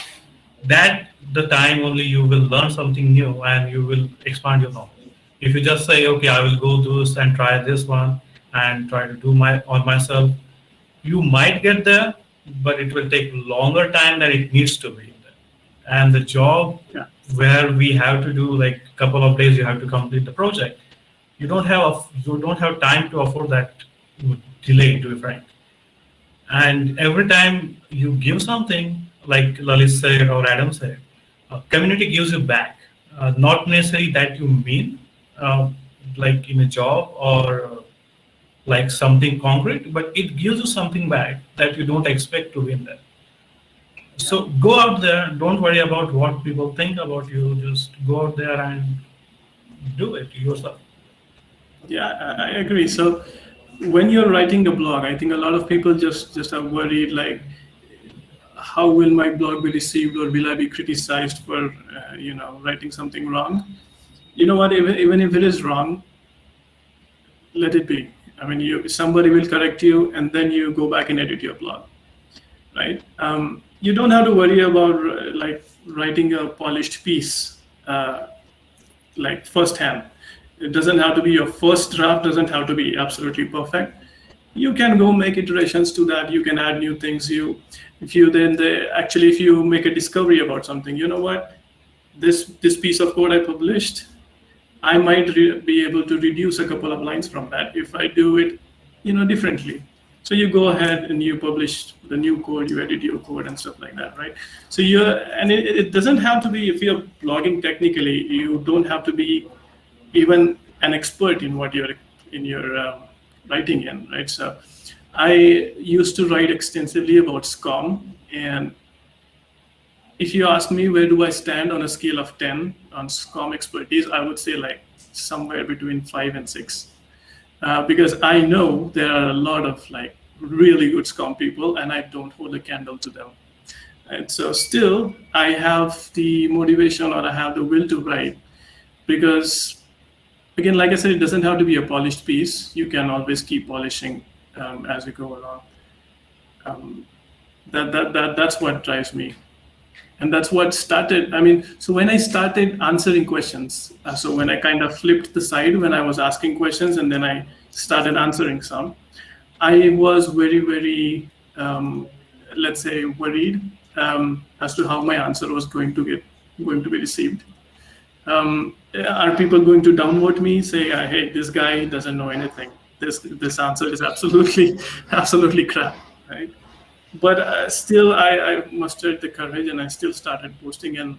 That the time only you will learn something new and you will expand your knowledge. If you just say, okay, I will go do this and try this one and try to do on myself, you might get there, but it will take longer time than it needs to be. And the job where we have to do like a couple of days, you have to complete the project. You don't have time to afford that delay, to be frank. And every time you give something, like Lalit said or Adam said, community gives you back. Not necessarily that you mean, like in a job or like something concrete, but it gives you something back that you don't expect to win there. So go out there, don't worry about what people think about you, just go out there and do it yourself. Yeah, I agree. So when you're writing a blog, I think a lot of people just are worried, like, how will my blog be received, or will I be criticized for writing something wrong? You know what? Even if it is wrong, let it be. I mean, somebody will correct you, and then you go back and edit your blog, right? You don't have to worry about like writing a polished piece, like firsthand. It doesn't have to be your first draft. Doesn't have to be absolutely perfect. You can go make iterations to that. You can add new things. If you make a discovery about something, you know what, this piece of code I published, I might be able to reduce a couple of lines from that if I do it, differently. So you go ahead and you publish the new code, you edit your code and stuff like that, right? So it doesn't have to be, if you're blogging technically, you don't have to be even an expert in what you're writing in, right? So I used to write extensively about SCOM, and if you ask me where do I stand on a scale of 10 on SCOM expertise, I would say like somewhere between 5 and 6. Because I know there are a lot of like really good SCOM people, and I don't hold a candle to them. And so still I have the motivation, or I have the will to write, because again, like I said, it doesn't have to be a polished piece. You can always keep polishing as you go along. That's what drives me, and that's what started. I mean, so when I started answering questions, so when I kind of flipped the side when I was asking questions, and then I started answering some, I was very, very, let's say, worried as to how my answer was going to be received. Are people going to downvote me, say, "Hey, this guy doesn't know anything. This answer is absolutely absolutely crap," right? But still, I mustered the courage and I still started posting. And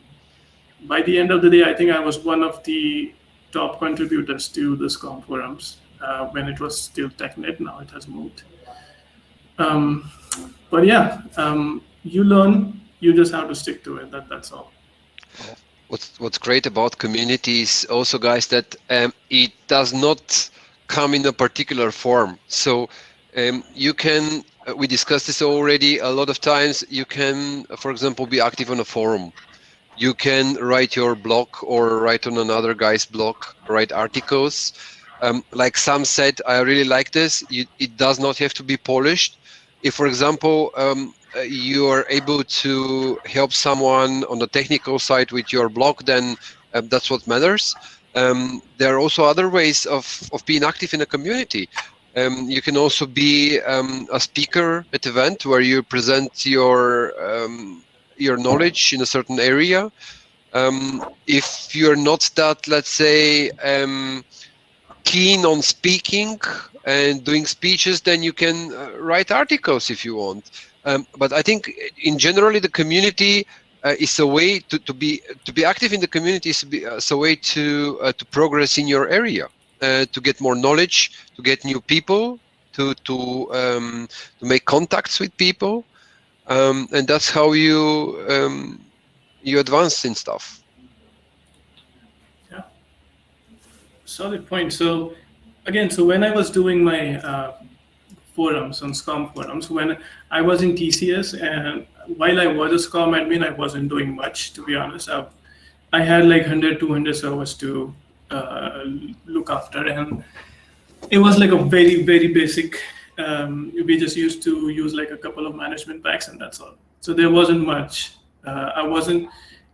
by the end of the day, I think I was one of the top contributors to the SCOM forums when it was still TechNet. Now it has moved. But yeah, you learn. You just have to stick to it. That's all. What's great about communities also, guys, that it does not come in a particular form. So you can, we discussed this already a lot of times, you can, for example, be active on a forum. You can write your blog or write on another guy's blog, write articles. Like Sam said, I really like this. It does not have to be polished. If, for example, you are able to help someone on the technical side with your blog, then that's what matters. There are also other ways of being active in a community. You can also be a speaker at an event where you present your knowledge in a certain area. If you're not that, let's say, keen on speaking and doing speeches, then you can write articles if you want. But I think in generally the community is a way to be active in the community is a way to progress in your area, to get more knowledge, to get new people, to make contacts with people, and that's how you advance in stuff. Yeah, solid point. So again, so when I was doing my forums on SCOM forums, when I was in TCS, and while I was a SCOM admin, I wasn't doing much, to be honest. I had like 100, 200 servers to look after, and it was like a very, very basic. We just used to use like a couple of management packs, and that's all. So there wasn't much. I wasn't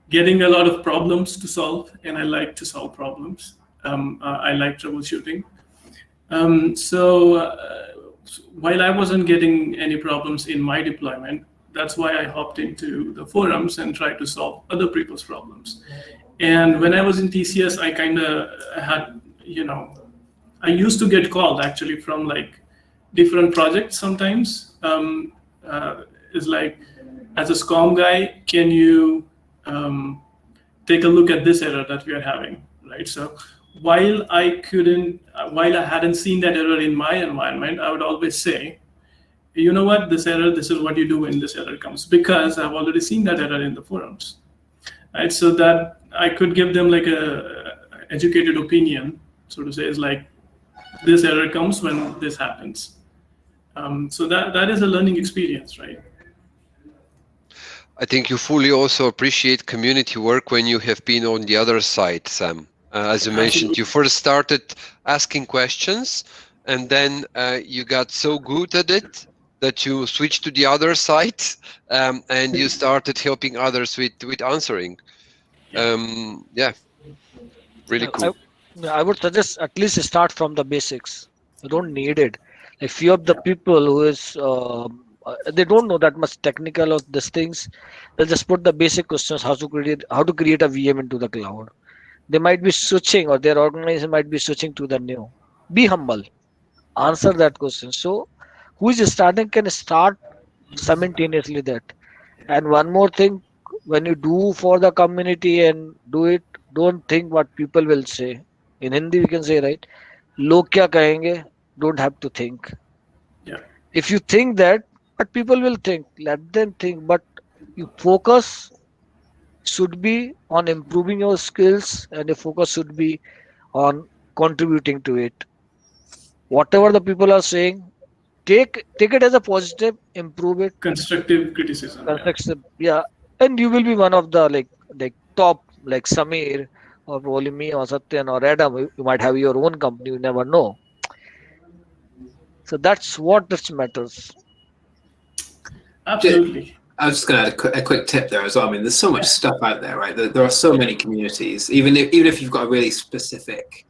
getting a lot of problems to solve, and I like to solve problems. I like troubleshooting. While I wasn't getting any problems in my deployment, that's why I hopped into the forums and tried to solve other people's problems. And when I was in TCS, I kind of had, I used to get called actually from like different projects sometimes. It's like, as a SCOM guy, can you take a look at this error that we are having, right? So while I hadn't seen that error in my environment, I would always say, you know what, this error, this is what you do when this error comes, because I've already seen that error in the forums, right? So that I could give them like a educated opinion, so to say, is like, this error comes when this happens. So that is a learning experience, right? I think you fully also appreciate community work when you have been on the other side, Sam. As you mentioned, you first started asking questions, and then you got so good at it that you switched to the other side, and you started helping others with answering. Yeah, really cool. I would suggest at least start from the basics. You don't need it. A few of the people who is they don't know that much technical of these things. They'll just put the basic questions: how to create a VM into the cloud. They might be switching, or their organization might be switching to the new. Be humble. Answer that question. So, who is starting can start simultaneously that. And one more thing, when you do for the community and do it, don't think what people will say. In Hindi, we can say, right? Log kya kahenge? Don't have to think. Yeah. If you think that, but people will think, let them think. But you focus should be on improving your skills, and your focus should be on contributing to it. Whatever the people are saying, take it as a positive, improve it, Constructive criticism. Yeah. constructive, yeah, and you will be one of the like top like Samir, or probably me or Satyan or Adam. You might have your own company. You never know. So that's what it matters. Absolutely. I was just going to add a quick tip there as well. I mean, there's so much stuff out there, right? There are so many communities. Even if you've got a really specific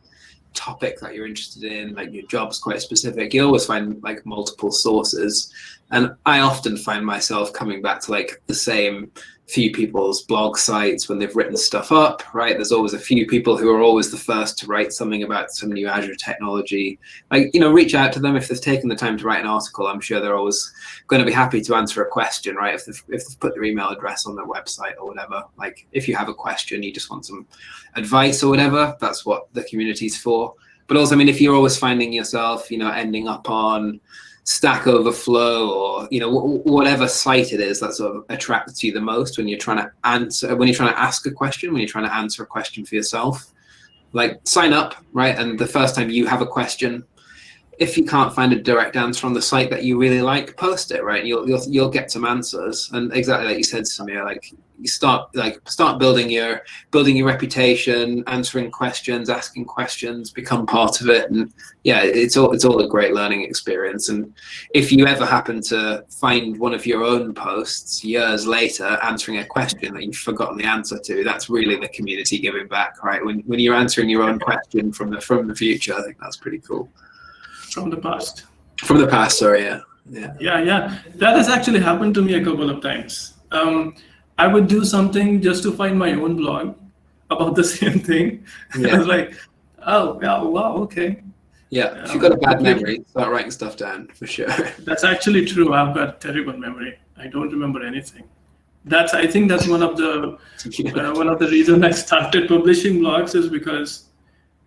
topic that you're interested in, like your job's quite specific, you always find like multiple sources. And I often find myself coming back to like the same few people's blog sites when they've written stuff up, right? There's always a few people who are always the first to write something about some new Azure technology. Like, reach out to them if they've taken the time to write an article. I'm sure they're always going to be happy to answer a question, right? If they've put their email address on their website or whatever. Like, if you have a question, you just want some advice or whatever, that's what the community's for. But also, I mean, if you're always finding yourself, ending up on Stack Overflow or whatever site it is that sort of attracts you the most when you're trying to ask a question, when you're trying to answer a question for yourself, like sign up, right? And the first time you have a question, if you can't find a direct answer on the site that you really like, post it, right? You'll get some answers. And exactly like you said, Samir, like you start building your reputation, answering questions, asking questions, become part of it. And yeah, it's all a great learning experience. And if you ever happen to find one of your own posts years later answering a question that you've forgotten the answer to, that's really the community giving back, right? When you're answering your own question from the future, I think that's pretty cool. From the past. From the past, sorry, yeah. Yeah. That has actually happened to me a couple of times. I would do something just to find my own blog about the same thing. Yeah. I was like, oh, yeah, wow, okay. Yeah, if you've got a bad memory, start writing stuff down for sure. That's actually true. I've got terrible memory. I don't remember anything. I think that's one of the reasons I started publishing blogs is because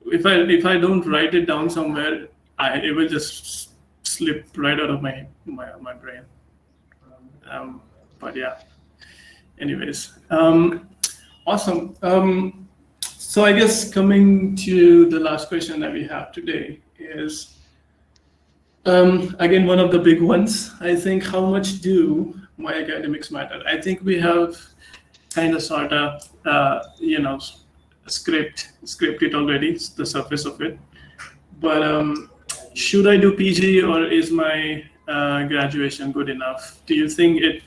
if I don't write it down somewhere, it will just slip right out of my brain. But yeah, anyways, awesome. So I guess coming to the last question that we have today is, again, one of the big ones. I think, how much do my academics matter? I think we have kind of sort of, scripted already, the surface of it. But should I do PG or is my graduation good enough? Do you think it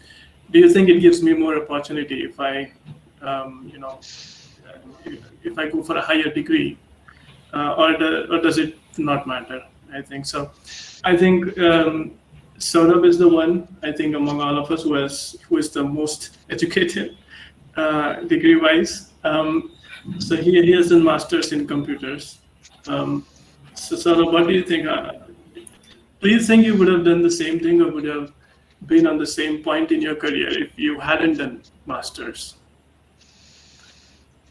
gives me more opportunity if I, if I go for a higher degree, or does it not matter? I think so. I think Saurabh is the one, I think, among all of us who is the most educated degree-wise. So he has done masters in computers. So Saurabh, what do you think? Do you think you would have done the same thing or would have been on the same point in your career if you hadn't done masters?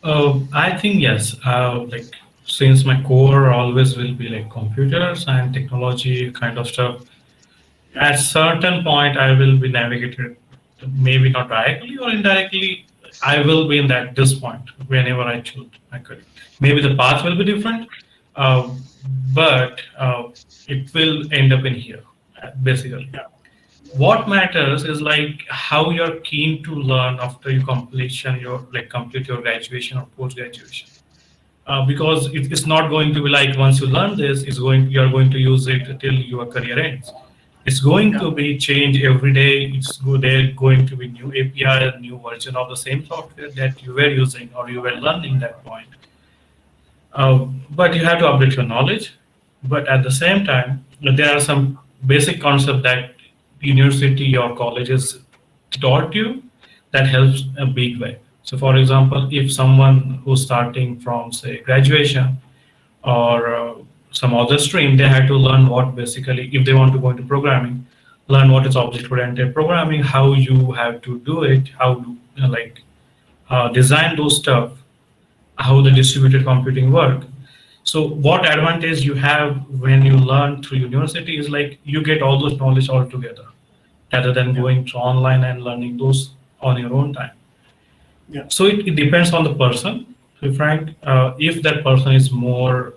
I think yes. Like, since my core always will be like computers and technology kind of stuff, at certain point I will be navigated, maybe not directly or indirectly. I will be in this point whenever I choose my career. Maybe the path will be different, but it will end up in here, basically. Yeah. What matters is like how you're keen to learn after you complete your graduation or post-graduation. Because it's not going to be like once you learn this, you're going to use it till your career ends. It's going to be changed every day. There's going to be new API, a new version of the same software that you were using or you were learning that point. But you have to update your knowledge. But at the same time, there are some basic concepts that university or colleges taught you that helps a big way. So for example, if someone who's starting from, say, graduation or some other stream, they had to learn what basically, if they want to go into programming, learn what is object-oriented programming, how you have to do it, how to design those stuff, how the distributed computing work. So what advantage you have when you learn through university is like you get all those knowledge all together, rather than going to online and learning those on your own time. Yeah. So it depends on the person. To be frank, if that person is more,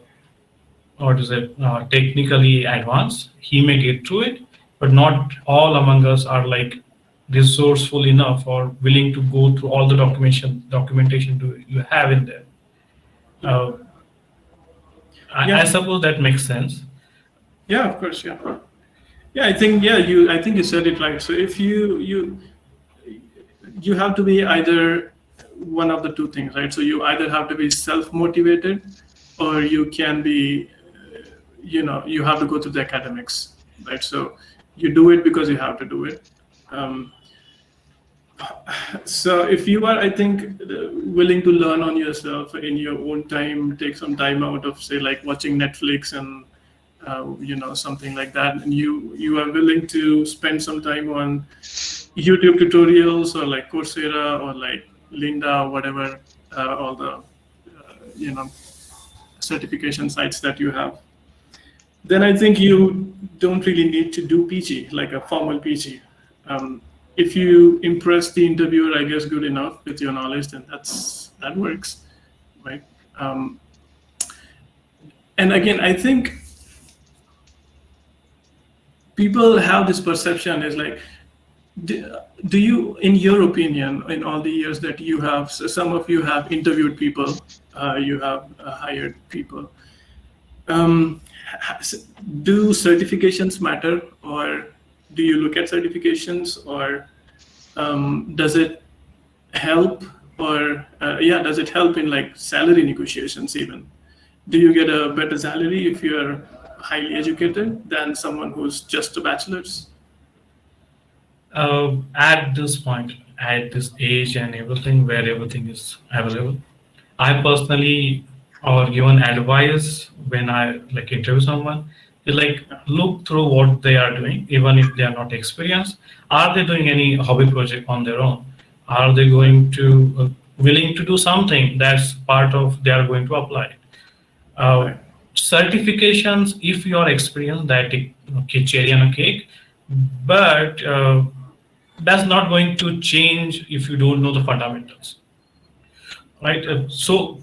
technically advanced, he may get through it, but not all among us are like resourceful enough or willing to go through all the documentation you have in there. Uh, Yeah. I suppose that makes sense. Yeah, of course. Yeah. Yeah, I think you said it right. So if you have to be either one of the two things, right? So you either have to be self motivated, or you can be, you have to go through the academics, right? So you do it because you have to do it. Um, so if you are, I think, willing to learn on yourself in your own time, take some time out of, say, like watching Netflix and something like that, and you are willing to spend some time on YouTube tutorials or like Coursera or like Linda or whatever, all the certification sites that you have, then I think you don't really need to do PG, like a formal PG. If you impress the interviewer, I guess, good enough with your knowledge, then that works, right? And again, I think people have this perception is like, do you, in your opinion, in all the years that you have, so some of you have interviewed people, you have hired people, do certifications matter, or do you look at certifications, or does it help, or does it help in like salary negotiations even? Do you get a better salary if you're highly educated than someone who's just a bachelor's? At this point, at this age and everything, where everything is available, I personally or given advice when I like interview someone is like look through what they are doing, even if they are not experienced. Are they doing any hobby project on their own? Are they going to willing to do something that's part of they are going to apply? Uh, Certifications, if you are experienced, that okay, cherry on a cake, but that's not going to change if you don't know the fundamentals, right? So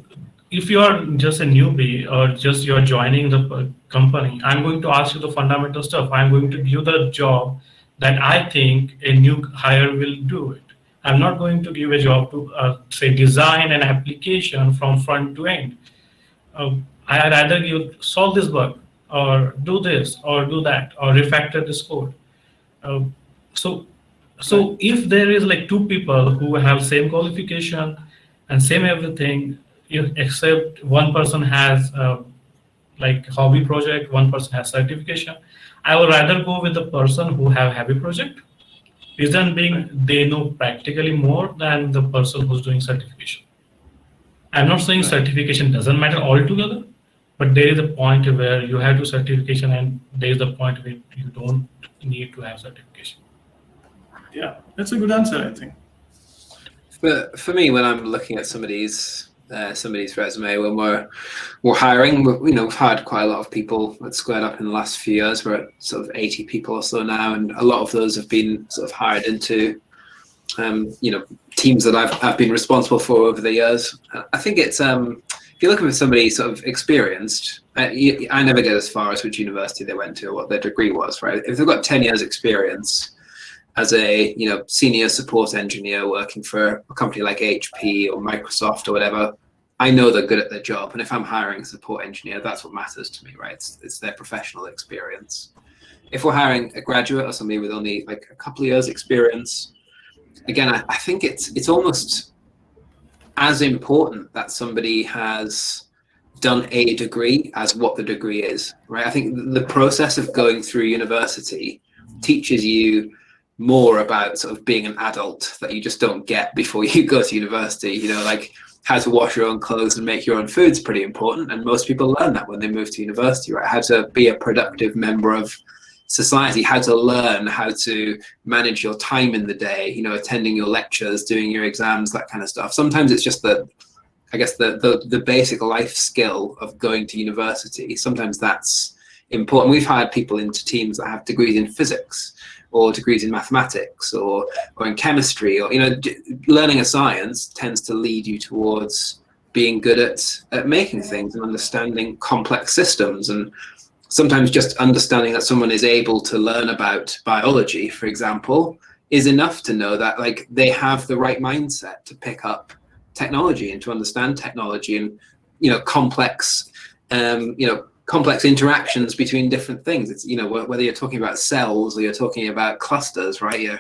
if you are just a newbie or just you're joining the company, I'm going to ask you the fundamental stuff. I'm going to give you the job that I think a new hire will do it. I'm not going to give a job to say design an application from front to end. I rather you solve this bug or do this or do that or refactor this code. Uh, so so if there is like two people who have same qualification and same everything, except one person has like hobby project, one person has certification, I would rather go with the person who have heavy project. Reason being, they know practically more than the person who's doing certification. I'm not saying certification doesn't matter altogether, but there is a point where you have to certification, and there is a point where you don't need to have certification. Yeah, that's a good answer, I think. But for me, when I'm looking at somebody's resume, when we're hiring, we've hired quite a lot of people at Squared Up in the last few years. We're at sort of 80 people or so now, and a lot of those have been sort of hired into teams that I've been responsible for over the years. I think it's if you're looking for somebody sort of experienced, I never get as far as which university they went to or what their degree was, right? If they've got 10 years experience as a senior support engineer working for a company like HP or Microsoft or whatever, I know they're good at their job. And if I'm hiring a support engineer, that's what matters to me, right? It's their professional experience. If we're hiring a graduate or somebody with only like a couple of years experience, again, I think it's almost as important that somebody has done a degree as what the degree is, right? I think the process of going through university teaches you more about sort of being an adult that you just don't get before you go to university. Like how to wash your own clothes and make your own food is pretty important, and most people learn that when they move to university, right? How to be a productive member of society, how to learn how to manage your time in the day, attending your lectures, doing your exams, that kind of stuff. Sometimes it's just the basic life skill of going to university. Sometimes that's important. We've hired people into teams that have degrees in physics or degrees in mathematics or in chemistry, or learning a science tends to lead you towards being good at making things and understanding complex systems. And sometimes just understanding that someone is able to learn about biology, for example, is enough to know that like they have the right mindset to pick up technology and to understand technology. And complex complex interactions between different things. It's whether you're talking about cells or you're talking about clusters, right?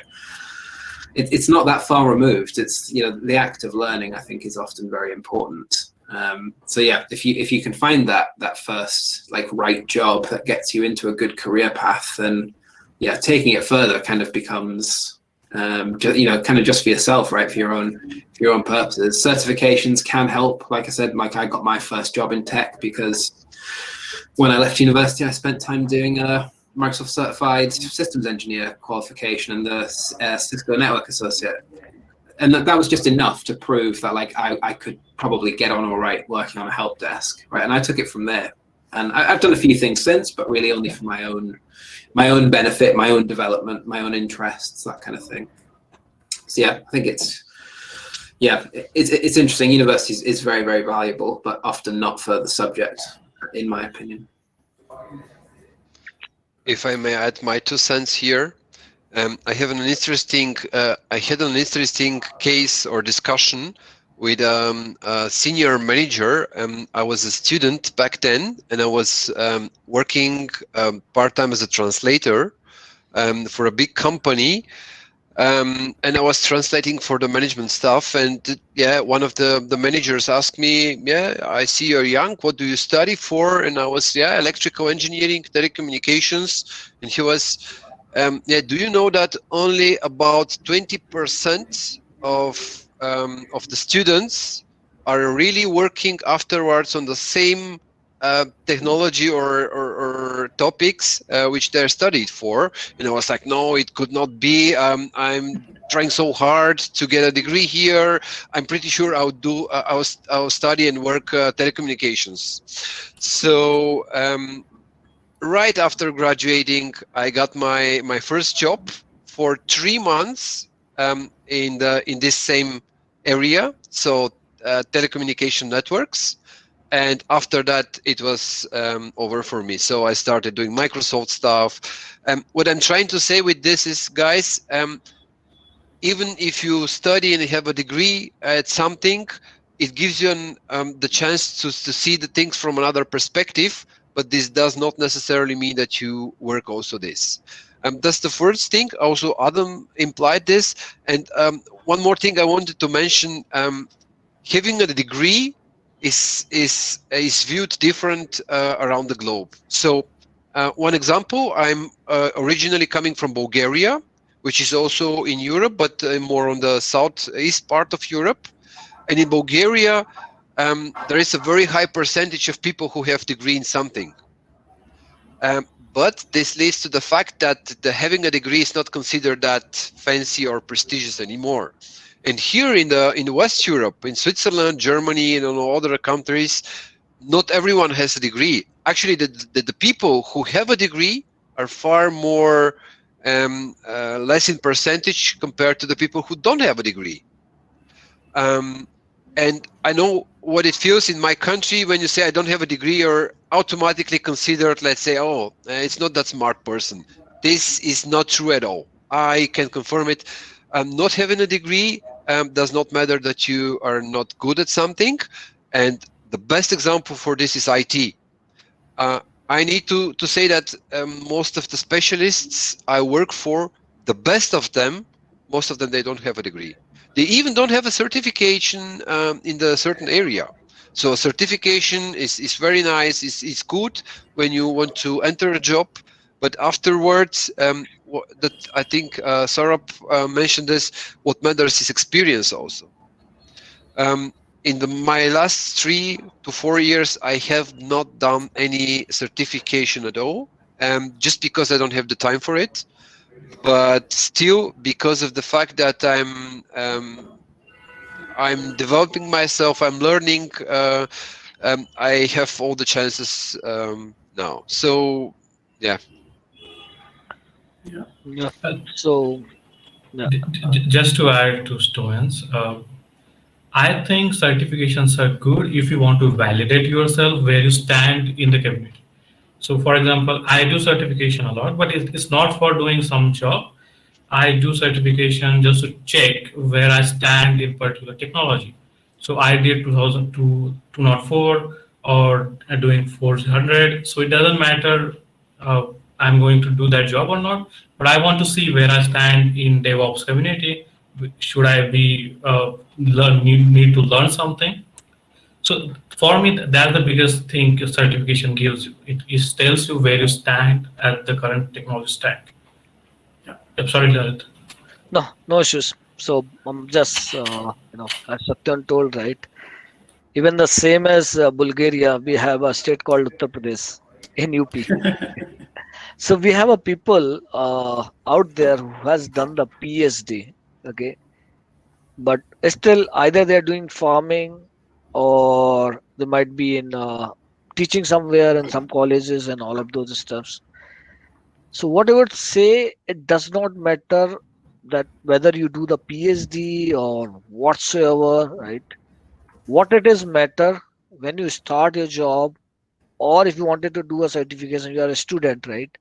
It's not that far removed. It's the act of learning, I think, is often very important. So yeah, if you can find that first right job that gets you into a good career path, then yeah, taking it further kind of becomes kind of just for yourself, right? For your own purposes. Certifications can help. Like I said, I got my first job in tech because when I left university, I spent time doing a Microsoft Certified Systems Engineer qualification and the Cisco Network Associate. And that was just enough to prove that I could probably get on all right working on a help desk, right? And I took it from there. And I've done a few things since, but really only for my own benefit, my own development, my own interests, that kind of thing. So yeah, I think it's interesting. University is very, very valuable, but often not for the subject, in my opinion. If I may add my 2 cents here, I had an interesting case or discussion with a senior manager. I was a student back then, and I was working part-time as a translator for a big company. And I was translating for the management stuff, and yeah, one of the managers asked me, yeah, I see you're young, what do you study for? And I was, electrical engineering, telecommunications. And he was, do you know that only about 20% of the students are really working afterwards on the same technology or topics which they're studied for? And I was like, no, it could not be. I'm trying so hard to get a degree here. I'm pretty sure I'll study and work telecommunications. So right after graduating, I got my first job for 3 months in this same area, so telecommunication networks. And after that, it was over for me. So I started doing Microsoft stuff. What I'm trying to say with this is, guys, even if you study and have a degree at something, it gives you the chance to see the things from another perspective. But this does not necessarily mean that you work also this. That's the first thing. Also, Adam implied this. And one more thing I wanted to mention: having a degree is viewed different around the globe. So one example, I'm originally coming from Bulgaria, which is also in Europe, but more on the southeast part of Europe. And in Bulgaria, there is a very high percentage of people who have degree in something. But this leads to the fact that having a degree is not considered that fancy or prestigious anymore. And here in West Europe, in Switzerland, Germany, and all other countries, not everyone has a degree. Actually, the people who have a degree are far more less in percentage compared to the people who don't have a degree. And I know what it feels in my country when you say I don't have a degree, you're automatically considered, let's say, oh, it's not that smart person. This is not true at all. I can confirm it. Not having a degree does not matter that you are not good at something. And the best example for this is IT. I need to say that most of the specialists I work for, the best of them, most of them, they don't have a degree. They even don't have a certification in the certain area. So certification is very nice, it's good when you want to enter a job. But afterwards, that I think Saurabh mentioned this, what matters is experience also. In my last 3 to 4 years, I have not done any certification at all, just because I don't have the time for it. But still, because of the fact that I'm developing myself, I'm learning, I have all the chances now. So, yeah. Yeah. So, yeah. Just to add to Stoyan's, I think certifications are good if you want to validate yourself where you stand in the community. So for example, I do certification a lot, but it's not for doing some job. I do certification just to check where I stand in particular technology. So I did 2002, 204 or doing 400. So it doesn't matter I'm going to do that job or not, but I want to see where I stand in DevOps community. Should I be need to learn something? So for me, that's the biggest thing your certification gives you. It tells you where you stand at the current technology stack. Yeah. I'm sorry, Lalit. No, no issues. So I'm just, as Satyan told, right? Even the same as Bulgaria, we have a state called Uttar Pradesh in UP. So we have a people out there who has done the PhD, okay, but still either they're doing farming or they might be in teaching somewhere in some colleges and all of those stuffs. So what I would say, it does not matter that whether you do the PhD or whatsoever, right? What it is matter when you start your job, or if you wanted to do a certification, you are a student, right?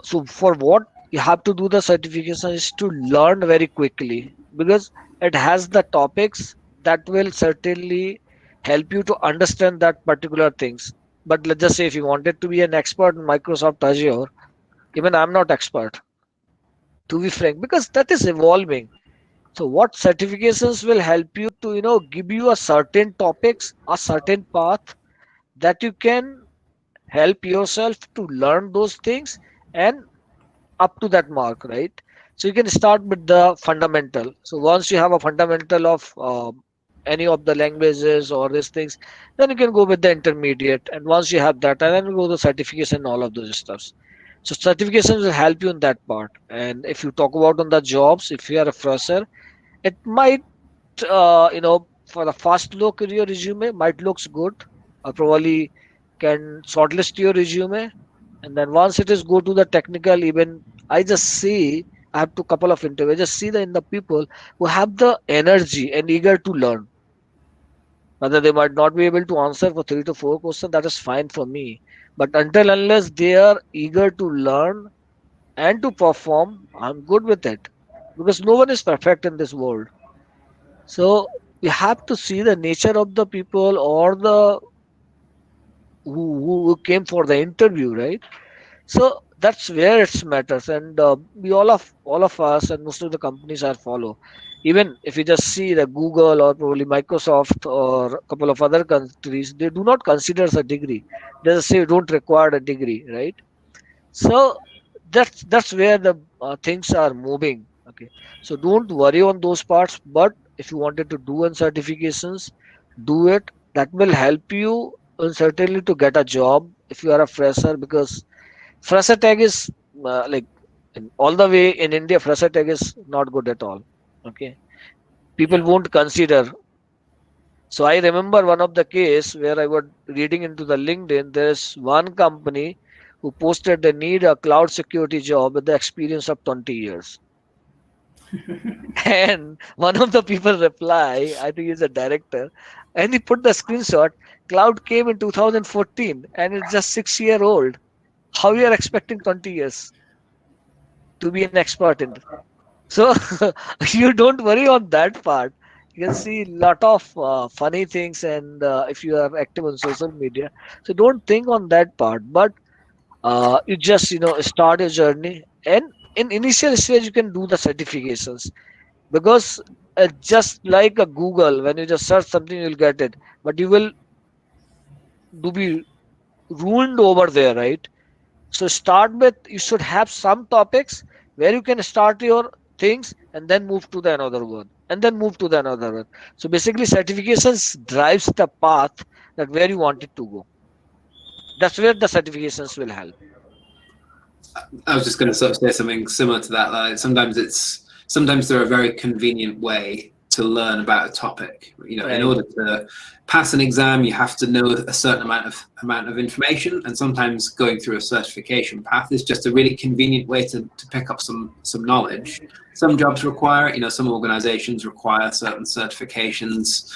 So for what you have to do the certification is to learn very quickly, because it has the topics that will certainly help you to understand that particular things. But let's just say if you wanted to be an expert in Microsoft Azure, even I'm not expert, to be frank, because that is evolving. So what certifications will help you to, give you a certain topics, a certain path that you can help yourself to learn those things and up to that mark, right? So you can start with the fundamental. So once you have a fundamental of any of the languages or these things, then you can go with the intermediate. And once you have that, and then you go to certification, all of those stuffs. So certifications will help you in that part. And if you talk about on the jobs, if you are a fresher, it might, for the first look at your resume, might looks good. Probably can shortlist your resume, and then once it is go to the technical, even I just see, I have to couple of interviews, I just see in the people who have the energy and eager to learn. Whether they might not be able to answer for 3 to 4 questions, that is fine for me. But until unless they are eager to learn and to perform, I'm good with it. Because no one is perfect in this world. So we have to see the nature of the people or the who came for the interview, right? So that's where it matters, and we all of us and most of the companies are follow. Even if you just see the Google or probably Microsoft or a couple of other countries, they do not consider a degree. They just say you don't require a degree, right? So that's where the things are moving. Okay, so don't worry on those parts. But if you wanted to do and certifications, do it. That will help you certainly to get a job if you are a fresher, because fresher tag is like all the way in India. Fresher tag is not good at all. Okay, people Yeah. won't consider. So I remember one of the case where I was reading into the LinkedIn. There's one company who posted they need a cloud security job with the experience of 20 years. And one of the people reply, I think he's a director, and he put the screenshot. Cloud came in 2014 and it's just 6 year old. How you are expecting 20 years to be an expert in? So you don't worry on that part. You can see lot of funny things, and if you are active on social media, so don't think on that part. But you just start your journey, and in initial stage you can do the certifications, because just like a Google, when you just search something, you'll get it. But you will do be ruined over there, right? So start with, you should have some topics where you can start your things and then move to the another one and then move to the another one. So basically certifications drives the path that where you want it to go. That's where the certifications will help. I was just going to sort of say something similar to that. Like sometimes they're a very convenient way to learn about a topic. In Right. order to pass an exam, you have to know a certain amount of information, and sometimes going through a certification path is just a really convenient way to pick up some knowledge. Some jobs require, some organizations require certain certifications.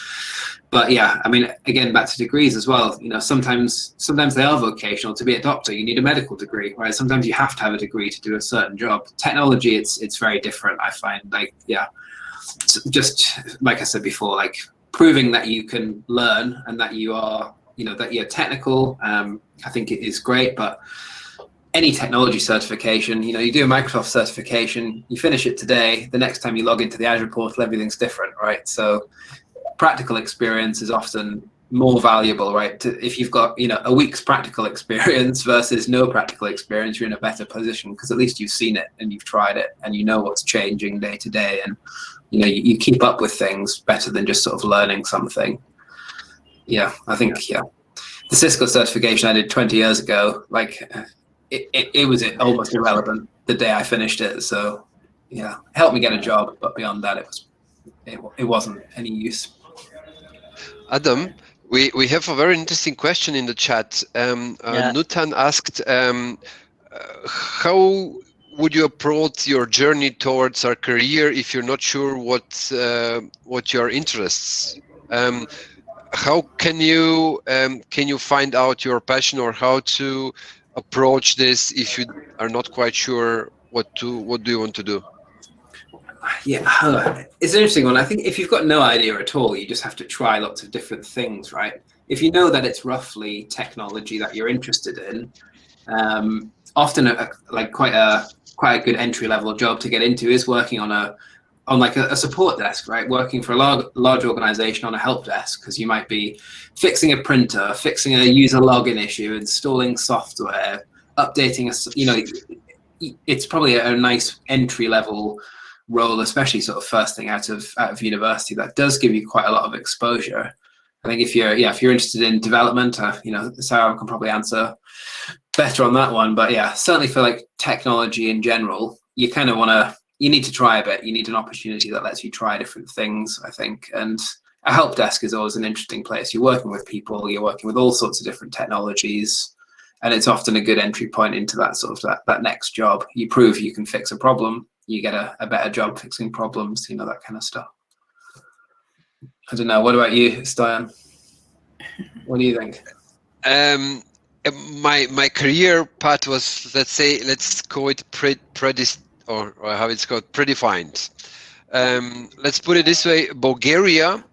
But yeah, I mean, again, back to degrees as well. Sometimes they are vocational. To be a doctor, you need a medical degree, right? Sometimes you have to have a degree to do a certain job. Technology, it's very different. I find, like, yeah. just like I said before, like proving that you can learn and that you are, that you're technical. I think it is great, but any technology certification, you do a Microsoft certification, you finish it today, the next time you log into the Azure portal, everything's different, right? So practical experience is often more valuable, right? If you've got, a week's practical experience versus no practical experience, you're in a better position because at least you've seen it and you've tried it and you know what's changing day to day, and you keep up with things better than just sort of learning something. Yeah, I think, the Cisco certification I did 20 years ago, like it was almost irrelevant the day I finished it. So yeah, it helped me get a job, but beyond that, it wasn't any use. Adam, we have a very interesting question in the chat. Yeah. Nutan asked, how would you approach your journey towards our career if you're not sure what your interests? How can you find out your passion, or how to approach this if you are not quite sure what do you want to do? Yeah, it's an interesting one. I think if you've got no idea at all, you just have to try lots of different things, right? If you know that it's roughly technology that you're interested in, often quite a good entry level job to get into is working on a support desk, right? Working for a large organization on a help desk, because you might be fixing a printer, fixing a user login issue, installing software, updating it's probably a nice entry level role, especially sort of first thing out of university. That does give you quite a lot of exposure. I think if you're interested in development, Sarah can probably answer better on that one. But yeah, certainly for like technology in general, you kind of you need to try a bit. You need an opportunity that lets you try different things, I think. And a help desk is always an interesting place. You're working with people, you're working with all sorts of different technologies, and it's often a good entry point into that sort of that next job. You prove you can fix a problem, you get a better job fixing problems, that kind of stuff. I don't know. What about you, Stoyan? What do you think? My career path was, let's call it predefined. Let's put it this way: Bulgaria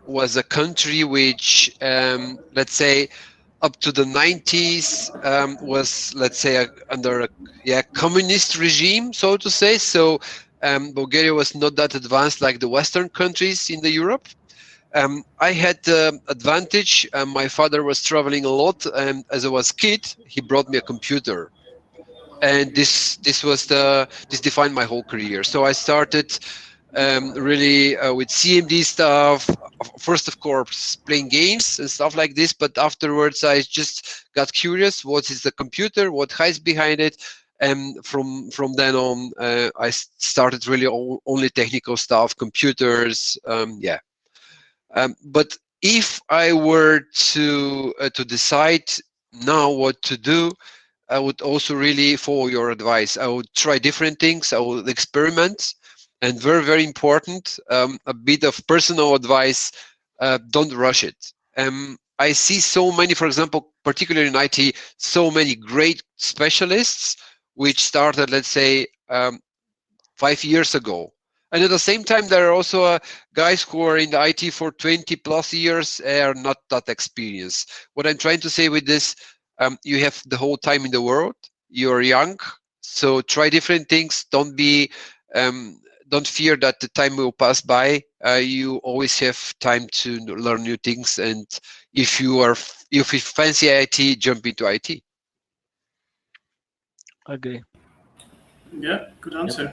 was a country which, let's say, up to the 90s was, let's say, under a communist regime, so to say. So Bulgaria was not that advanced like the Western countries in the Europe. I had the advantage. My father was traveling a lot, and as I was a kid, he brought me a computer, and this defined my whole career. So I started really with CMD stuff. First, of course, playing games and stuff like this, but afterwards I just got curious. What is the computer? What hides behind it? And from then on, I started really only technical stuff, computers. But if I were to decide now what to do, I would also really follow your advice. I would try different things. I would experiment. And very, very important, a bit of personal advice, don't rush it. I see so many, for example, particularly in IT, so many great specialists which started, let's say, 5 years ago. And at the same time, there are also guys who are in the IT for 20 plus years, are not that experienced. What I'm trying to say with this, you have the whole time in the world. You're young, so try different things. Don't fear that the time will pass by. You always have time to learn new things, and if you fancy IT, jump into IT. Agree. Yeah, good answer.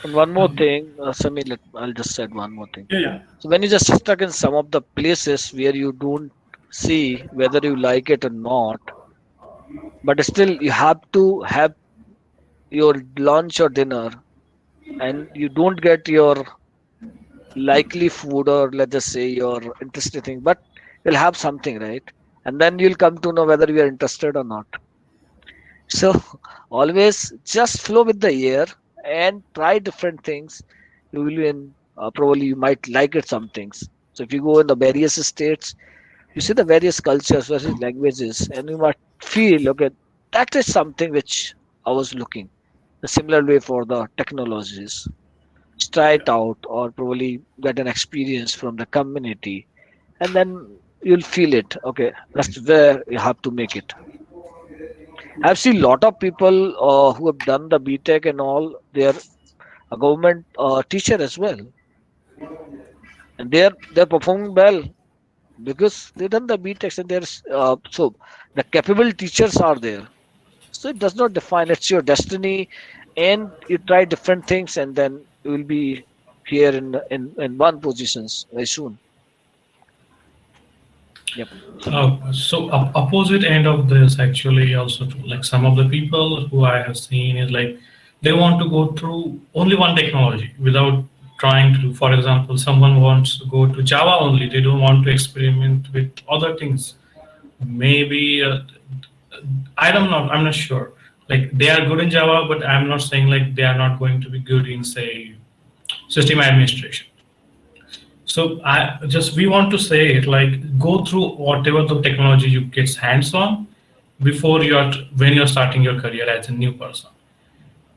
And one more thing, Samir, I'll just add one more thing. Yeah. So when you just stuck in some of the places where you don't see whether you like it or not, but still you have to have your lunch or dinner, and you don't get your likely food, or let's just say your interested thing, but you'll have something, right? And then you'll come to know whether you are interested or not. So always just flow with the air and try different things. You will in probably you might like it some things. So if you go in the various states, you see the various cultures, various languages, and you might feel, okay, that is something which I was looking. The similar way for the technologies. try it out, or probably get an experience from the community, and then you'll feel it. Okay, that's where you have to make it. I've seen a lot of people who have done the BTech and all. They're a government teacher as well, and they're performing well because they done the BTechs, and there's so the capable teachers are there. So it does not define. It's your destiny, and you try different things, and then you will be here in one positions very soon. Yep. So opposite end of this actually also like some of the people who I have seen is like they want to go through only one technology without trying to. For example, someone wants to go to Java only. They don't want to experiment with other things. Maybe I don't know. I'm not sure. Like they are good in Java, but I'm not saying like they are not going to be good in say system administration. So I just we want to say it like go through whatever the technology you get hands on before you're when you're starting your career as a new person.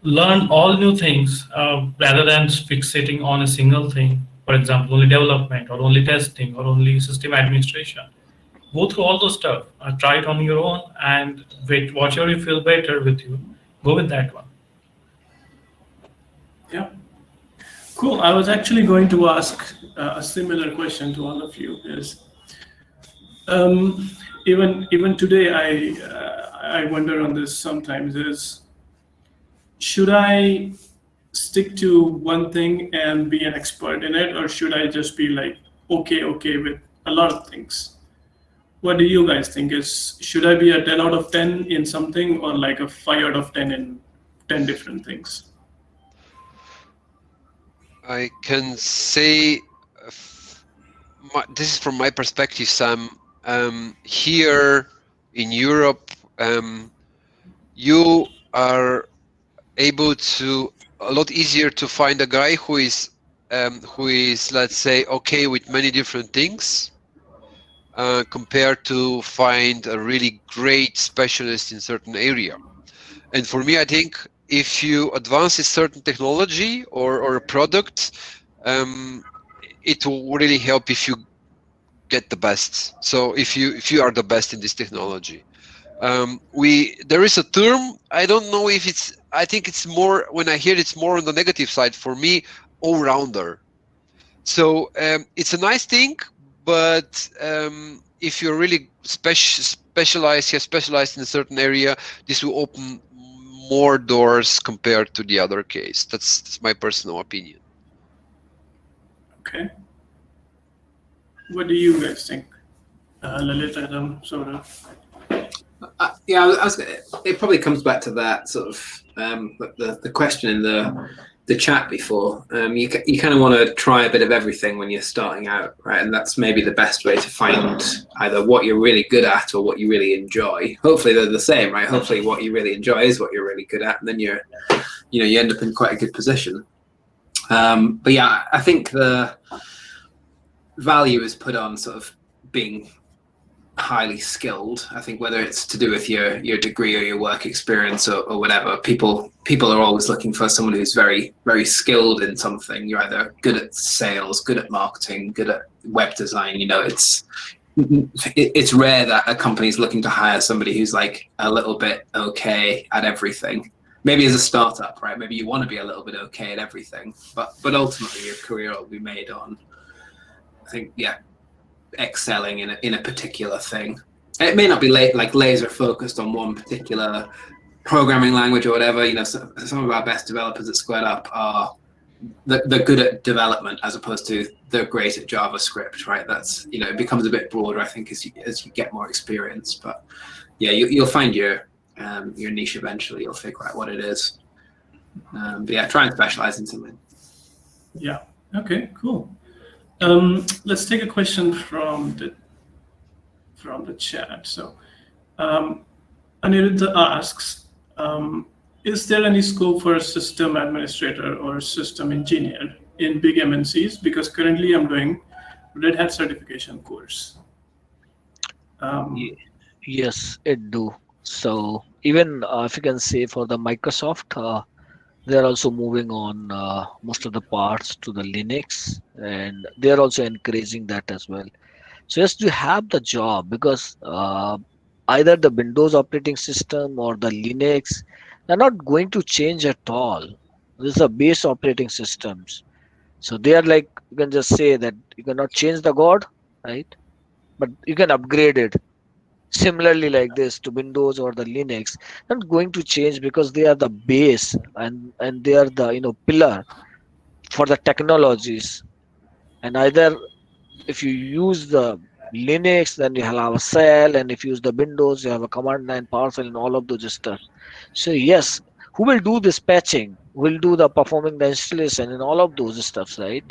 Learn all new things rather than fixating on a single thing. For example, only development or only testing or only system administration. Go through all those stuff. Try it on your own and wait, whatever you feel better with you, go with that one. Yeah. Cool. I was actually going to ask a similar question to all of you. Is even today I wonder on this sometimes. Is should I stick to one thing and be an expert in it, or should I just be like okay with a lot of things? What do you guys think? Is should I be a 10 out of 10 in something, or like a 5 out of 10 in 10 different things? I can say this is from my perspective, Sam. Here in Europe, you are able to a lot easier to find a guy who is let's say okay with many different things compared to find a really great specialist in certain area. And for me, I think if you advance a certain technology or a product, it will really help if you get the best. So if you are the best in this technology, there is a term, I don't know if it's, I think it's more, when I hear it's more on the negative side for me, all-rounder. So it's a nice thing, but if you're really specialized in a certain area, this will open more doors compared to the other case. That's my personal opinion. Okay. What do you guys think? Lalit, Adam, Sora. Yeah, it probably comes back to that sort of the question in the chat before. You kind of want to try a bit of everything when you're starting out, right? And that's maybe the best way to find either what you're really good at or what you really enjoy. Hopefully they're the same, right? Hopefully what you really enjoy is what you're really good at, and then you end up in quite a good position. But yeah, I think the value is put on sort of being highly skilled. I think whether it's to do with your degree or your work experience or whatever, people are always looking for someone who's very, very skilled in something. You're either good at sales, good at marketing, good at web design. It's rare that a company's looking to hire somebody who's like a little bit okay at everything. Maybe as a startup, right? Maybe you want to be a little bit okay at everything, but ultimately your career will be made on, I think, excelling in a particular thing. It may not be like laser focused on one particular programming language or whatever. Some of our best developers at Squared Up are they're good at development as opposed to they're great at JavaScript, right? That's it becomes a bit broader, I think, as you get more experience. But yeah, you'll find your niche eventually. You'll figure out what it is. But yeah, try and specialize in something. Yeah. Okay. Cool. Let's take a question from the chat. So, Aniruddha asks, is there any scope for a system administrator or system engineer in big MNCs? Because currently I'm doing Red Hat certification course. Yes, it do. So even if you can say for the Microsoft, They are also moving on most of the parts to the Linux, and they are also encouraging that as well. So yes, you have the job because either the Windows operating system or the Linux, they're not going to change at all. These are base operating systems. So they are like, you can just say that you cannot change the God, right? But you can upgrade it. Similarly, like this to Windows or the Linux, not going to change because they are the base, and they are the pillar for the technologies. And either if you use the Linux, then you have a shell, and if you use the Windows, you have a command line PowerShell and all of those stuff. So yes, who will do this patching? Will do the performing the installation and all of those stuffs, right?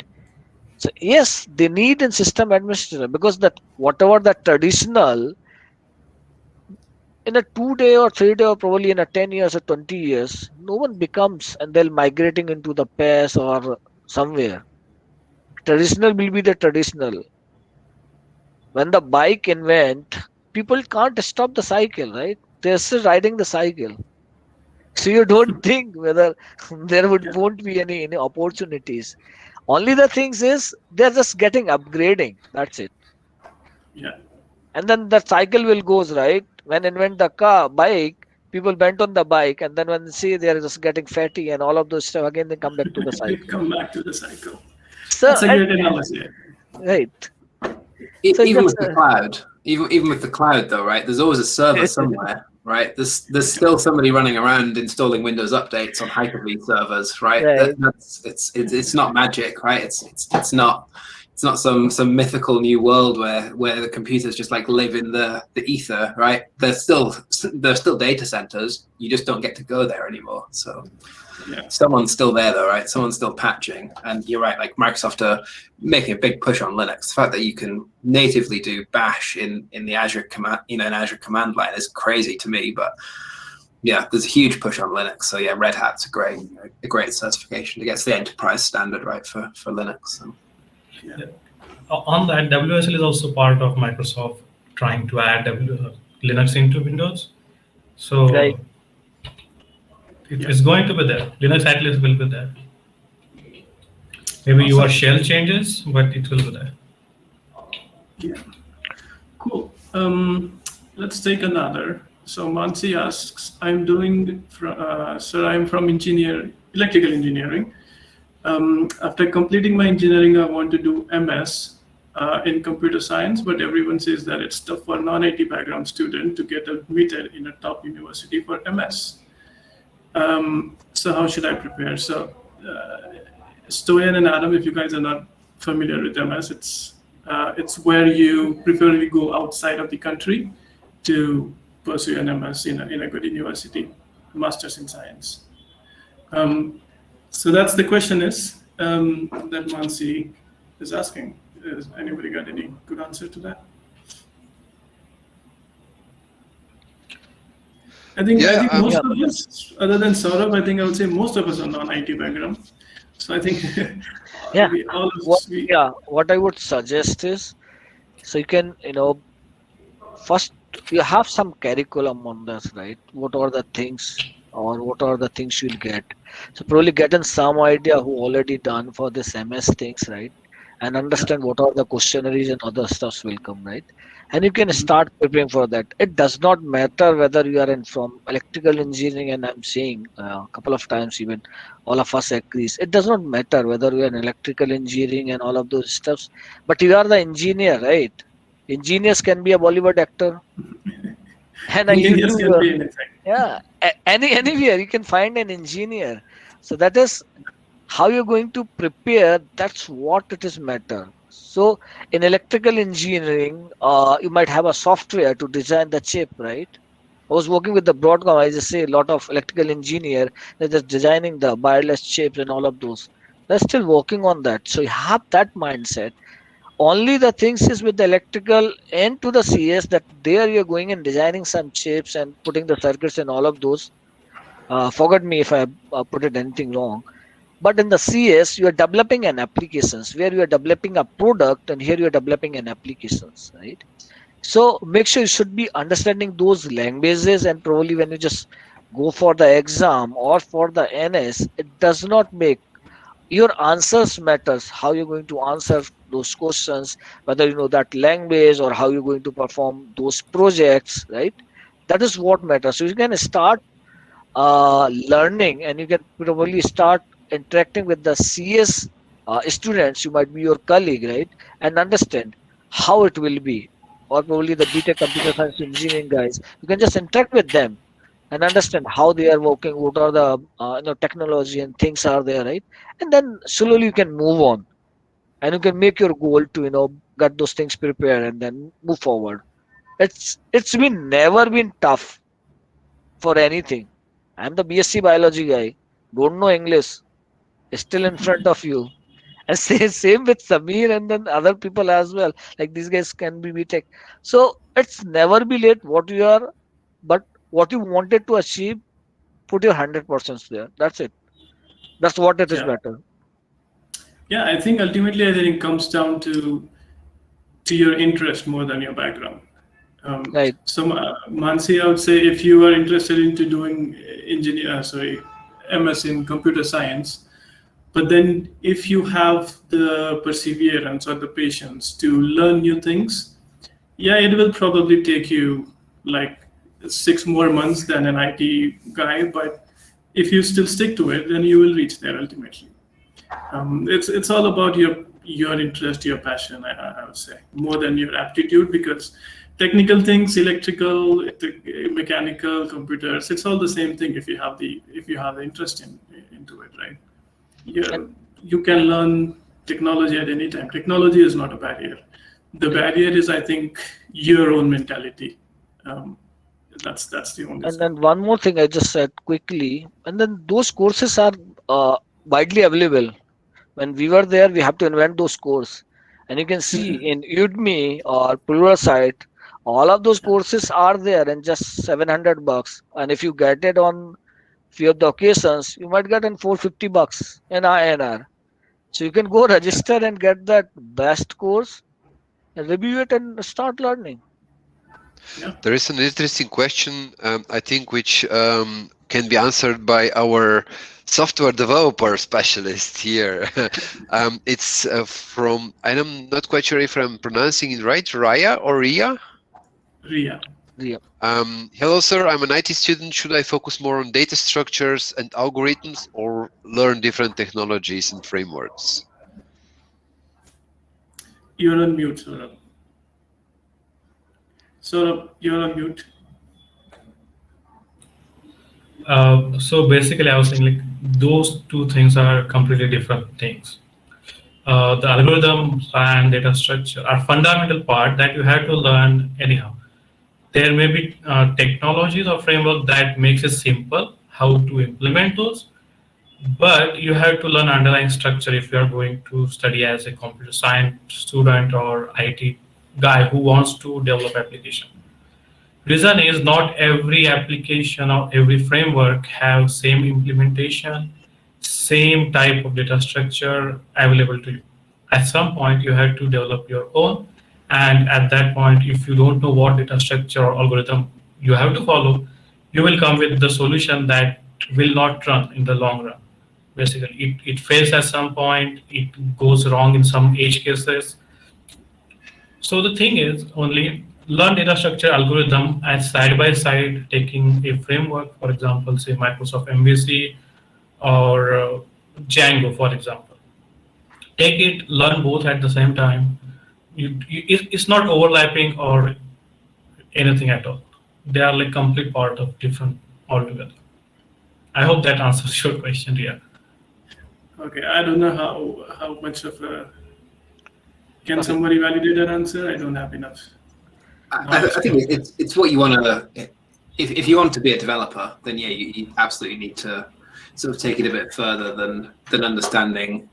So yes, they need a system administrator because that whatever the traditional in a 2 day or 3 day or probably in a 10 years or 20 years, no one becomes and they'll migrating into the PaaS or somewhere. Traditional will be the traditional. When the bike invent, people can't stop the cycle, right? They're still riding the cycle. So you don't think whether there would Yeah, won't be any opportunities. Only the things is they're just getting upgrading. That's it. yeah, And then the cycle will goes right. When invent the car bike, people went on the bike, and then when they see they're just getting fatty and all of those stuff, again they come back to the they cycle. come back to the cycle. So That's a great analogy. right. So Even just with the cloud, even with the cloud though, right? There's always a server somewhere, right? There's still somebody running around installing Windows updates on Hyper-V servers, right? right. It's not magic, right? It's not some mythical new world where the computers just like live in the ether, right? There's still data centers. You just don't get to go there anymore. So Yeah, someone's still there though, right? Someone's still patching, and you're right. Like Microsoft are making a big push on Linux. The fact that you can natively do Bash in the Azure command, in Azure command line is crazy to me. But yeah, there's a huge push on Linux. So yeah, Red Hat's a great certification. It gets the enterprise standard right for Linux. So. yeah, On that, WSL is also part of Microsoft trying to add Linux into Windows. Right. So it's going to be there. Linux at least will be there. Maybe your Awesome. shell changes, but it will be there. yeah. Cool. Let's take another. So Mansi asks, sir, I'm from electrical engineering. After completing my engineering, I want to do MS in computer science, but everyone says that it's tough for non-IT background student to get admitted in a top university for MS. So how should I prepare? So Stoyan and Adam, if you guys are not familiar with MS, it's where you preferably go outside of the country to pursue an MS in a good university, master's in science. So that's the question that Mansi is asking. Has anybody got any good answer to that? I think most of us, other than Saurabh, I would say most of us are non-IT background. So I think Yeah. all of us, What I would suggest is, so you can, first you have some curriculum on this, right? What are the things or what are the things you'll get? So probably getting some idea who already done for this MS things, right? And understand what are the questionnaires and other stuffs will come, right? And you can start preparing for that. It does not matter whether you are in from electrical engineering, and I'm saying a couple of times even all of us agrees. It does not matter whether you are in electrical engineering and all of those stuffs, but you are the engineer, right? Engineers can be a Bollywood actor and a engineers can YouTuber. be anything. Yeah, anywhere you can find an engineer. So that is how you're going to prepare. That's what it is matter. So in electrical engineering, you might have a software to design the chip, right? I was working with the Broadcom. I just say a lot of electrical engineer. They're just designing the wireless chips and all of those. They're still working on that. So you have that mindset. Only the things is with the electrical and to the CS that there you're going and designing some chips and putting the circuits and all of those. Forget me if I put it anything wrong. But in the CS, you are developing an applications where you are developing a product, and here you are developing an applications, right? So make sure you should be understanding those languages, and probably when you just go for the exam or for the NS, it does not make your answers matters. How you're going to answer those questions, whether you know that language or how you're going to perform those projects, right? That is what matters. So you can start learning, and you can probably start interacting with the CS students. You might be your colleague, right? And understand how it will be, or probably the BTech computer science engineering guys. You can just interact with them and understand how they are working, what are the technology and things are there, right? And then slowly you can move on, and you can make your goal to get those things prepared and then move forward. It's been never been tough for anything. I'm the BSc biology guy, don't know English, still in front of you. And same with Samir and then other people as well. Like these guys can be BTech. So it's never be late what you are, but what you wanted to achieve, put your 100% there. That's it. That's what it is Yeah. matter. Yeah, I think ultimately, I think it comes down to your interest more than your background. Right. So, Mansi, I would say if you are interested into doing MS in computer science, but then if you have the perseverance or the patience to learn new things, yeah, it will probably take you like 6 more months than an IT guy, but if you still stick to it, then you will reach there ultimately. It's all about your interest, your passion. I would say more than your aptitude, because technical things, electrical, mechanical, computers, it's all the same thing if you have the interest into it, right? And You can learn technology at any time. Technology is not a barrier. The barrier is, I think, your own mentality. Um, that's the only and thing. then one more thing I just said quickly, and then those courses are widely available. When we were there, we have to invent those courses. And you can see in Udemy or Pluralsight, all of those courses are there in just 700 bucks. And if you get it on few of the occasions, you might get in 450 bucks in INR. So you can go register and get that best course and review it and start learning. Yeah. There is an interesting question, I think, which can be answered by our software developer specialist here. It's from, I'm not quite sure if I'm pronouncing it right, Raya or Ria? Ria. Yeah. Hello, sir. I'm an IT student. Should I focus more on data structures and algorithms or learn different technologies and frameworks? You're on mute, Saurabh. Saurabh, you're on mute. So basically, I was saying like those two things are completely different things. The algorithms and data structure are fundamental part that you have to learn anyhow. There may be technologies or framework that makes it simple how to implement those, but you have to learn underlying structure if you are going to study as a computer science student or IT guy who wants to develop application. Reason is not every application or every framework have same implementation, same type of data structure available to you. At some point, you have to develop your own. And at that point, if you don't know what data structure or algorithm you have to follow, you will come with the solution that will not run in the long run. Basically, it fails at some point, it goes wrong in some edge cases, so the thing is only learn data structure algorithm as side by side, taking a framework, for example, say Microsoft MVC or Django, for example. Take it, learn both at the same time. It's not overlapping or anything at all. They are like complete part of different altogether. I hope that answers your question, Ria. Okay, I don't know how much of a. Can Okay. somebody validate that answer? I don't have enough knowledge I to think answer. it's what you want to. If you want to be a developer, then yeah, you absolutely need to sort of take it a bit further than understanding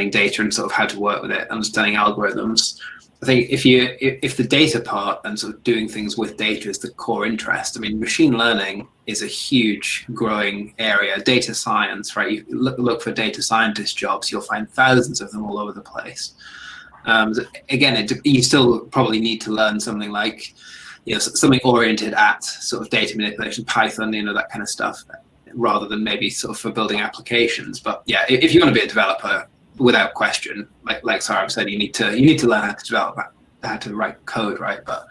data and sort of how to work with it, understanding algorithms. I think if the data part and sort of doing things with data is the core interest, I mean, machine learning is a huge growing area. Data science, right? You look for data scientist jobs, you'll find thousands of them all over the place. Again, you still probably need to learn something like something oriented at sort of data manipulation, Python, that kind of stuff, rather than maybe sort of for building applications. But yeah, if you want to be a developer, without question, like Sarah said, you need to learn how to develop, how to write code, right? But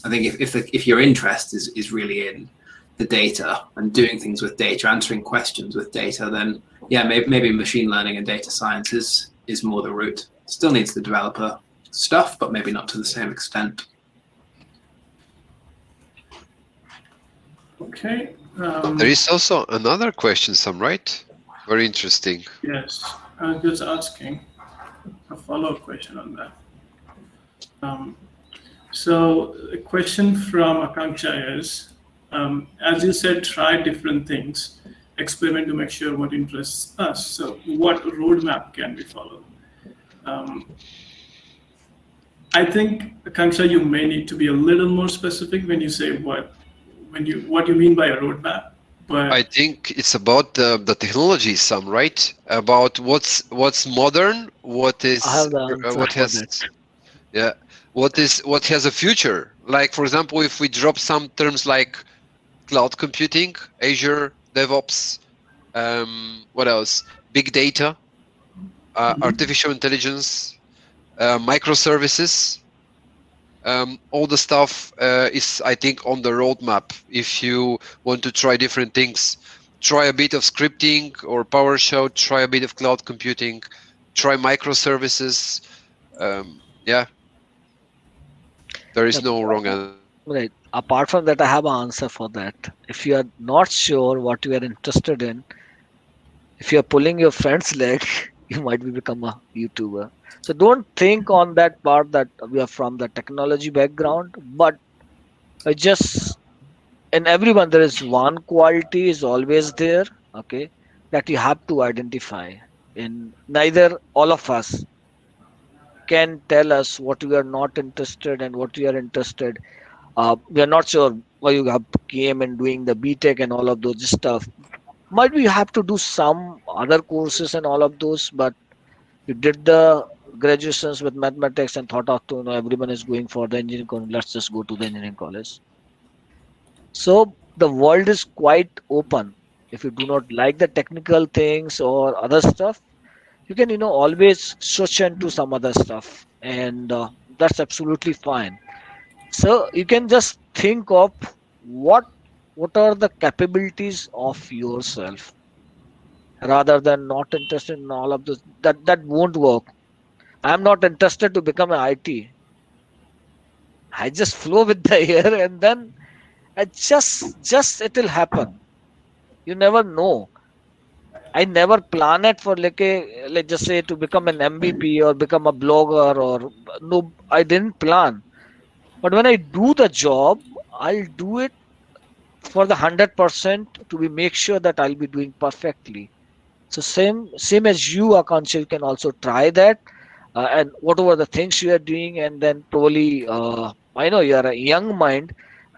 I think if your interest is really in the data and doing things with data, answering questions with data, then yeah, maybe machine learning and data science is more the route. Still needs the developer stuff, but maybe not to the same extent. Okay. There is also another question, Sam, right? Very interesting. Yes, I was just asking a follow-up question on that. So a question from Akanksha is, as you said, try different things, experiment to make sure what interests us. So what roadmap can we follow? I think, Akanksha, you may need to be a little more specific when you say what you mean by a roadmap. But I think it's about the technology, Sam, right? About what's modern, what is I have the answer what for has that. yeah, what has a future. Like for example, if we drop some terms like cloud computing, Azure, DevOps, what else? Big data, artificial intelligence, microservices. All the stuff is, I think, on the roadmap. If you want to try different things, try a bit of scripting or PowerShell, try a bit of cloud computing, try microservices. Yeah, there is Yep. no wrong answer. Right. Apart from that, I have an answer for that. If you are not sure what you are interested in, if you are pulling your friend's leg, you might be become a YouTuber. So don't think on that part that we are from the technology background, but just in everyone there is one quality is always there, okay, that you have to identify. In neither all of us can tell us what we are not interested and what we are interested. We are not sure why you have came and doing the BTech and all of those stuff. Might we have to do some other courses and all of those, but you did the graduations with mathematics and thought of to everyone is going for the engineering college. Let's just go to the engineering college. So the world is quite open. If you do not like the technical things or other stuff, you can always switch into some other stuff, and that's absolutely fine. So you can just think of what what are the capabilities of yourself rather than not interested in all of this. That won't work. I'm not interested to become an IT. I just flow with the air, and then I just it'll happen. You never know. I never plan it for let's just say to become an MVP or become a blogger or no, I didn't plan. But when I do the job, I'll do it for the 100% to be make sure that I'll be doing perfectly. So same as you, Akansha, you can also try that, and whatever the things you are doing, and then probably I know you are a young mind.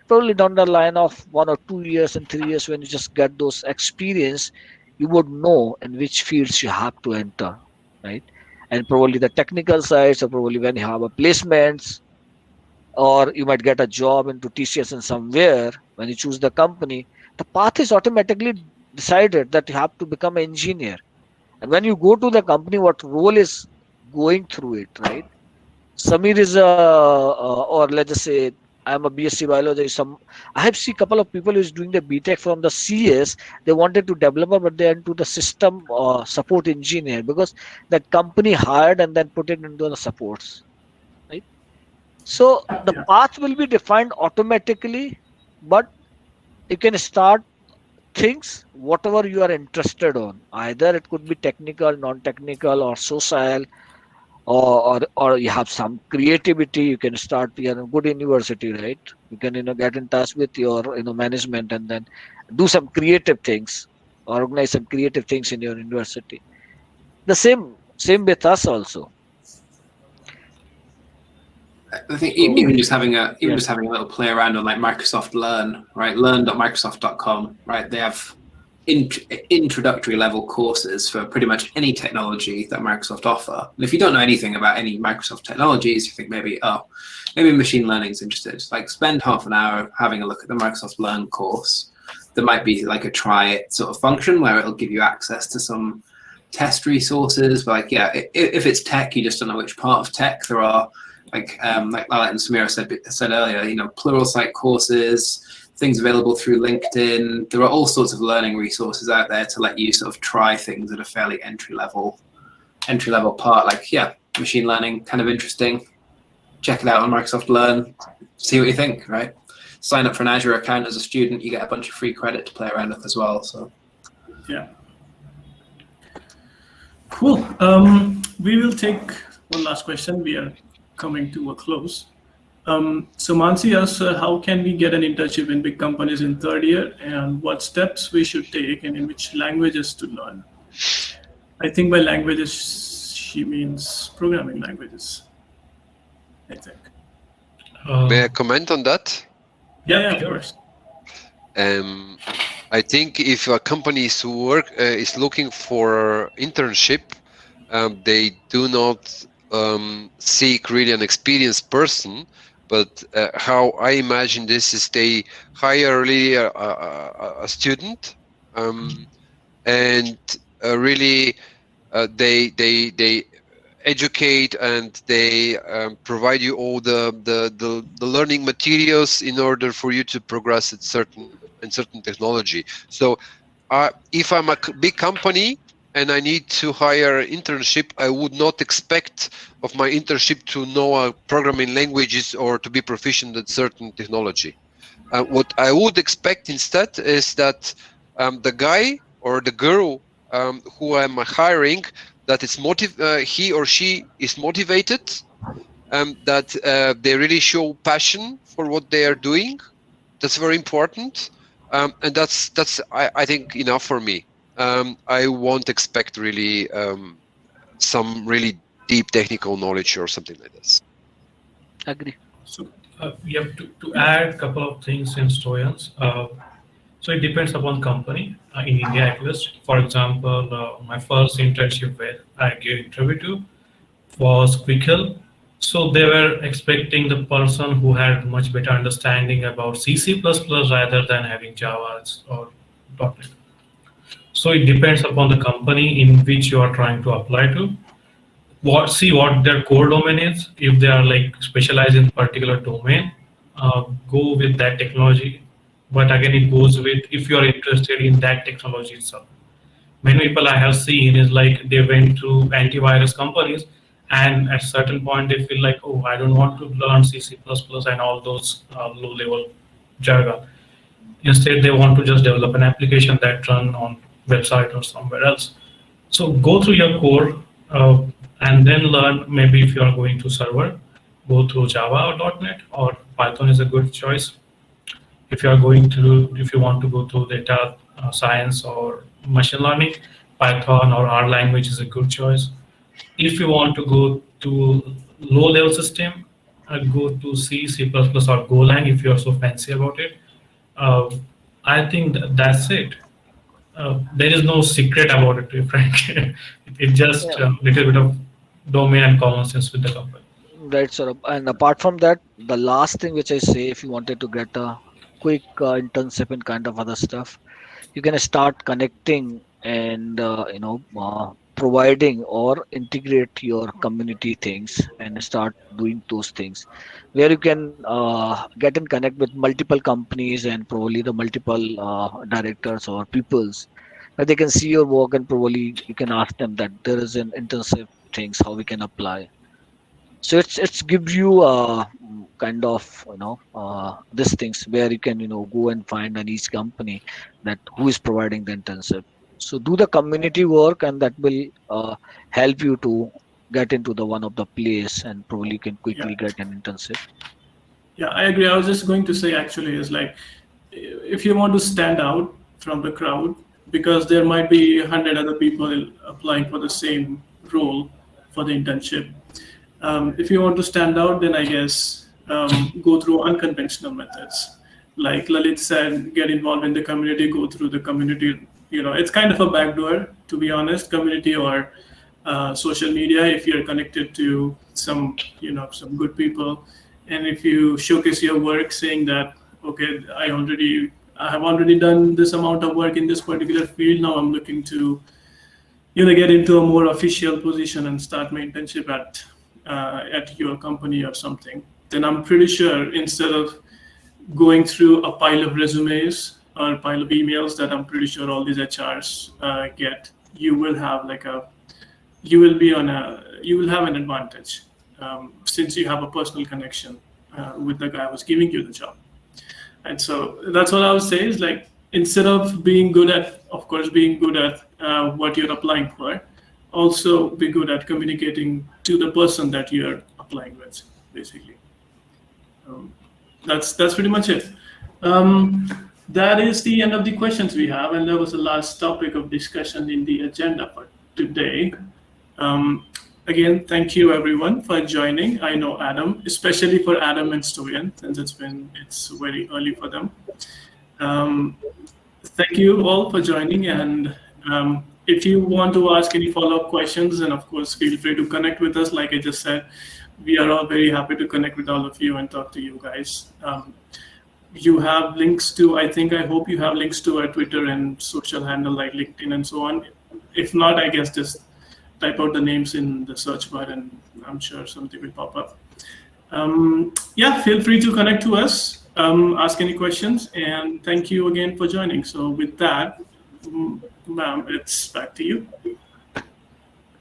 Probably down the line of 1 or 2 years and 3 years, when you just get those experience, you would know in which fields you have to enter, right? And probably the technical sides, or probably when you have a placements, or you might get a job into TCS in somewhere. When you choose the company, the path is automatically decided that you have to become an engineer. And when you go to the company, what role is going through it, right? Samir is or let's just say I'm a BSc biology. I have seen a couple of people who's doing the BTech from the CS. They wanted to developer, but they into the system support engineer because that company hired and then put it into the supports, right? So the yeah, path will be defined automatically, but you can start things whatever you are interested on. Either it could be technical, non-technical, or social, or you have some creativity. You can start good university, right? You can get in touch with your management and then do some creative things, organize some creative things in your university. The same with us also. I think So even just having a yes, little play around on like Microsoft Learn, right? Learn.microsoft.com, right? They have introductory level courses for pretty much any technology that Microsoft offer. And if you don't know anything about any Microsoft technologies, you think maybe, oh, maybe machine learning is interested. Like spend half an hour having a look at the Microsoft Learn course. There might be like a try it sort of function where it'll give you access to some test resources. But like, yeah, if it's tech, you just don't know which part of tech. There are like Lalit and Samira said earlier, you know, Pluralsight courses, things available through LinkedIn. There are all sorts of learning resources out there to let you sort of try things at a fairly entry level part. Like, yeah, machine learning, kind of interesting. Check it out on Microsoft Learn, see what you think, right? Sign up for an Azure account as a student, you get a bunch of free credit to play around with as well. So, yeah. Cool. We will take one last question. We are coming to a close. So Mansi asks, how can we get an internship in big companies in third year, and what steps we should take, and in which languages to learn? I think by languages, she means programming languages, I think. May I comment on that? Yeah, of course. I think if a company is looking for internship, they do not seek really an experienced person, but how I imagine this is they hire really a student, and really they educate and they provide you all the learning materials in order for you to progress at certain technology. So if I'm a big company and I need to hire internship, I would not expect of my internship to know programming languages or to be proficient at certain technology. What I would expect instead is that the guy or the girl who I'm hiring, that it's he or she is motivated, that they really show passion for what they are doing. That's very important, and that's I think enough for me. I won't expect really some really deep technical knowledge or something like this. Agree. So we have to add a couple of things in Stoyans. So it depends upon company. In India, at least, for example, my first internship where I gave interview to was Quick Hill. So they were expecting the person who had much better understanding about C++ rather than having Java or .NET. So it depends upon the company in which you are trying to apply to. See what their core domain is. If they are like specialized in particular domain, go with that technology. But again, it goes with if you are interested in that technology itself. Many people I have seen is like they went to antivirus companies, and at certain point they feel like, oh, I don't want to learn C++ and all those low-level jargon. Instead, they want to just develop an application that run on website or somewhere else. So go through your core and then learn. Maybe if you are going to server, go through Java or .NET, or Python is a good choice. If you want to go to data science or machine learning, Python or R language is a good choice. If you want to go to low-level system, go to C, C++ or Golang if you are so fancy about it. I think that's it. There is no secret about it, to be frank. It's just a little bit of domain and common sense with the company. Right, sir. And apart from that, the last thing which I say, if you wanted to get a quick internship and kind of other stuff, you can start connecting and providing or integrate your community things and start doing those things, where you can get and connect with multiple companies and probably the multiple directors or peoples, where they can see your work and probably you can ask them that there is an internship things how we can apply. So it's gives you kind of these things where you can go and find an each company that who is providing the internship. So do the community work, and that will help you to get into the one of the place, and probably you can quickly get an internship. Yeah, I agree. I was just going to say actually is like, if you want to stand out from the crowd, because there might be 100 other people applying for the same role for the internship. If you want to stand out, then I guess go through unconventional methods. Like Lalit said, get involved in the community, go through the community it's kind of a backdoor, to be honest, community or social media. If you're connected to some good people, and if you showcase your work saying that, okay, I have already done this amount of work in this particular field, now I'm looking to get into a more official position and start my internship at your company or something, then I'm pretty sure instead of going through a pile of resumes or a pile of emails that I'm pretty sure all these HRs get, you will have an advantage, since you have a personal connection with the guy who's giving you the job. And so that's what I would say is, like, instead of being good at what you're applying for, also be good at communicating to the person that you're applying with, basically. That's pretty much it. That is the end of the questions we have, and that was the last topic of discussion in the agenda for today. Again, thank you everyone for joining. I know Adam, especially for Adam and Stoyan, since it's very early for them. Thank you all for joining, and if you want to ask any follow-up questions, then of course feel free to connect with us. Like I just said, we are all very happy to connect with all of you and talk to you guys. You have links to, I hope you have links to our Twitter and social handle like LinkedIn and so on. If not, I guess just type out the names in the search bar and I'm sure something will pop up. Yeah, feel free to connect to us, ask any questions, and thank you again for joining. So with that, ma'am, it's back to you.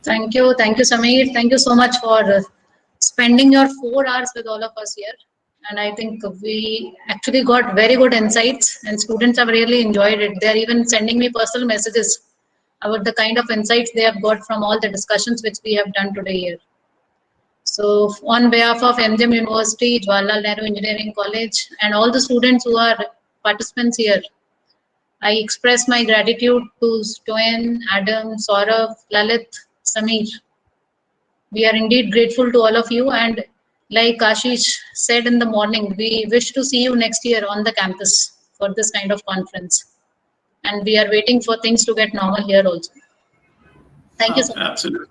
Thank you, Sameer. Thank you so much for spending your 4 hours with all of us here. And I think we actually got very good insights, and students have really enjoyed it. They're even sending me personal messages about the kind of insights they have got from all the discussions which we have done today here. So on behalf of MGM University, Jawaharlal Nehru Engineering College, and all the students who are participants here, I express my gratitude to Stoyan, Adam, Saurav, Lalit, Sameer. We are indeed grateful to all of you, and like Ashish said in the morning, we wish to see you next year on the campus for this kind of conference. And we are waiting for things to get normal here also. Thank you so much. Absolutely.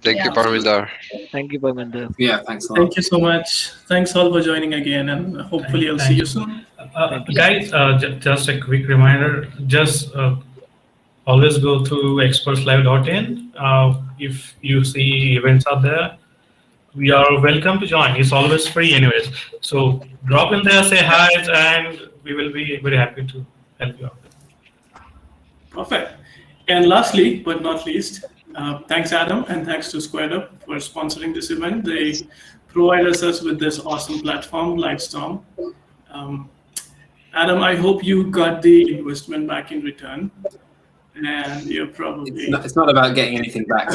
Thank you, Parminder. Thank you, Parminder. Yeah, thanks a lot. Thank you so much. Thanks all for joining again, and hopefully I'll see you soon. Guys, just a quick reminder, just always go to expertslive.in. If you see events out there, we are welcome to join. It's always free anyways. So drop in there, say hi, and we will be very happy to help you out. Perfect. And lastly, but not least, thanks Adam, and thanks to Squared Up for sponsoring this event. They provided us with this awesome platform, Livestorm. Adam, I hope you got the investment back in return. And you're probably... It's not about getting anything back.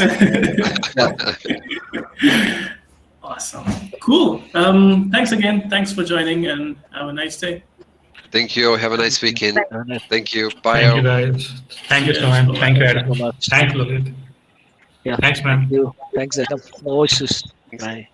Awesome. Cool. Thanks again. Thanks for joining, and have a nice day. Thank you. Have a nice weekend. Thank you. Bye. Thank you, guys. Thank you, Stoyan. Thank you, Adam. So much. Thanks, Lalit. Yeah. Thanks, man. Thank you. Thanks, Adam. No issues. Bye.